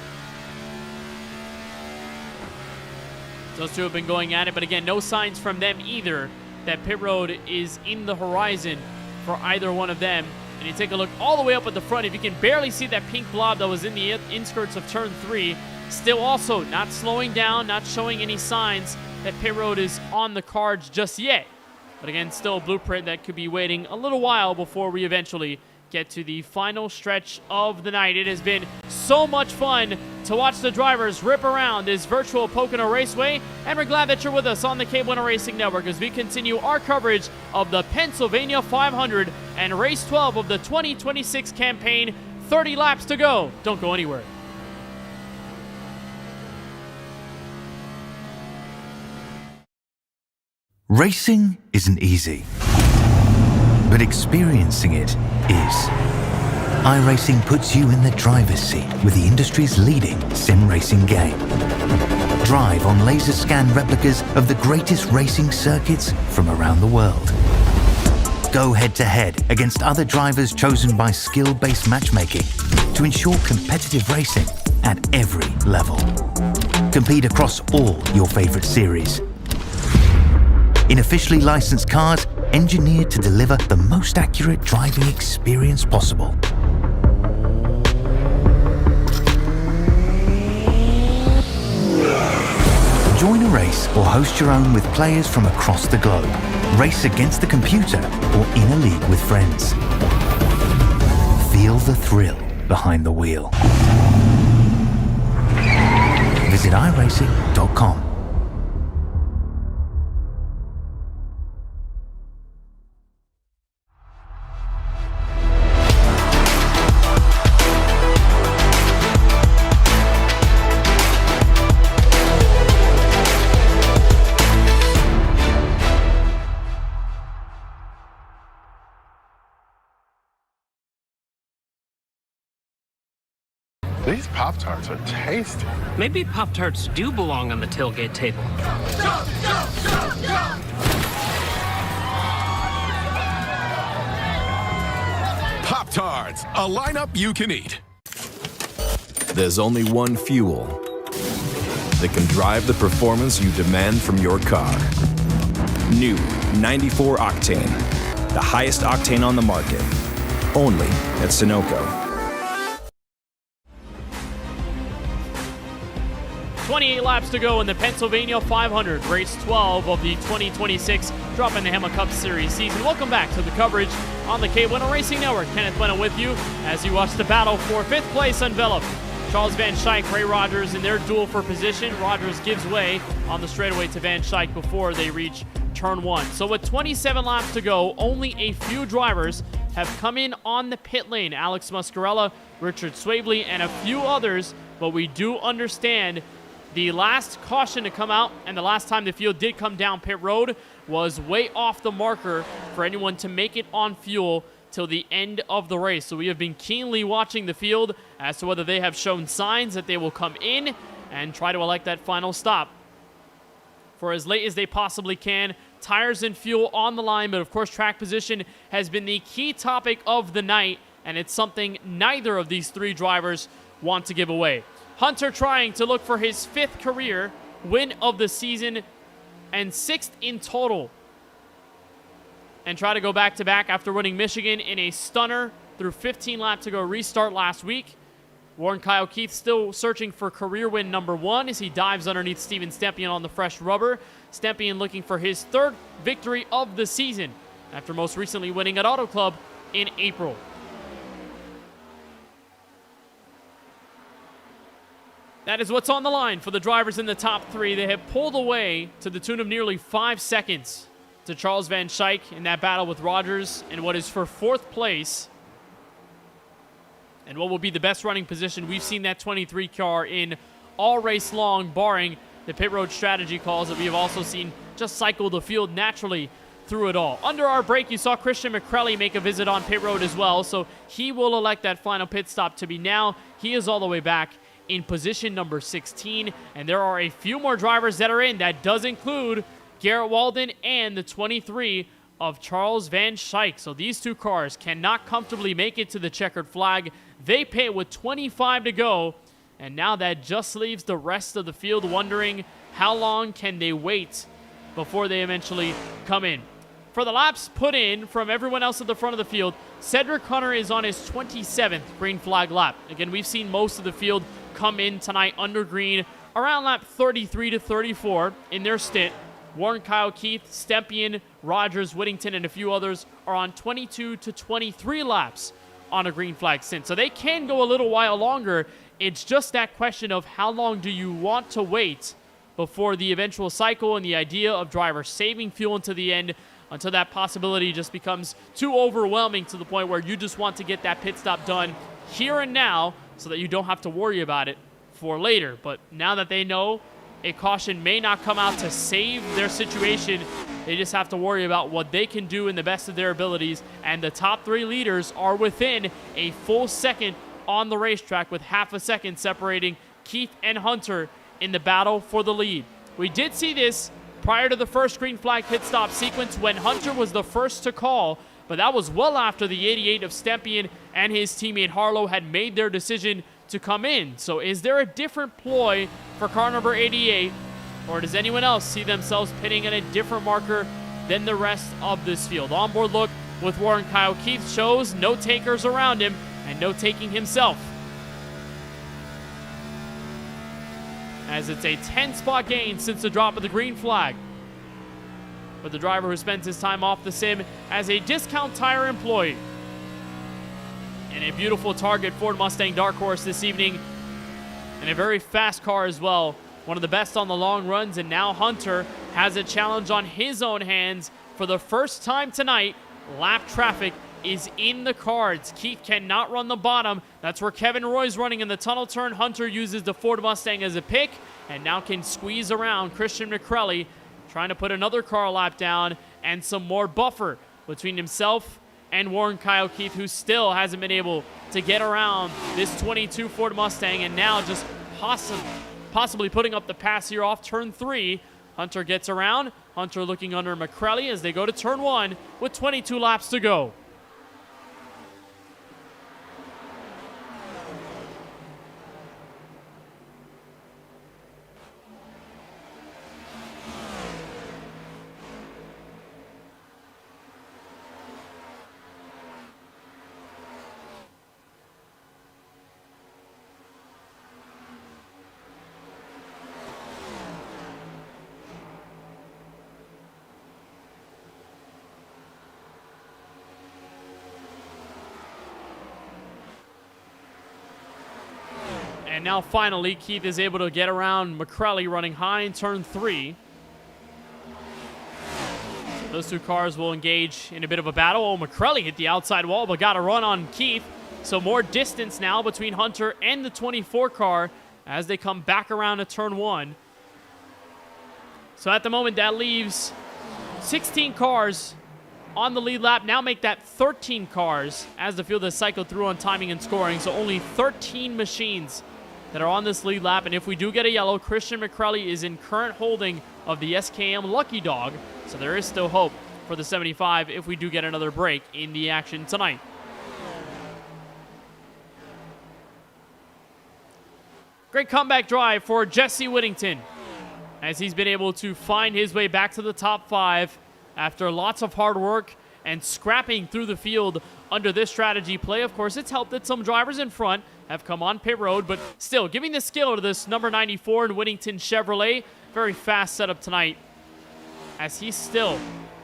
Those two have been going at it, but again, no signs from them either that pit road is in the horizon for either one of them. And you take a look all the way up at the front, if you can barely see that pink blob that was in the inskirts of turn 3, still also not slowing down, not showing any signs that pit road is on the cards just yet. But again, still a blueprint that could be waiting a little while before we eventually get to the final stretch of the night. It has been so much fun to watch the drivers rip around this virtual Pocono Raceway, and we're glad that you're with us on the KBueno Racing Network as we continue our coverage of the Pennsylvania 500 and race 12 of the 2026 campaign. 30 laps to go. Don't go anywhere. Racing isn't easy, but experiencing it is. iRacing puts you in the driver's seat with the industry's leading sim racing game. Drive on laser scan replicas of the greatest racing circuits from around the world. Go head to head against other drivers chosen by skill-based matchmaking to ensure competitive racing at every level. Compete across all your favorite series in officially licensed cars engineered to deliver the most accurate driving experience possible. Join a race or host your own with players from across the globe. Race against the computer or in a league with friends. Feel the thrill behind the wheel. Visit iRacing.com. These Pop-Tarts are tasty. Maybe Pop-Tarts do belong on the tailgate table. Pop-Tarts, a lineup you can eat. There's only one fuel that can drive the performance you demand from your car. New 94 Octane, the highest octane on the market, only at Sunoco. 28 laps to go in the Pennsylvania 500, race 12 of the 2026 Droppin the Hammah Cup Series season. Welcome back to the coverage on the KBueno Racing Network. Kenneth Bueno with you as you watch the battle for 5th place envelop. Charles Van Schaik, Ray Rogers in their duel for position. Rogers gives way on the straightaway to Van Schaik before they reach turn 1. So with 27 laps to go, only a few drivers have come in on the pit lane. Alex Muscarella, Richard Swavely, and a few others, but we do understand the last caution to come out and the last time the field did come down pit road was way off the marker for anyone to make it on fuel till the end of the race. So we have been keenly watching the field as to whether they have shown signs that they will come in and try to elect that final stop for as late as they possibly can. Tires and fuel on the line, but of course track position has been the key topic of the night, and it's something neither of these three drivers want to give away. Hunter trying to look for his 5th career win of the season and 6th in total, and try to go back-to-back after winning Michigan in a stunner through 15 laps to go restart last week. Warren Kyle Keith still searching for career win number 1 as he dives underneath Steven Stempien on the fresh rubber. Stempien looking for his 3rd victory of the season after most recently winning at Auto Club in April. That is what's on the line for the drivers in the top 3. They have pulled away to the tune of nearly 5 seconds to Charles Van Schaik in that battle with Rogers in what is for 4th place and what will be the best running position we've seen that 23 car in all race long, barring the pit road strategy calls that we have also seen just cycle the field naturally through it all. Under our break, you saw Christian McCrelly make a visit on pit road as well, so he will elect that final pit stop to be now. He is all the way back in position number 16, and there are a few more drivers that are in. That does include Garrett Walden and the 23 of Charles Van Schaik. So these two cars cannot comfortably make it to the checkered flag. They pit with 25 to go, and now that just leaves the rest of the field wondering how long can they wait before they eventually come in. For the laps put in from everyone else at the front of the field, Cedric Hunter is on his 27th green flag lap. Again, we've seen most of the field come in tonight under green around lap 33 to 34 in their stint. Warren, Kyle, Keith, Stempien, Rogers, Whittington, and a few others are on 22 to 23 laps on a green flag stint. So they can go a little while longer. It's just that question of how long do you want to wait before the eventual cycle and the idea of drivers saving fuel into the end until that possibility just becomes too overwhelming to the point where you just want to get that pit stop done here and now so that you don't have to worry about it for later. But now that they know a caution may not come out to save their situation, they just have to worry about what they can do in the best of their abilities. And the top three leaders are within a full second on the racetrack, with half a second separating Keith and Hunter in the battle for the lead. We did see this prior to the first green flag pit stop sequence when Hunter was the first to call, but that was well after the 88 of Stempien and his teammate Harlow had made their decision to come in. So is there a different ploy for car number 88, or does anyone else see themselves pitting at a different marker than the rest of this field? Onboard look with Warren Kyle Keith shows no takers around him and no taking himself, as it's a 10-spot gain since the drop of the green flag. But the driver who spends his time off the sim as a discount tire employee. And a beautiful Target Ford Mustang Dark Horse this evening. And a very fast car as well. One of the best on the long runs. And now Hunter has a challenge on his own hands for the first time tonight. Lap traffic is in the cards. Keith cannot run the bottom. That's where Kevin Roy's running in the tunnel turn. Hunter uses the Ford Mustang as a pick and now can squeeze around Christian McCrelly, trying to put another car lap down and some more buffer between himself and Warren Kyle Keith, who still hasn't been able to get around this 22 Ford Mustang, and now just possibly putting up the pass here off turn 3. Hunter gets around. Hunter looking under McCrelly as they go to turn 1 with 22 laps to go. And now finally, Keith is able to get around McCrelly running high in turn 3. Those two cars will engage in a bit of a battle. Oh, McCrelly hit the outside wall, but got a run on Keith. So more distance now between Hunter and the 24 car as they come back around to turn 1. So at the moment, that leaves 16 cars on the lead lap. Now make that 13 cars as the field has cycled through on timing and scoring. So only 13 machines that are on this lead lap. And if we do get a yellow, Christian McCrelly is in current holding of the SKM Lucky Dog. So there is still hope for the 75 if we do get another break in the action tonight. Great comeback drive for Jesse Whittington, as he's been able to find his way back to the top 5 after lots of hard work and scrapping through the field under this strategy play. Of course, it's helped that some drivers in front have come on pit road, but still giving the skill to this number 94 in Whittington Chevrolet. Very fast setup tonight, as he still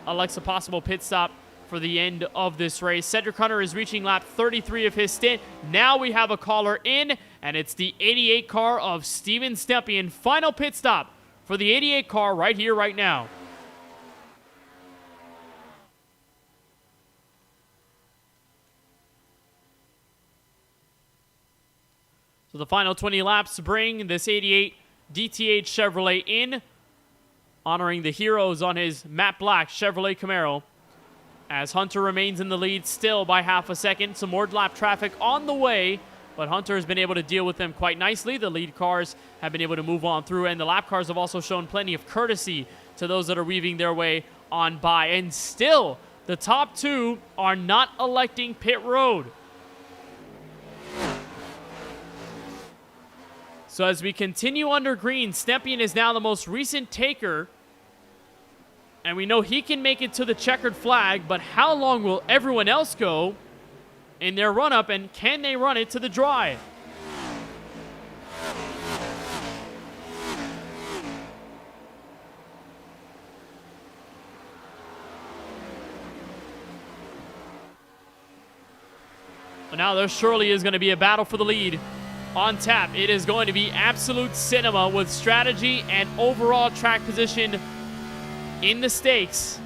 elects a possible pit stop for the end of this race. Cedric Hunter is reaching lap 33 of his stint. Now we have a caller in, and it's the 88 car of Steven Stempien. Final pit stop for the 88 car right here, right now. So the final 20 laps bring this 88 DTH Chevrolet in. honoring the heroes on his matte black Chevrolet Camaro. As Hunter remains in the lead still by half a second. Some more lap traffic on the way, but Hunter has been able to deal with them quite nicely. The lead cars have been able to move on through, and the lap cars have also shown plenty of courtesy to those that are weaving their way on by. And still, the top two are not electing pit road. So as we continue under green, Stepien is now the most recent taker. And we know he can make it to the checkered flag, but how long will everyone else go in their run-up, and can they run it to the dry? But now there surely is going to be a battle for the lead. On tap, it is going to be absolute cinema with strategy and overall track position in the stakes.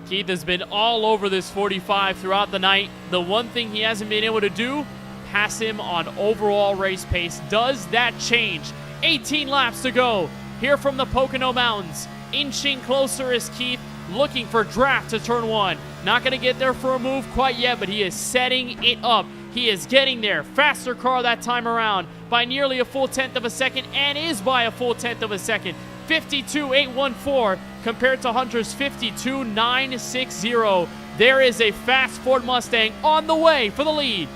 Keith has been all over this 45 throughout the night. The one thing he hasn't been able to do, pass him on overall race pace. Does that change? 18 laps to go here from the Pocono Mountains. Inching closer is Keith, looking for draft to turn one. Not going to get there for a move quite yet, but he is setting it up. He is getting there. Faster car that time around by nearly a full tenth of a second, and is by a full tenth of a second. 52.814 compared to Hunter's 52.960. There is a fast Ford Mustang on the way for the lead.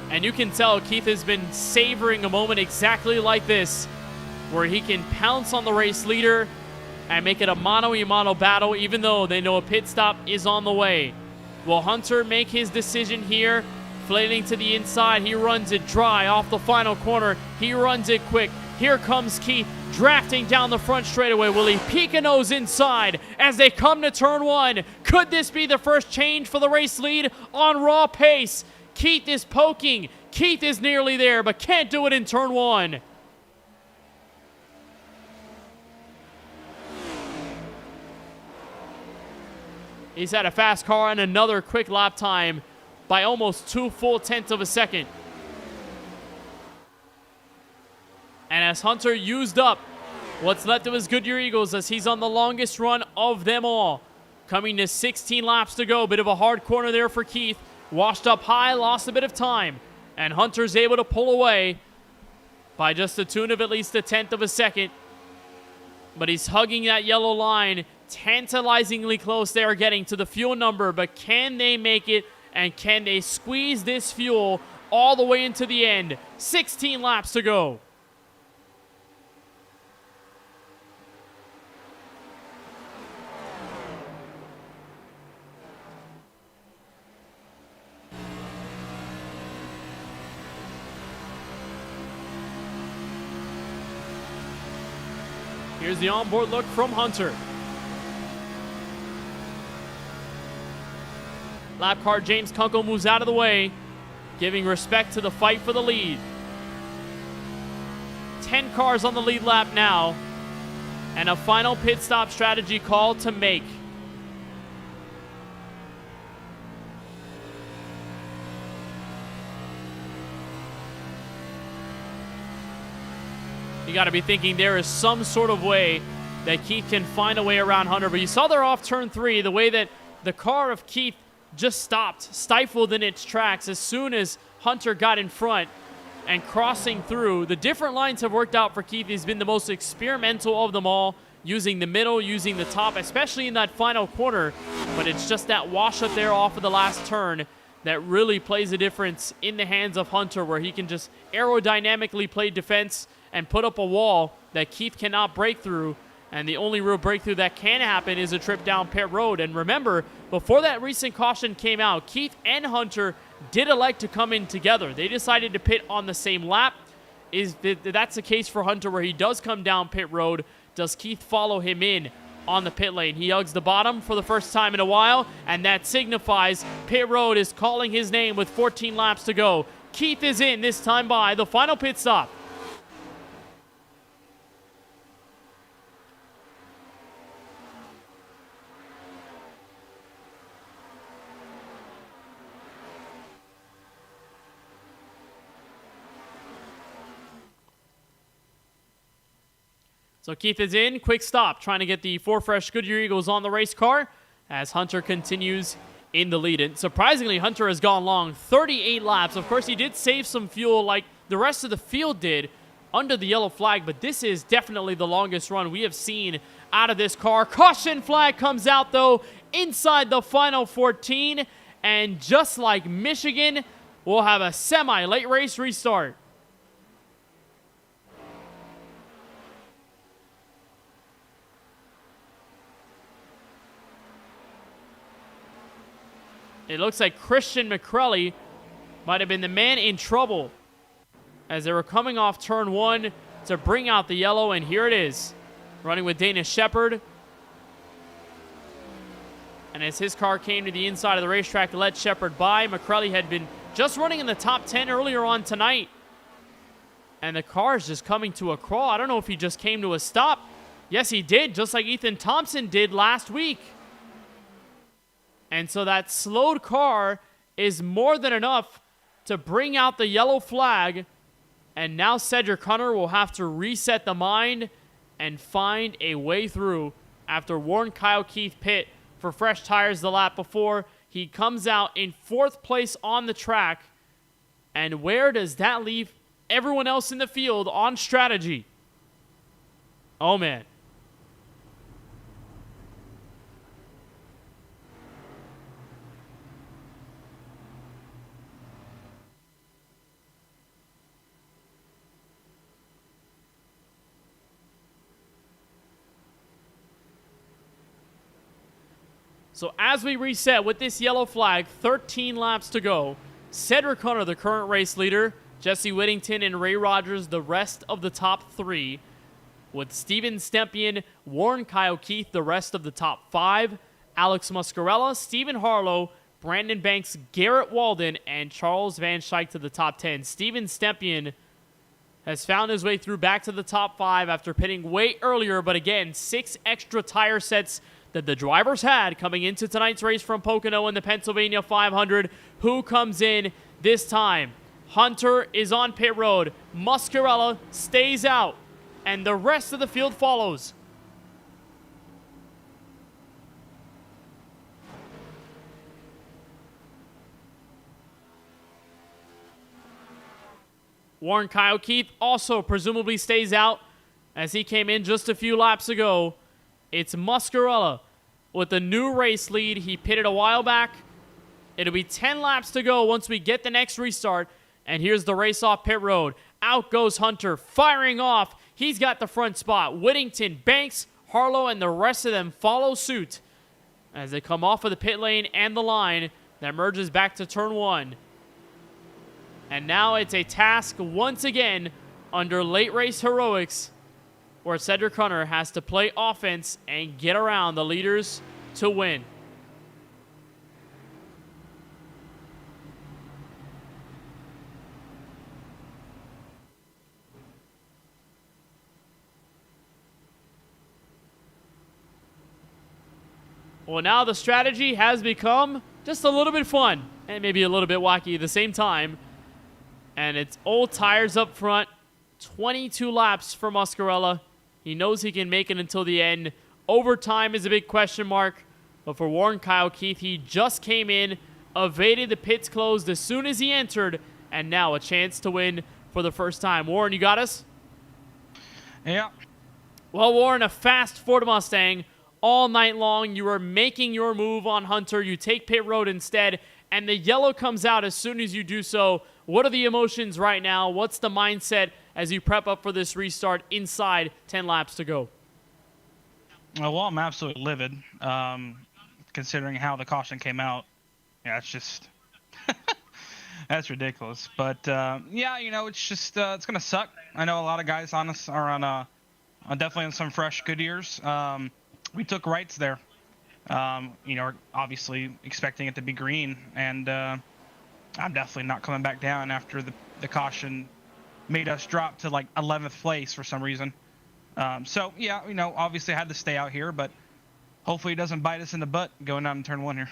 And you can tell Keith has been savoring a moment exactly like this, where he can pounce on the race leader and make it a mano-a-mano battle, even though they know a pit stop is on the way. Will Hunter make his decision here? Flailing to the inside, he runs it dry off the final corner. He runs it quick. Here comes Keith, drafting down the front straightaway. Will he peek a nose inside as they come to turn one? Could this be the first change for the race lead on raw pace? Keith is poking. Keith is nearly there, but can't do it in turn one. He's had a fast car and another quick lap time by almost 2 full tenths of a second. And as Hunter used up what's left of his Goodyear Eagles, as he's on the longest run of them all, coming to 16 laps to go. Bit of a hard corner there for Keith. Washed up high, lost a bit of time. And Hunter's able to pull away by just a tune of at least a tenth of a second. But he's hugging that yellow line. Tantalizingly close they are getting to the fuel number. But can they make it? And can they squeeze this fuel all the way into the end? 16 laps to go. Here's the onboard look from Hunter. Lap car James Kunkel moves out of the way, giving respect to the fight for the lead. 10 cars on the lead lap now, and a final pit stop strategy call to make. You got to be thinking there is some sort of way that Keith can find a way around Hunter. But you saw there off turn 3, the way that the car of Keith just stopped, stifled in its tracks as soon as Hunter got in front and crossing through. The different lines have worked out for Keith. He's been the most experimental of them all, using the middle, using the top, especially in that final corner. But it's just that wash up there off of the last turn that really plays a difference in the hands of Hunter, where he can just aerodynamically play defense and put up a wall that Keith cannot break through. And the only real breakthrough that can happen is a trip down pit road. And remember, before that recent caution came out, Keith and Hunter did elect to come in together. They decided to pit on the same lap. That's the case for Hunter, where he does come down pit road. Does Keith follow him in on the pit lane? He hugs the bottom for the first time in a while, and that signifies pit road is calling his name with 14 laps to go. Keith is in this time by the final pit stop. So Keith is in. Quick stop, trying to get the 4 fresh Goodyear Eagles on the race car as Hunter continues in the lead. And surprisingly, Hunter has gone long, 38 laps. Of course, he did save some fuel like the rest of the field did under the yellow flag, but this is definitely the longest run we have seen out of this car. Caution flag comes out, though, inside the final 14. And just like Michigan, we'll have a semi-late race restart. It looks like Christian McCrelly might have been the man in trouble as they were coming off turn 1 to bring out the yellow, and here it is. Running with Dana Shepard. And as his car came to the inside of the racetrack to let Shepard by, McCrelly had been just running in the top 10 earlier on tonight. And the car is just coming to a crawl. I don't know if he just came to a stop. Yes, he did, just like Ethan Thompson did last week. And so that slowed car is more than enough to bring out the yellow flag. And now Cedric Hunter will have to reset the mind and find a way through after Warren Kyle Keith pit for fresh tires the lap before. He comes out in 4th place on the track. And where does that leave everyone else in the field on strategy? Oh, man. So as we reset with this yellow flag, 13 laps to go. Cedric Hunter, the current race leader. Jesse Whittington and Ray Rogers, the rest of the top 3. With Steven Stempien, Warren Kyle Keith, the rest of the top 5. Alex Muscarella, Stephen Harlow, Brandon Banks, Garrett Walden, and Charles Van Schaik to the top 10. Steven Stempien has found his way through back to the top 5 after pitting way earlier, but again, 6 extra tire sets that the drivers had coming into tonight's race from Pocono in the Pennsylvania 500. Who comes in this time? Hunter is on pit road. Muscarella stays out, and the rest of the field follows. Warren Kyle Keith also presumably stays out as he came in just a few laps ago. It's Muscarella with the new race lead. He pitted a while back. It'll be 10 laps to go once we get the next restart. And here's the race off pit road. Out goes Hunter, firing off. He's got the front spot. Whittington, Banks, Harlow, and the rest of them follow suit as they come off of the pit lane and the line that merges back to turn 1. And now it's a task once again under late race heroics where Cedric Hunter has to play offense and get around the leaders to win. Well, now the strategy has become just a little bit fun and maybe a little bit wacky at the same time. And it's old tires up front, 22 laps for Muscarella. He knows he can make it until the end. Overtime is a big question mark. But for Warren Kyle Keith, he just came in, evaded the pits closed as soon as he entered, and now a chance to win for the first time. Warren, you got us? Yeah. Well, Warren, a fast Ford Mustang all night long. You were making your move on Hunter. You take pit road instead, and the yellow comes out as soon as you do so. What are the emotions right now? What's the mindset as you prep up for this restart inside 10 laps to go? Well, I'm absolutely livid, considering how the caution came out. Yeah, it's just that's ridiculous. But yeah, you know, it's just it's gonna suck. I know a lot of guys on us are on definitely on some fresh Goodyears. We took rights there. You know, obviously expecting it to be green, and I'm definitely not coming back down after the caution made us drop to like 11th place for some reason. So yeah, you know, obviously I had to stay out here, but hopefully it doesn't bite us in the butt going down in turn 1 here.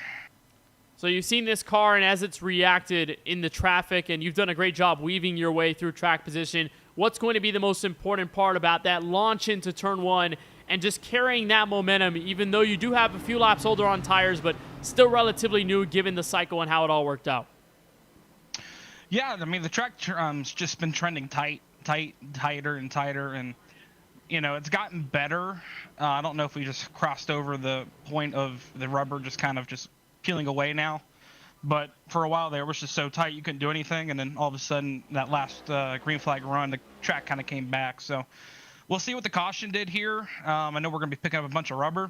So you've seen this car and as it's reacted in the traffic, and you've done a great job weaving your way through track position. what's going to be the most important part about that launch into turn 1 and just carrying that momentum, even though you do have a few laps older on tires, but still relatively new given the cycle and how it all worked out? Yeah, I mean, the track's just been trending tighter and tighter, and, it's gotten better. I don't know if we just crossed over the point of the rubber just kind of just peeling away now, but for a while there, it was just so tight you couldn't do anything, and then all of a sudden, that last green flag run, the track kind of came back, so we'll see what the caution did here. I know we're going to be picking up a bunch of rubber.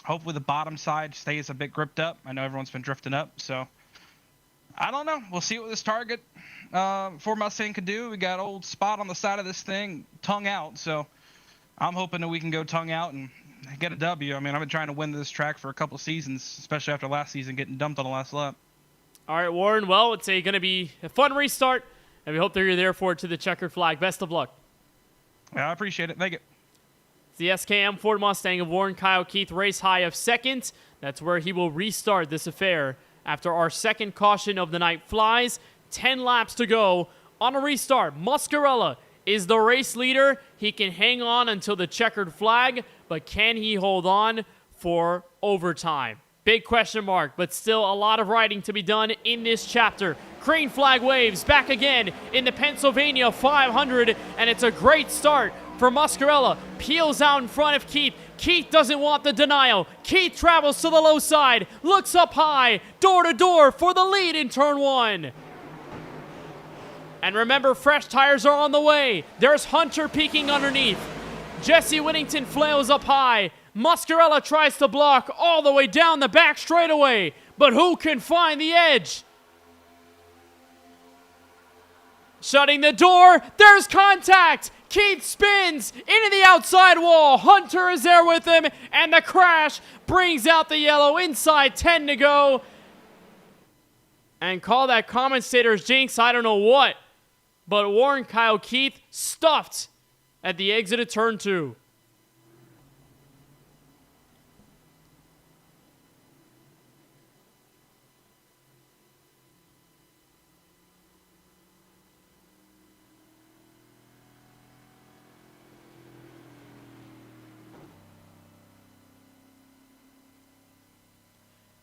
Hopefully the bottom side stays a bit gripped up. I know everyone's been drifting up, so I don't know. We'll see what this Target Ford Mustang can do. We got old Spot on the side of this thing, tongue out, so I'm hoping that we can go tongue out and get a W. I mean, I've been trying to win this track for a couple seasons, especially after last season getting dumped on the last lap. All right, Warren, well, it's going to be a fun restart, and we hope that you're there for it to the checkered flag. Best of luck. Yeah, I appreciate it. Thank you. It's the SKM Ford Mustang of Warren Kyle Keith, race high of second. That's where he will restart this affair after our second caution of the night flies. 10 laps to go on a restart. Muscarella is the race leader. He can hang on until the checkered flag, but can he hold on for overtime? Big question mark, but still a lot of riding to be done in this chapter. Green flag waves back again in the Pennsylvania 500, and it's a great start for Muscarella. Peels out in front of Keith. Keith doesn't want the denial. Keith travels to the low side, looks up high, door to door for the lead in turn 1. And remember, fresh tires are on the way. There's Hunter peeking underneath. Jesse Whittington flails up high. Muscarella tries to block all the way down the back straightaway, but who can find the edge? Shutting the door, there's contact. Keith spins into the outside wall. Hunter is there with him, and the crash brings out the yellow. Inside 10 to go. And call that commentator's jinx, I don't know what. But Warren Kyle Keith stuffed at the exit of turn 2.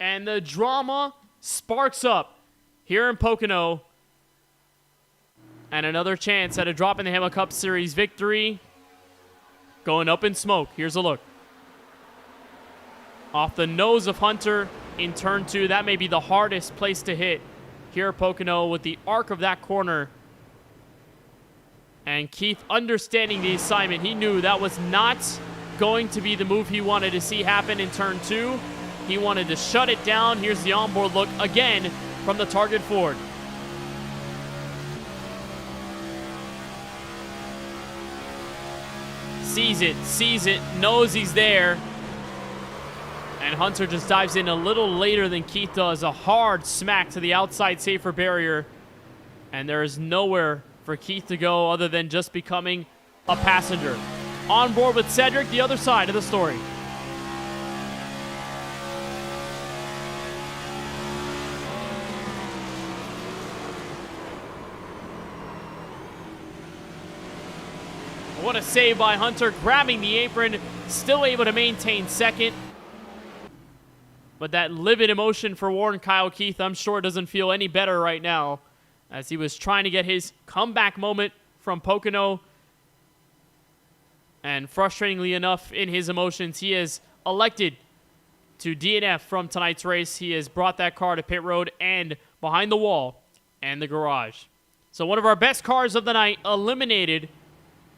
And the drama sparks up here in Pocono. And another chance at a Droppin the Hammah Cup Series victory. Going up in smoke. Here's a look. Off the nose of Hunter in turn 2. That may be the hardest place to hit here at Pocono with the arc of that corner. And Keith understanding the assignment. He knew that was not going to be the move he wanted to see happen in turn 2. He wanted to shut it down. Here's the onboard look again from the Target Ford. Sees it, knows he's there. And Hunter just dives in a little later than Keith does. A hard smack to the outside safer barrier. And there is nowhere for Keith to go other than just becoming a passenger. On board with Cedric, the other side of the story. What a save by Hunter, grabbing the apron, still able to maintain second. But that livid emotion for Warren Kyle Keith, I'm sure doesn't feel any better right now, as he was trying to get his comeback moment from Pocono. And frustratingly enough, in his emotions, he has elected to DNF from tonight's race. He has brought that car to pit road and behind the wall and the garage. So one of our best cars of the night eliminated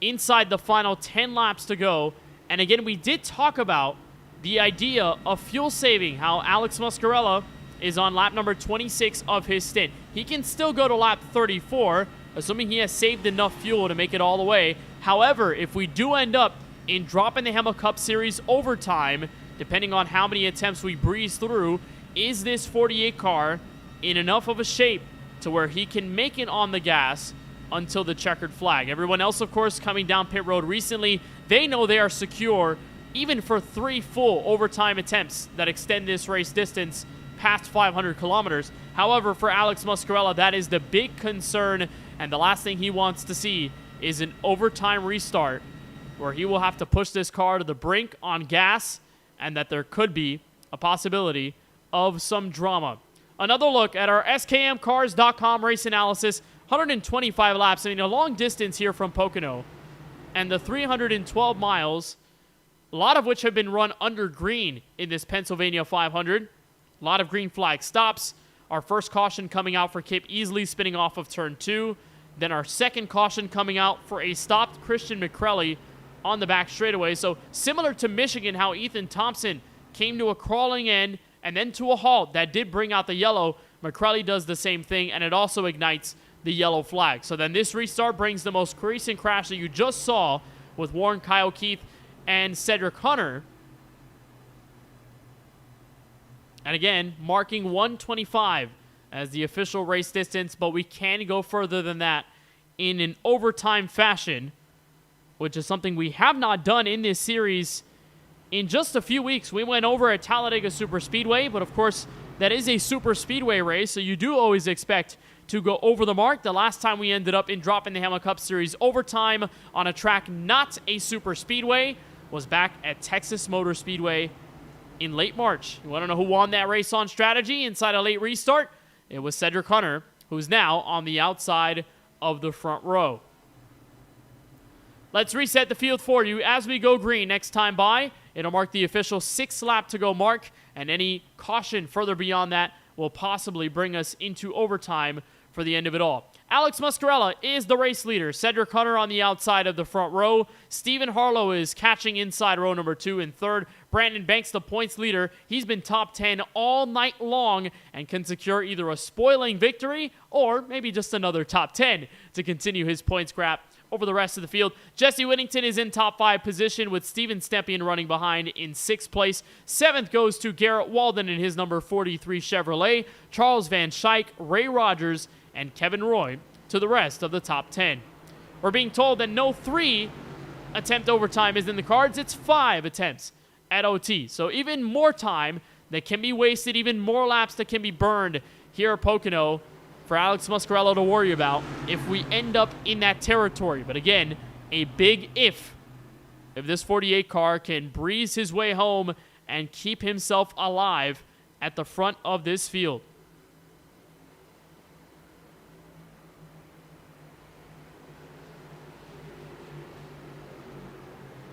inside the final 10 laps to go. And again, we did talk about the idea of fuel saving, how Alex Muscarella is on lap number 26 of his stint. He can still go to lap 34, assuming he has saved enough fuel to make it all the way. However, if we do end up in Droppin the Hammah Cup Series overtime, depending on how many attempts we breeze through, is this 48 car in enough of a shape to where he can make it on the gas until the checkered flag? Everyone else, of course, coming down pit road recently, they know they are secure even for 3 full overtime attempts that extend this race distance past 500 kilometers. However, for Alex Muscarella, that is the big concern, and the last thing he wants to see is an overtime restart where he will have to push this car to the brink on gas, and that there could be a possibility of some drama. Another look at our skmcars.com race analysis. 125 laps. I mean, a long distance here from Pocono. And the 312 miles, a lot of which have been run under green in this Pennsylvania 500. A lot of green flag stops. Our first caution coming out for Kip easily spinning off of turn 2. Then our second caution coming out for a stopped Christian McCrelly on the back straightaway. So similar to Michigan, how Ethan Thompson came to a crawling end and then to a halt. That did bring out the yellow. McCrelly does the same thing, and it also ignites the yellow flag. So then this restart brings the most recent crash that you just saw with Warren Kyle Keith and Cedric Hunter. And again, marking 125 as the official race distance, but we can go further than that in an overtime fashion, which is something we have not done in this series in just a few weeks. We went over at Talladega Superspeedway, but of course, that is a super speedway race, so you do always expect to go over the mark. The last time we ended up in Droppin the Hammah Cup Series overtime on a track not a super speedway was back at Texas Motor Speedway in late March. You want to know who won that race on strategy inside a late restart? It was Cedric Hunter, who's now on the outside of the front row. Let's reset the field for you as we go green next time by. It'll mark the official 6th lap to go mark, and any caution further beyond that will possibly bring us into overtime for the end of it all. Alex Muscarella is the race leader. Cedric Hunter on the outside of the front row. Stephen Harlow is catching inside row number 2 and 3rd. Brandon Banks, the points leader. He's been top 10 all night long and can secure either a spoiling victory or maybe just another top 10 to continue his points grab over the rest of the field. Jesse Whittington is in top 5 position with Steven Stepien running behind in 6th place. 7th goes to Garrett Walden in his number 43 Chevrolet. Charles Van Schaik, Ray Rogers, and Kevin Roy to the rest of the top 10. We're being told that no 3 attempt overtime is in the cards. It's 5 attempts at OT. So even more time that can be wasted, even more laps that can be burned here at Pocono for Alex Muscarella to worry about if we end up in that territory. But again, a big if this 48 car can breeze his way home and keep himself alive at the front of this field.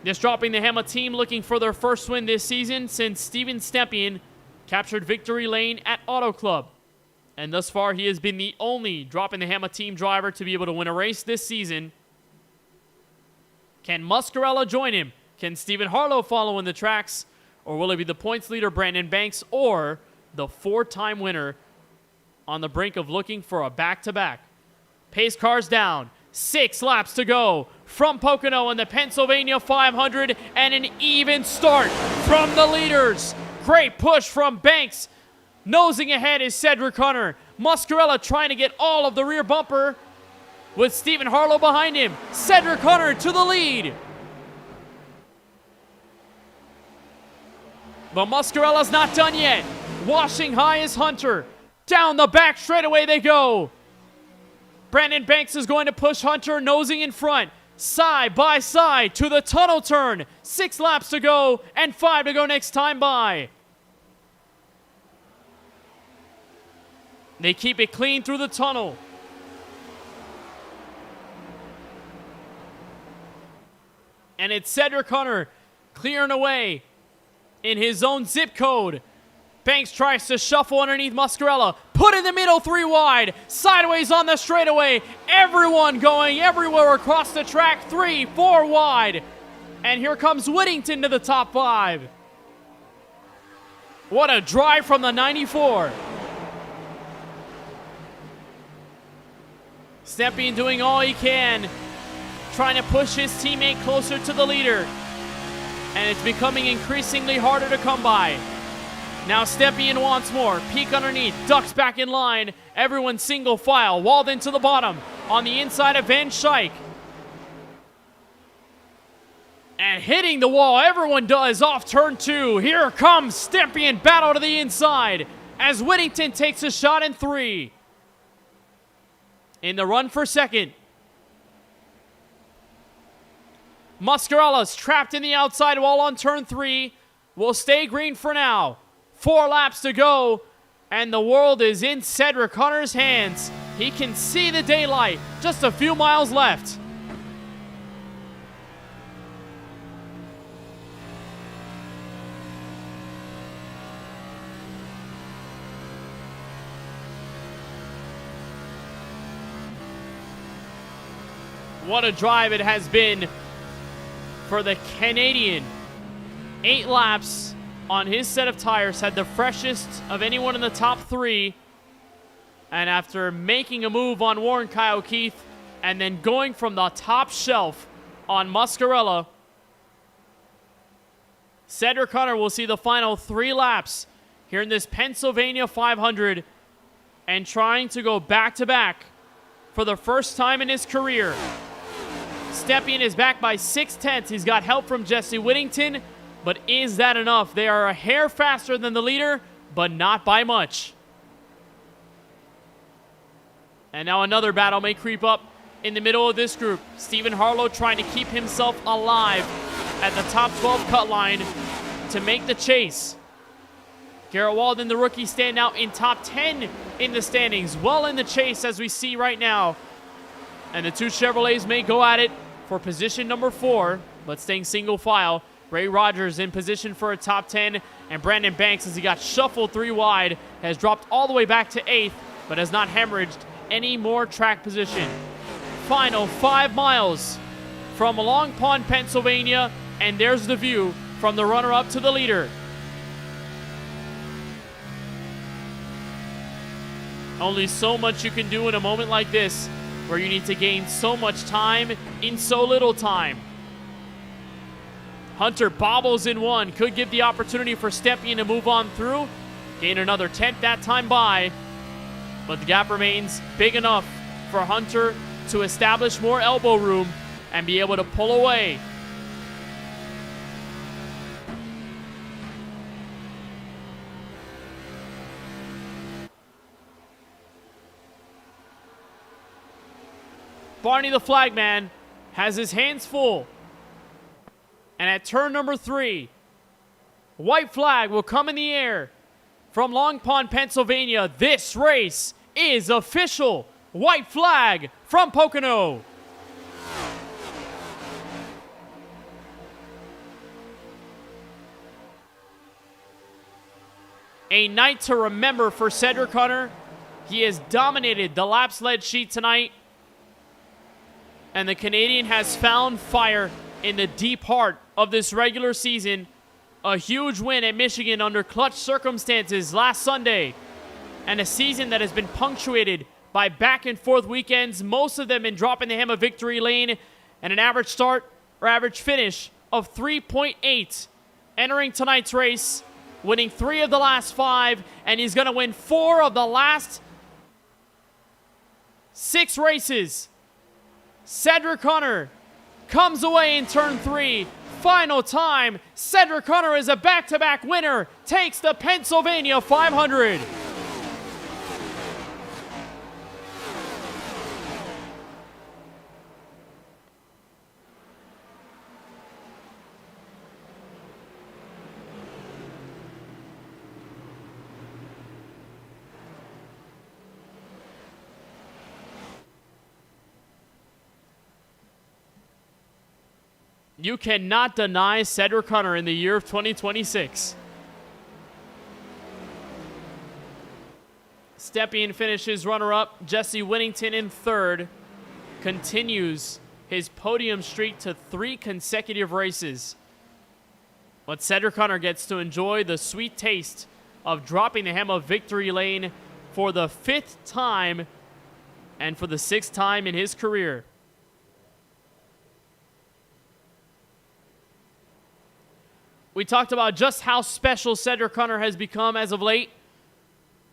This Droppin the Hammah team looking for their first win this season since Steven Stepien captured victory lane at Auto Club. And thus far, he has been the only Droppin the Hammah team driver to be able to win a race this season. Can Muscarella join him? Can Stephen Harlow follow in the tracks? Or will it be the points leader, Brandon Banks, or the 4-time winner on the brink of looking for a back-to-back? Pace cars down. 6 laps to go from Pocono in the Pennsylvania 500, and an even start from the leaders. Great push from Banks. Nosing ahead is Cedric Hunter. Muscarella trying to get all of the rear bumper with Stephen Harlow behind him. Cedric Hunter to the lead. But Muscarella's not done yet. Washing high is Hunter. Down the back straightaway they go. Brandon Banks is going to push Hunter, nosing in front. Side by side to the tunnel turn. 6 laps to go and 5 to go next time by. They keep it clean through the tunnel. And it's Cedric Hunter clearing away in his own zip code. Banks tries to shuffle underneath Muscarella. Put in the middle, 3 wide. Sideways on the straightaway. Everyone going everywhere across the track. 3, 4 wide. And here comes Whittington to the top 5. What a drive from the 94. Stepien doing all he can, trying to push his teammate closer to the leader. And it's becoming increasingly harder to come by. Now Stepien wants more. Peek underneath. Ducks back in line. Everyone single file. Walden to the bottom. On the inside of Van Schaik. And hitting the wall. Everyone does off turn 2. Here comes Stepien. Battle to the inside. As Whittington takes a shot in 3. In the run for second. Muscarella's trapped in the outside wall on turn 3. Will stay green for now. 4 laps to go, and the world is in Cedric Hunter's hands. He can see the daylight. Just a few miles left. What a drive it has been for the Canadian. 8 laps on his set of tires, had the freshest of anyone in the top 3. And after making a move on Warren Kyle Keith and then going from the top shelf on Muscarella, Cedric Hunter will see the final 3 laps here in this Pennsylvania 500 and trying to go back-to-back for the first time in his career. Stepien is back by 6/10. He's got help from Jesse Whittington, but is that enough? They are a hair faster than the leader, but not by much. And now another battle may creep up in the middle of this group. Stephen Harlow trying to keep himself alive at the top 12 cut line to make the chase. Garrett Walden, the rookie, stand out in top 10 in the standings, well in the chase as we see right now. And the 2 Chevrolets may go at it for position number 4, but staying single file. Ray Rogers in position for a top 10, and Brandon Banks, as he got shuffled 3 wide, has dropped all the way back to 8th, but has not hemorrhaged any more track position. Final 5 miles from Long Pond, Pennsylvania, and there's the view from the runner-up to the leader. Only so much you can do in a moment like this, where you need to gain so much time in so little time. Hunter bobbles in 1, could give the opportunity for Stepien to move on through, gain another 10th that time by, but the gap remains big enough for Hunter to establish more elbow room and be able to pull away. Barney the Flagman has his hands full. And at turn number 3, white flag will come in the air from Long Pond, Pennsylvania. This race is official. White flag from Pocono. A night to remember for Cedric Hunter. He has dominated the laps led sheet tonight. And the Canadian has found fire in the deep heart of this regular season. A huge win at Michigan under clutch circumstances last Sunday. And a season that has been punctuated by back and forth weekends, most of them in Droppin the Hammah victory lane, and an average start or average finish of 3.8. Entering tonight's race, winning 3 of the last 5, and he's going to win 4 of the last 6 races. Cedric Hunter comes away in turn 3. Final time, Cedric Hunter is a back-to-back winner, takes the Pennsylvania 500. You cannot deny Cedric Hunter in the year of 2026. Stepien finishes runner-up. Jesse Whittington in 3rd. Continues his podium streak to 3 consecutive races. But Cedric Hunter gets to enjoy the sweet taste of dropping the Hammah victory lane for the 5th time and for the 6th time in his career. We talked about just how special Cedric Hunter has become as of late.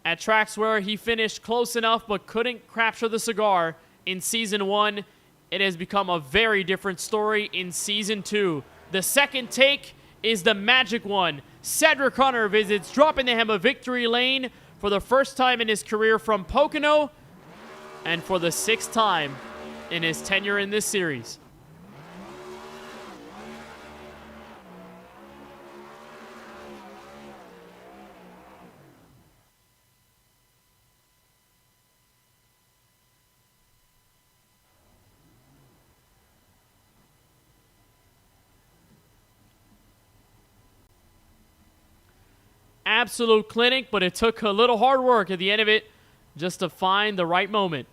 At tracks where he finished close enough but couldn't capture the cigar in Season 1, it has become a very different story in Season 2. The second take is the magic one. Cedric Hunter visits Droppin the Hammah victory lane for the first time in his career from Pocono and for the 6th time in his tenure in this series. absolute clinic, but it took a little hard work at the end of it just to find the right moment.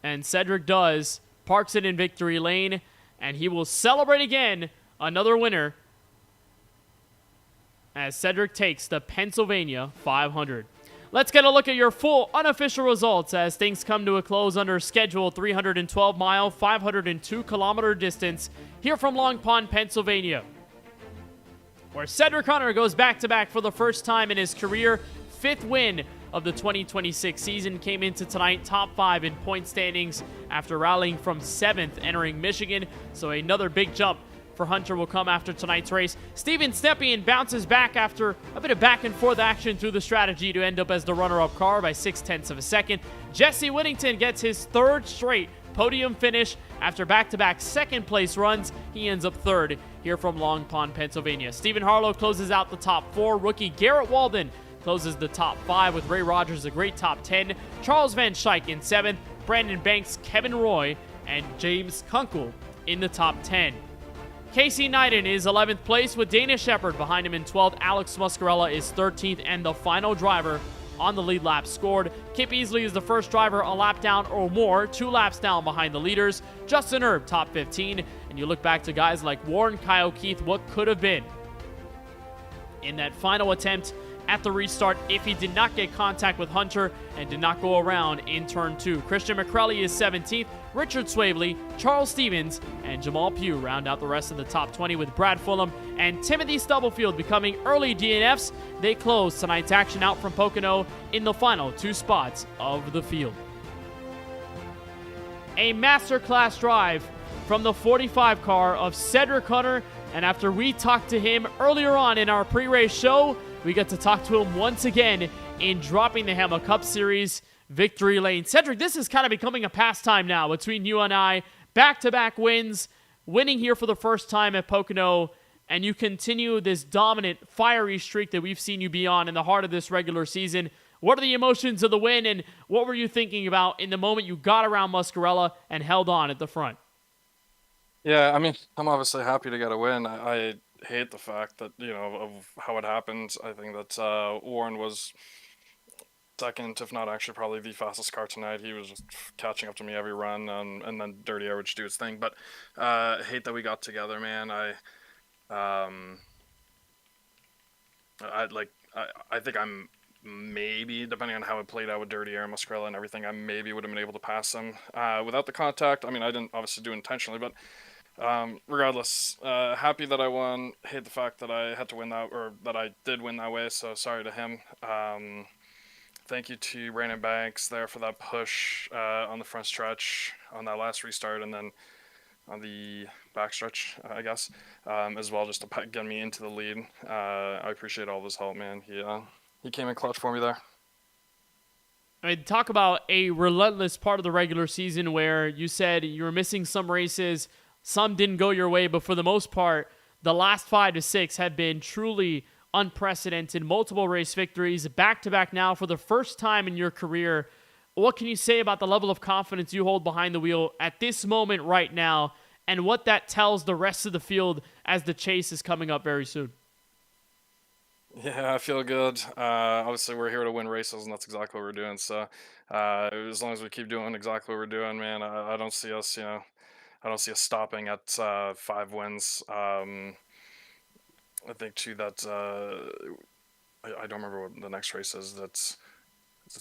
And Cedric does, parks it in victory lane, and he will celebrate again, another winner, as Cedric takes the Pennsylvania 500. Let's get a look at your full unofficial results as things come to a close under scheduled 312-mile, 502-kilometer distance here from Long Pond, Pennsylvania, where Cedric Hunter goes back-to-back for the first time in his career. 5th win of the 2026 season, came into tonight top 5 in point standings after rallying from 7th entering Michigan, so another big jump for Hunter will come after tonight's race. Steven Stepien bounces back after a bit of back and forth action through the strategy to end up as the runner-up car by 0.6 of a second. Jesse Whittington gets his 3rd straight podium finish after back-to-back second-place runs. He ends up 3rd here from Long Pond, Pennsylvania. Stephen Harlow closes out the top 4. Rookie Garrett Walden closes the top 5 with Ray Rogers a great top 10. Charles Van Schaik in 7th. Brandon Banks, Kevin Roy, and James Kunkel in the top 10. Casey Knighton is 11th place with Dana Shepard behind him in 12th. Alex Muscarella is 13th and the final driver on the lead lap scored. Kip Easley is the first driver a lap down or more, 2 laps down behind the leaders. Justin Erb, top 15. And you look back to guys like Warren Kyle Keith, what could have been in that final attempt at the restart if he did not get contact with Hunter and did not go around in turn 2. Christian McCrelly is 17th. Richard Swabley, Charles Stevens, and Jamal Pugh round out the rest of the top 20 with Brad Fulham and Timothy Stubblefield becoming early DNFs. They close tonight's action out from Pocono in the final 2 spots of the field. A masterclass drive from the 45 car of Cedric Hunter, and after we talked to him earlier on in our pre-race show, we get to talk to him once again in Dropping the Hammah Cup Series victory lane. Cedric, this is kind of becoming a pastime now between you and I. Back-to-back wins, winning here for the first time at Pocono, and you continue this dominant, fiery streak that we've seen you be on in the heart of this regular season. What are the emotions of the win, and what were you thinking about in the moment you got around Muscarella and held on at the front? Yeah, I mean, I'm obviously happy to get a win. I hate the fact that, of how it happened. I think that Warren was second, if not actually probably the fastest car tonight. He was just catching up to me every run, and then Dirty Air would do its thing. But I hate that we got together, man. I think I'm maybe, depending on how it played out with Dirty Air, Muscarella, and everything, I maybe would have been able to pass him without the contact. I mean, I didn't obviously do it intentionally, but regardless, happy that I won. Hate the fact that I had to win that, or that I did win that way, so sorry to him. Thank you to Brandon Banks there for that push on the front stretch on that last restart, and then on the back stretch, I guess, as well, just to get me into the lead. I appreciate all of his help, man. He came in clutch for me there. I mean, talk about a relentless part of the regular season where you said you were missing some races, some didn't go your way, but for the most part, the last 5 to 6 have been truly unprecedented. Multiple race victories, back-to-back now for the first time in your career. What can you say about the level of confidence you hold behind the wheel at this moment right now, and what that tells the rest of the field as the chase is coming up very soon? Yeah, I feel good. Obviously, we're here to win races, and that's exactly what we're doing. So as long as we keep doing exactly what we're doing, man, I don't see us, I don't see us stopping at 5 wins. I think too that I don't remember what the next race is. Is it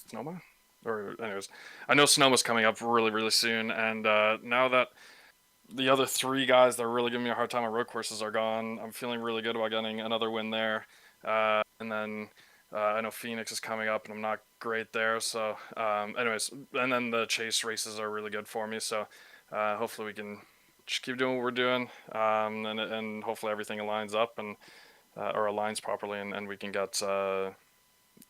Sonoma? Or anyways, I know Sonoma's coming up really, really soon. And now that the other 3 guys that are really giving me a hard time on road courses are gone, I'm feeling really good about getting another win there. And then I know Phoenix is coming up, and I'm not great there. So anyways, and then the chase races are really good for me. So hopefully we can just keep doing what we're doing, and hopefully everything aligns up and or aligns properly, and we can get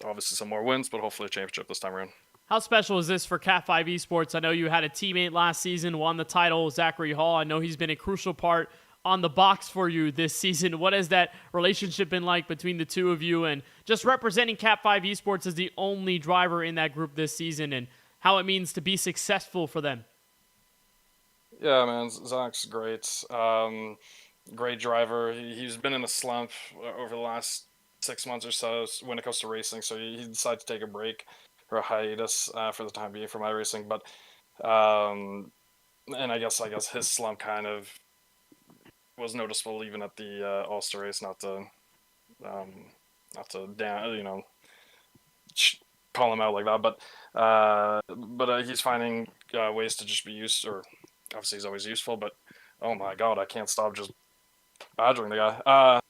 obviously some more wins, but hopefully a championship this time around. How special is this for Cat 5 Esports? I know you had a teammate last season, won the title, Zachary Hall. I know he's been a crucial part on the box for you this season. What has that relationship been like between the two of you, and just representing Cat 5 Esports as the only driver in that group this season, and how it means to be successful for them? Yeah, man, Zach's great. Great driver. He's been in a slump over the last 6 months or so when it comes to racing. So he decided to take a break or a hiatus for the time being from iRacing. But and I guess his slump kind of was noticeable even at the All-Star race. Not to down, call him out like that, but he's finding ways to just be used, or obviously he's always useful, but oh my god, I can't stop just badgering the guy.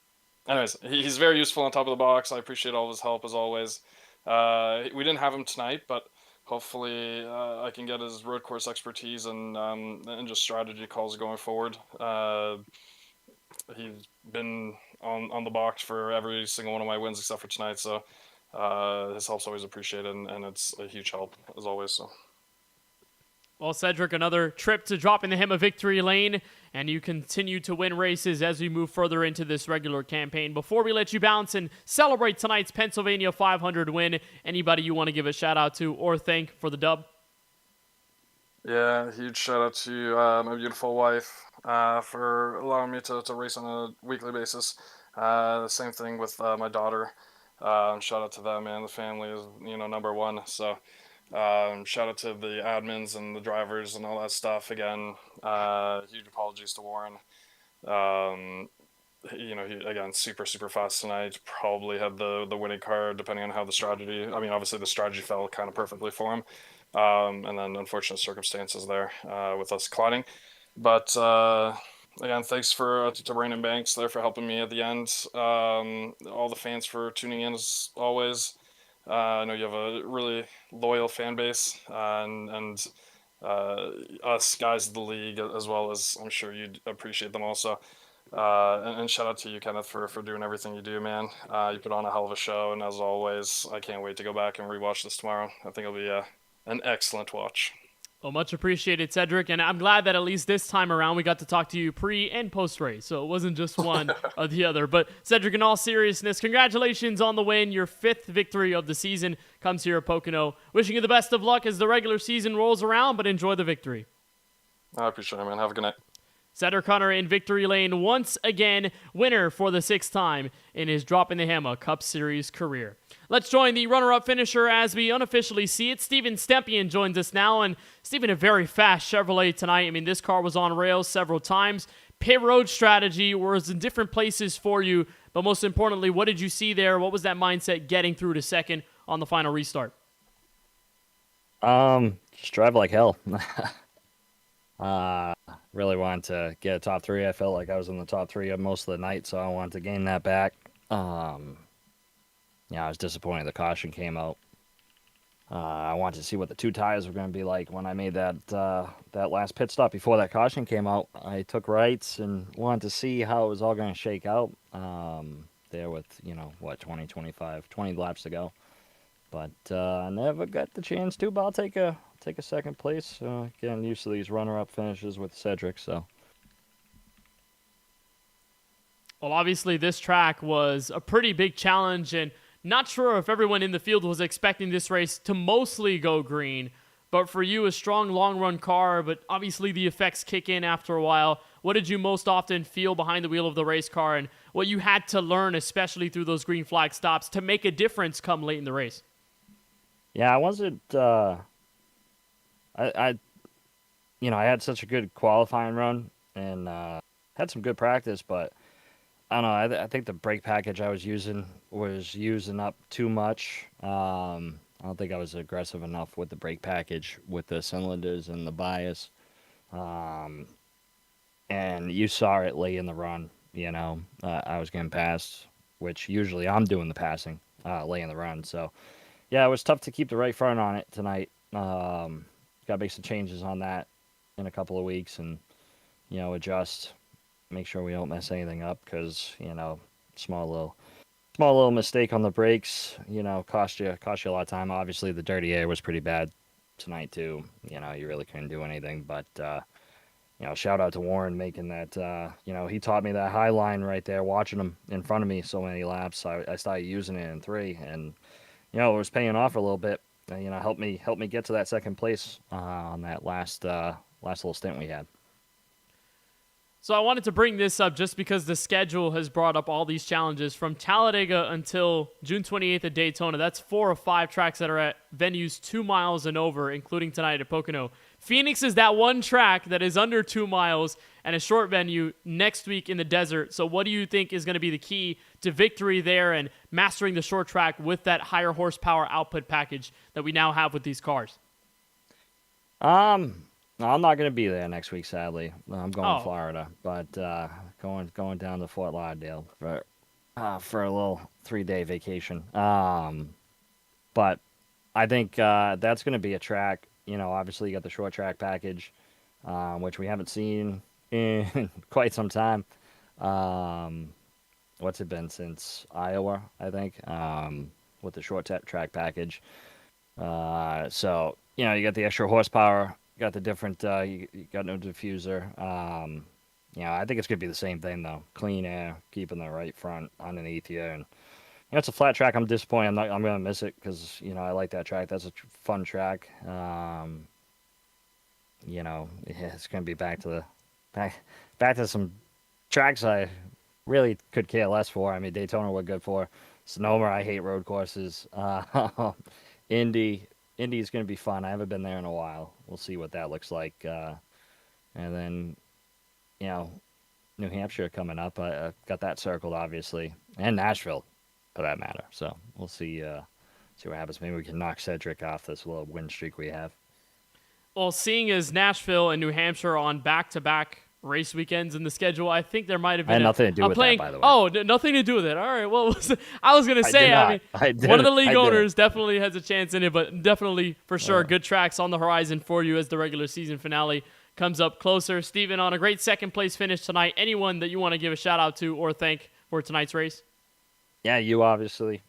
Anyways, he's very useful on top of the box. I appreciate all of his help as always. We didn't have him tonight, but hopefully I can get his road course expertise and just strategy calls going forward. He's been on the box for every single one of my wins except for tonight, so his help's always appreciated, and it's a huge help as always. So. Well, Cedric, another trip to Droppin the Hammah victory lane, and you continue to win races as we move further into this regular campaign. Before we let you bounce and celebrate tonight's Pennsylvania 500 win, anybody you want to give a shout out to or thank for the dub? Yeah, huge shout out to my beautiful wife for allowing me to race on a weekly basis. The same thing with my daughter. Shout out to them, man. The family is, number one. So shout out to the admins and the drivers and all that stuff. Again, huge apologies to Warren. He again super fast tonight. Probably had the winning card depending on how the strategy. I mean, obviously the strategy fell kind of perfectly for him, and then unfortunate circumstances there with us colliding. But again, thanks to Brandon Banks there for helping me at the end. All the fans for tuning in as always. I know you have a really loyal fan base, and us guys of the league as well, as I'm sure you'd appreciate them also. And shout out to you, Kenneth, for doing everything you do, man. You put on a hell of a show, and as always, I can't wait to go back and rewatch this tomorrow. I think it'll be an excellent watch. Well, much appreciated, Cedric, and I'm glad that at least this time around we got to talk to you pre and post race, so it wasn't just one or the other. But Cedric, in all seriousness, congratulations on the win. Your 5th victory of the season comes here at Pocono. Wishing you the best of luck as the regular season rolls around, but enjoy the victory. I appreciate it, man. Have a good night. Cedric Hunter in victory lane once again, winner for the 6th time in his Droppin the Hammah Cup Series career. Let's join the runner-up finisher as we unofficially see it. Steven Stempien joins us now, and Steven, a very fast Chevrolet tonight. I mean, this car was on rails several times. Pit road strategy was in different places for you, but most importantly, what did you see there? What was that mindset getting through to second on the final restart? Just drive like hell. Really wanted to get a top 3. I felt like I was in the top 3 of most of the night, so I wanted to gain that back. I was disappointed the caution came out. I wanted to see what the 2 tires were going to be like when I made that last pit stop before that caution came out. I took rights and wanted to see how it was all going to shake out there with, 20 laps to go. But I never got the chance to, but I'll take a second place. Getting used to these runner-up finishes with Cedric, so. Well, obviously this track was a pretty big challenge, and not sure if everyone in the field was expecting this race to mostly go green. But for you, a strong long-run car, but obviously the effects kick in after a while. What did you most often feel behind the wheel of the race car, and what you had to learn, especially through those green flag stops, to make a difference come late in the race? Yeah, I wasn't. I had such a good qualifying run and had some good practice, but I don't know. I think the brake package I was using up too much. I don't think I was aggressive enough with the brake package, with the cylinders and the bias. And you saw it late in the run. I was getting passed, which usually I'm doing the passing late in the run. So, yeah, it was tough to keep the right front on it tonight. Got to make some changes on that in a couple of weeks and, adjust, make sure we don't mess anything up because, small little mistake on the brakes, cost you a lot of time. Obviously, the dirty air was pretty bad tonight, too. You really couldn't do anything. But, shout out to Warren making that, he taught me that high line right there, watching him in front of me so many laps. I started using it in 3, and, it was paying off a little bit. Helped me get to that second place on that last little stint we had. So I wanted to bring this up just because the schedule has brought up all these challenges from Talladega until June 28th at Daytona. That's 4 of 5 tracks that are at venues 2 miles and over, including tonight at Pocono. Phoenix is that one track that is under 2 miles and a short venue next week in the desert. So what do you think is going to be the key to victory there and mastering the short track with that higher horsepower output package that we now have with these cars? No, I'm not going to be there next week, sadly. I'm going to Florida, but going down to Fort Lauderdale for a little 3-day vacation. But I think that's going to be a track. You know, obviously you got the short track package, which we haven't seen in quite some time. What's it been since Iowa? I think with the short track package. So you know, you got the extra horsepower. Got the different, you got no diffuser. You know, I think it's going to be the same thing, though. Clean air, keeping the right front underneath you. And, you know, it's a flat track. I'm disappointed. I'm going to miss it because, you know, I like that track. That's a fun track. You know, it's going to be back to some tracks I really could care less for. I mean, Daytona we're good for. Sonoma, I hate road courses. Indy's going to be fun. I haven't been there in a while. We'll see what that looks like. And then, you know, New Hampshire coming up. I've got that circled, obviously. And Nashville, for that matter. So we'll see what happens. Maybe we can knock Cedric off this little win streak we have. Well, seeing as Nashville and New Hampshire on back-to-back race weekends in the schedule, I think there might have been nothing to do with that, by the way. Oh, nothing to do with it. All right. Well, I was going to say, one of the league owners definitely has a chance in it, but definitely for sure good tracks on the horizon for you as the regular season finale comes up closer. Steven, on a great second place finish tonight, anyone that you want to give a shout out to or thank for tonight's race? Yeah, you obviously.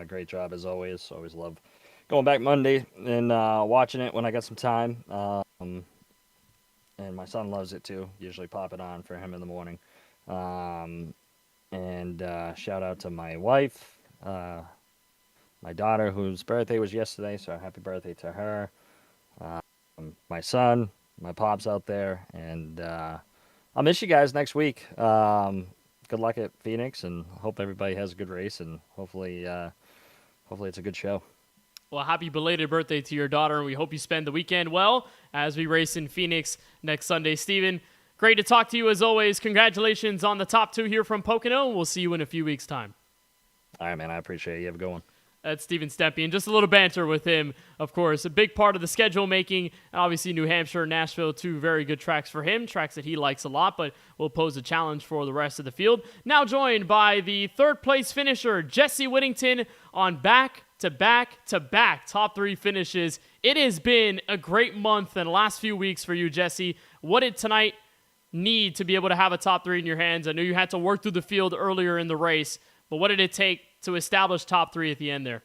Great job as always. Always love going back Monday and watching it when I got some time. And my son loves it too. Usually pop it on for him in the morning. And shout out to my wife, my daughter, whose birthday was yesterday, so happy birthday to her. My son, my pops out there, and I'll miss you guys next week. Good luck at Phoenix, and hope everybody has a good race, and hopefully it's a good show. Well, happy belated birthday to your daughter, and we hope you spend the weekend well as we race in Phoenix next Sunday. Steven, great to talk to you as always. Congratulations on the top 2 here from Pocono, and we'll see you in a few weeks' time. All right, man. I appreciate it. You have a good one. That's Steven Stempy, and just a little banter with him, of course. A big part of the schedule making, obviously New Hampshire and Nashville, 2 very good tracks for him, tracks that he likes a lot, but will pose a challenge for the rest of the field. Now joined by the third-place finisher, Jesse Whittington, on back-to-back top 3 finishes. It has been a great month and last few weeks for you, Jesse. What did tonight need to be able to have a top 3 in your hands? I know you had to work through the field earlier in the race, but what did it take to establish top 3 at the end there?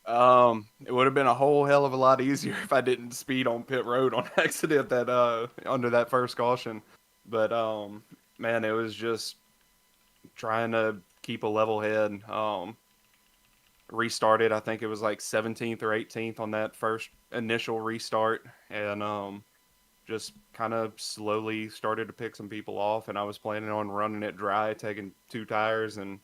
It would have been a whole hell of a lot easier if I didn't speed on pit road on accident that under that first caution. But man, it was just trying to keep a level head. Restarted, I think it was like 17th or 18th on that first initial restart, and just kind of slowly started to pick some people off, and I was planning on running it dry, taking 2 tires and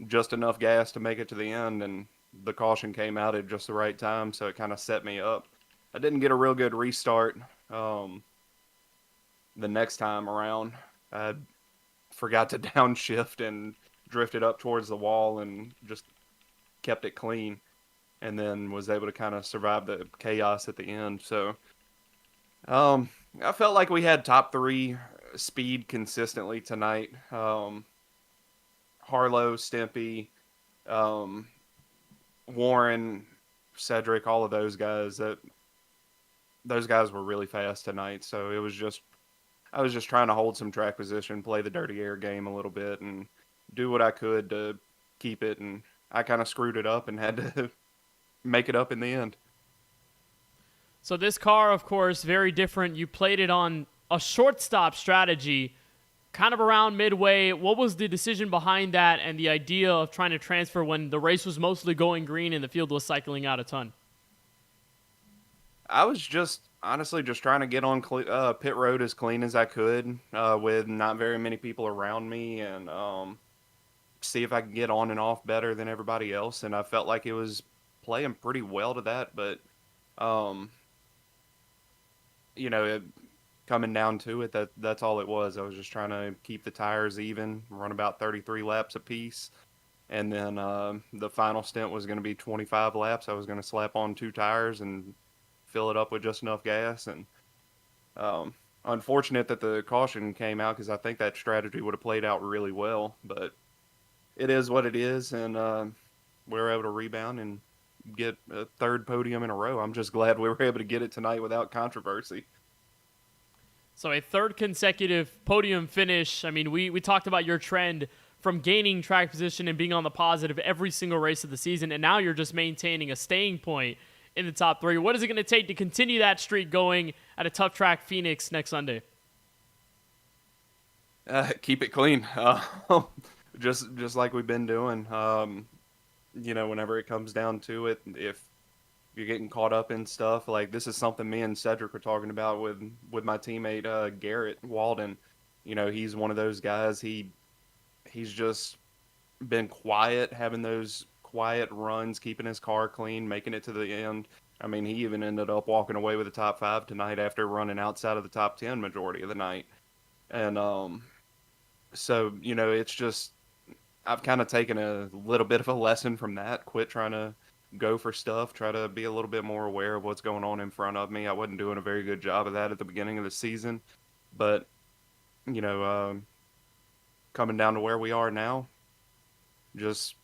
just enough gas to make it to the end, and the caution came out at just the right time, so it kind of set me up. I didn't get a real good restart the next time around. I forgot to downshift and drifted up towards the wall and just kept it clean, and then was able to kind of survive the chaos at the end. So I felt like we had top 3 speed consistently tonight. Harlow, Stempy, Warren, Cedric, all of those guys were really fast tonight. So I was just trying to hold some track position, play the dirty air game a little bit, and do what I could to keep it. And I kind of screwed it up and had to make it up in the end. So this car, of course, very different. You played it on a shortstop strategy, kind of around midway. What was the decision behind that and the idea of trying to transfer when the race was mostly going green and the field was cycling out a ton? I was just honestly just trying to get on pit road as clean as I could with not very many people around me, and see if I can get on and off better than everybody else. And I felt like it was playing pretty well to that, but coming down to it, that's all it was. I was just trying to keep the tires even, run about 33 laps apiece. And then the final stint was going to be 25 laps. I was going to slap on 2 tires and fill it up with just enough gas. And unfortunate that the caution came out, because I think that strategy would have played out really well. But it is what it is, and we were able to rebound and get a 3rd podium in a row. I'm just glad we were able to get it tonight without controversy. So a 3rd consecutive podium finish. I mean, we talked about your trend from gaining track position and being on the positive every single race of the season, and now you're just maintaining a staying point in the top 3. What is it going to take to continue that streak going at a tough track Phoenix next Sunday? Keep it clean. Just like we've been doing. Whenever it comes down to it, if you're getting caught up in stuff, like this is something me and Cedric were talking about with my teammate Garrett Walden. He's one of those guys. He's just been quiet, having those quiet runs, keeping his car clean, making it to the end. I mean, he even ended up walking away with the top 5 tonight after running outside of the top 10 majority of the night. And so, it's just, I've kind of taken a little bit of a lesson from that. Quit trying to go for stuff, try to be a little bit more aware of what's going on in front of me. I wasn't doing a very good job of that at the beginning of the season. But, coming down to where we are now, just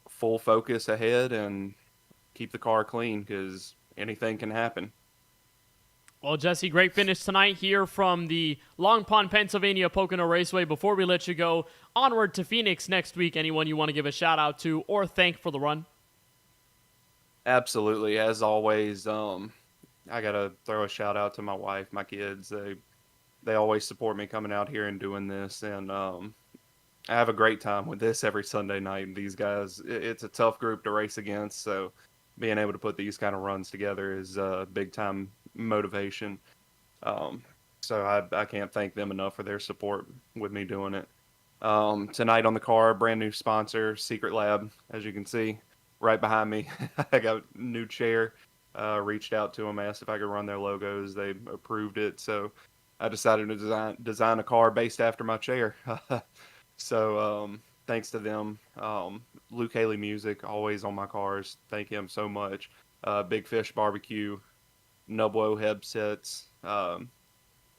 full focus ahead and keep the car clean, because anything can happen. Well, Jesse, great finish tonight here from the Long Pond, Pennsylvania Pocono Raceway. Before we let you go, onward to Phoenix next week. Anyone you want to give a shout out to or thank for the run? Absolutely. As always, I got to throw a shout out to my wife, my kids. They always support me coming out here and doing this, and I have a great time with this every Sunday night. These guys, it's a tough group to race against, so being able to put these kind of runs together is a big-time motivation. So I can't thank them enough for their support with me doing it. Tonight on the car, brand new sponsor, Secret Lab, as you can see right behind me. I got a new chair. Reached out to them, asked if I could run their logos. They approved it, so I decided to design a car based after my chair. So thanks to them. Luke Haley Music, always on my cars. Thank him so much. Big Fish Barbecue, Nubwo headsets,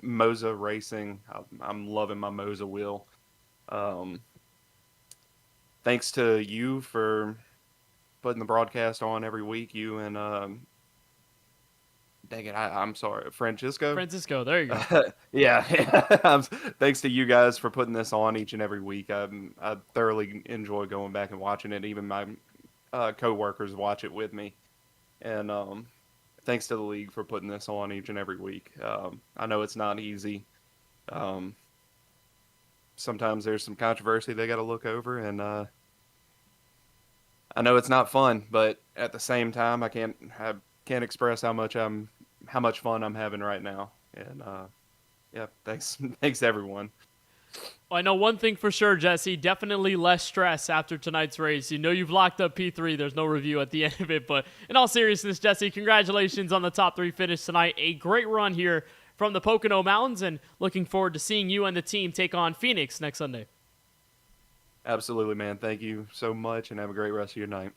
Moza Racing. I'm loving my Moza wheel. Thanks to you for putting the broadcast on every week. You and dang it, I'm sorry, Francisco, there you go. Yeah. Thanks to you guys for putting this on each and every week. I thoroughly enjoy going back and watching it. Even my co-workers watch it with me. And thanks to the league for putting this on each and every week. I know it's not easy. Sometimes there's some controversy they got to look over, and I know it's not fun, but at the same time, I can't express how much fun I'm having right now. And yeah, thanks everyone. Well, I know one thing for sure, Jesse, definitely less stress after tonight's race. You know you've locked up P3. There's no review at the end of it. But in all seriousness, Jesse, congratulations on the top 3 finish tonight. A great run here from the Pocono Mountains, and looking forward to seeing you and the team take on Phoenix next Sunday. Absolutely, man. Thank you so much, and have a great rest of your night.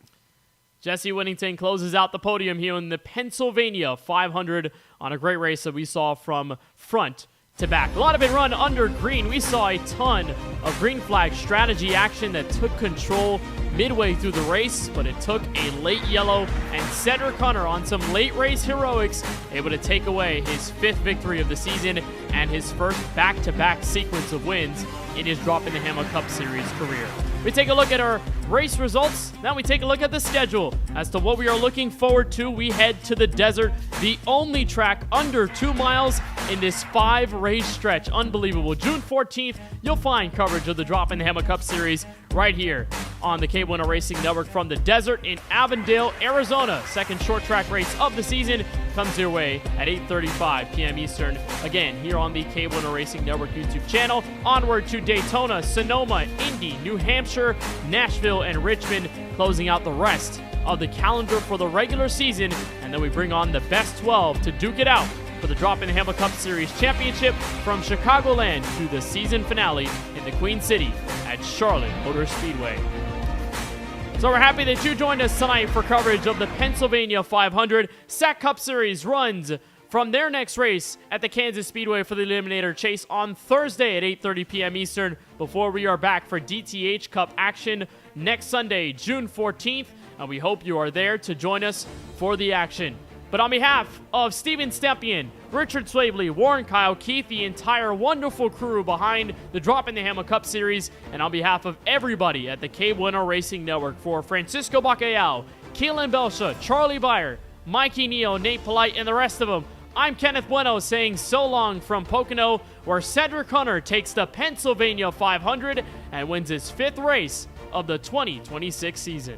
Jesse Whittington closes out the podium here in the Pennsylvania 500 on a great race that we saw from front to back. A lot of it run under green. We saw a ton of green flag strategy action that took control midway through the race, but it took a late yellow and Cedric Hunter on some late race heroics, able to take away his 5th victory of the season and his first back-to-back sequence of wins in his Droppin the Hammah Cup Series career. We take a look at our race results. Now we take a look at the schedule. As to what we are looking forward to, we head to the desert, the only track under 2 miles in this 5-race stretch. Unbelievable. June 14th, you'll find coverage of the Droppin the Hammah Cup Series right here on the KBueno Racing Network from the desert in Avondale, Arizona. Second short track race of the season comes your way at 8:35 p.m. Eastern. Again, here on the KBueno Racing Network YouTube channel. Onward to Daytona, Sonoma, Indy, New Hampshire, Nashville, and Richmond, closing out the rest of the calendar for the regular season. And then we bring on the best 12 to duke it out for the Droppin Hammah Cup Series Championship from Chicagoland to the season finale in the Queen City at Charlotte Motor Speedway. So we're happy that you joined us tonight for coverage of the Pennsylvania 500. SAC Cup Series runs from their next race at the Kansas Speedway for the Eliminator Chase on Thursday at 8:30 p.m. Eastern, before we are back for DTH Cup action next Sunday, June 14th, and we hope you are there to join us for the action. But on behalf of Steven Stempian, Richard Swabley, Warren Kyle, Keith, the entire wonderful crew behind the Droppin the Hammah Cup Series, and on behalf of everybody at the KBueno Racing Network, for Francisco Bacallao, Keelan Belsha, Charlie Byer, Mikey Neo, Nate Polite, and the rest of them, I'm Kenneth Bueno saying so long from Pocono, where Cedric Hunter takes the Pennsylvania 500 and wins his 5th race of the 2026 season.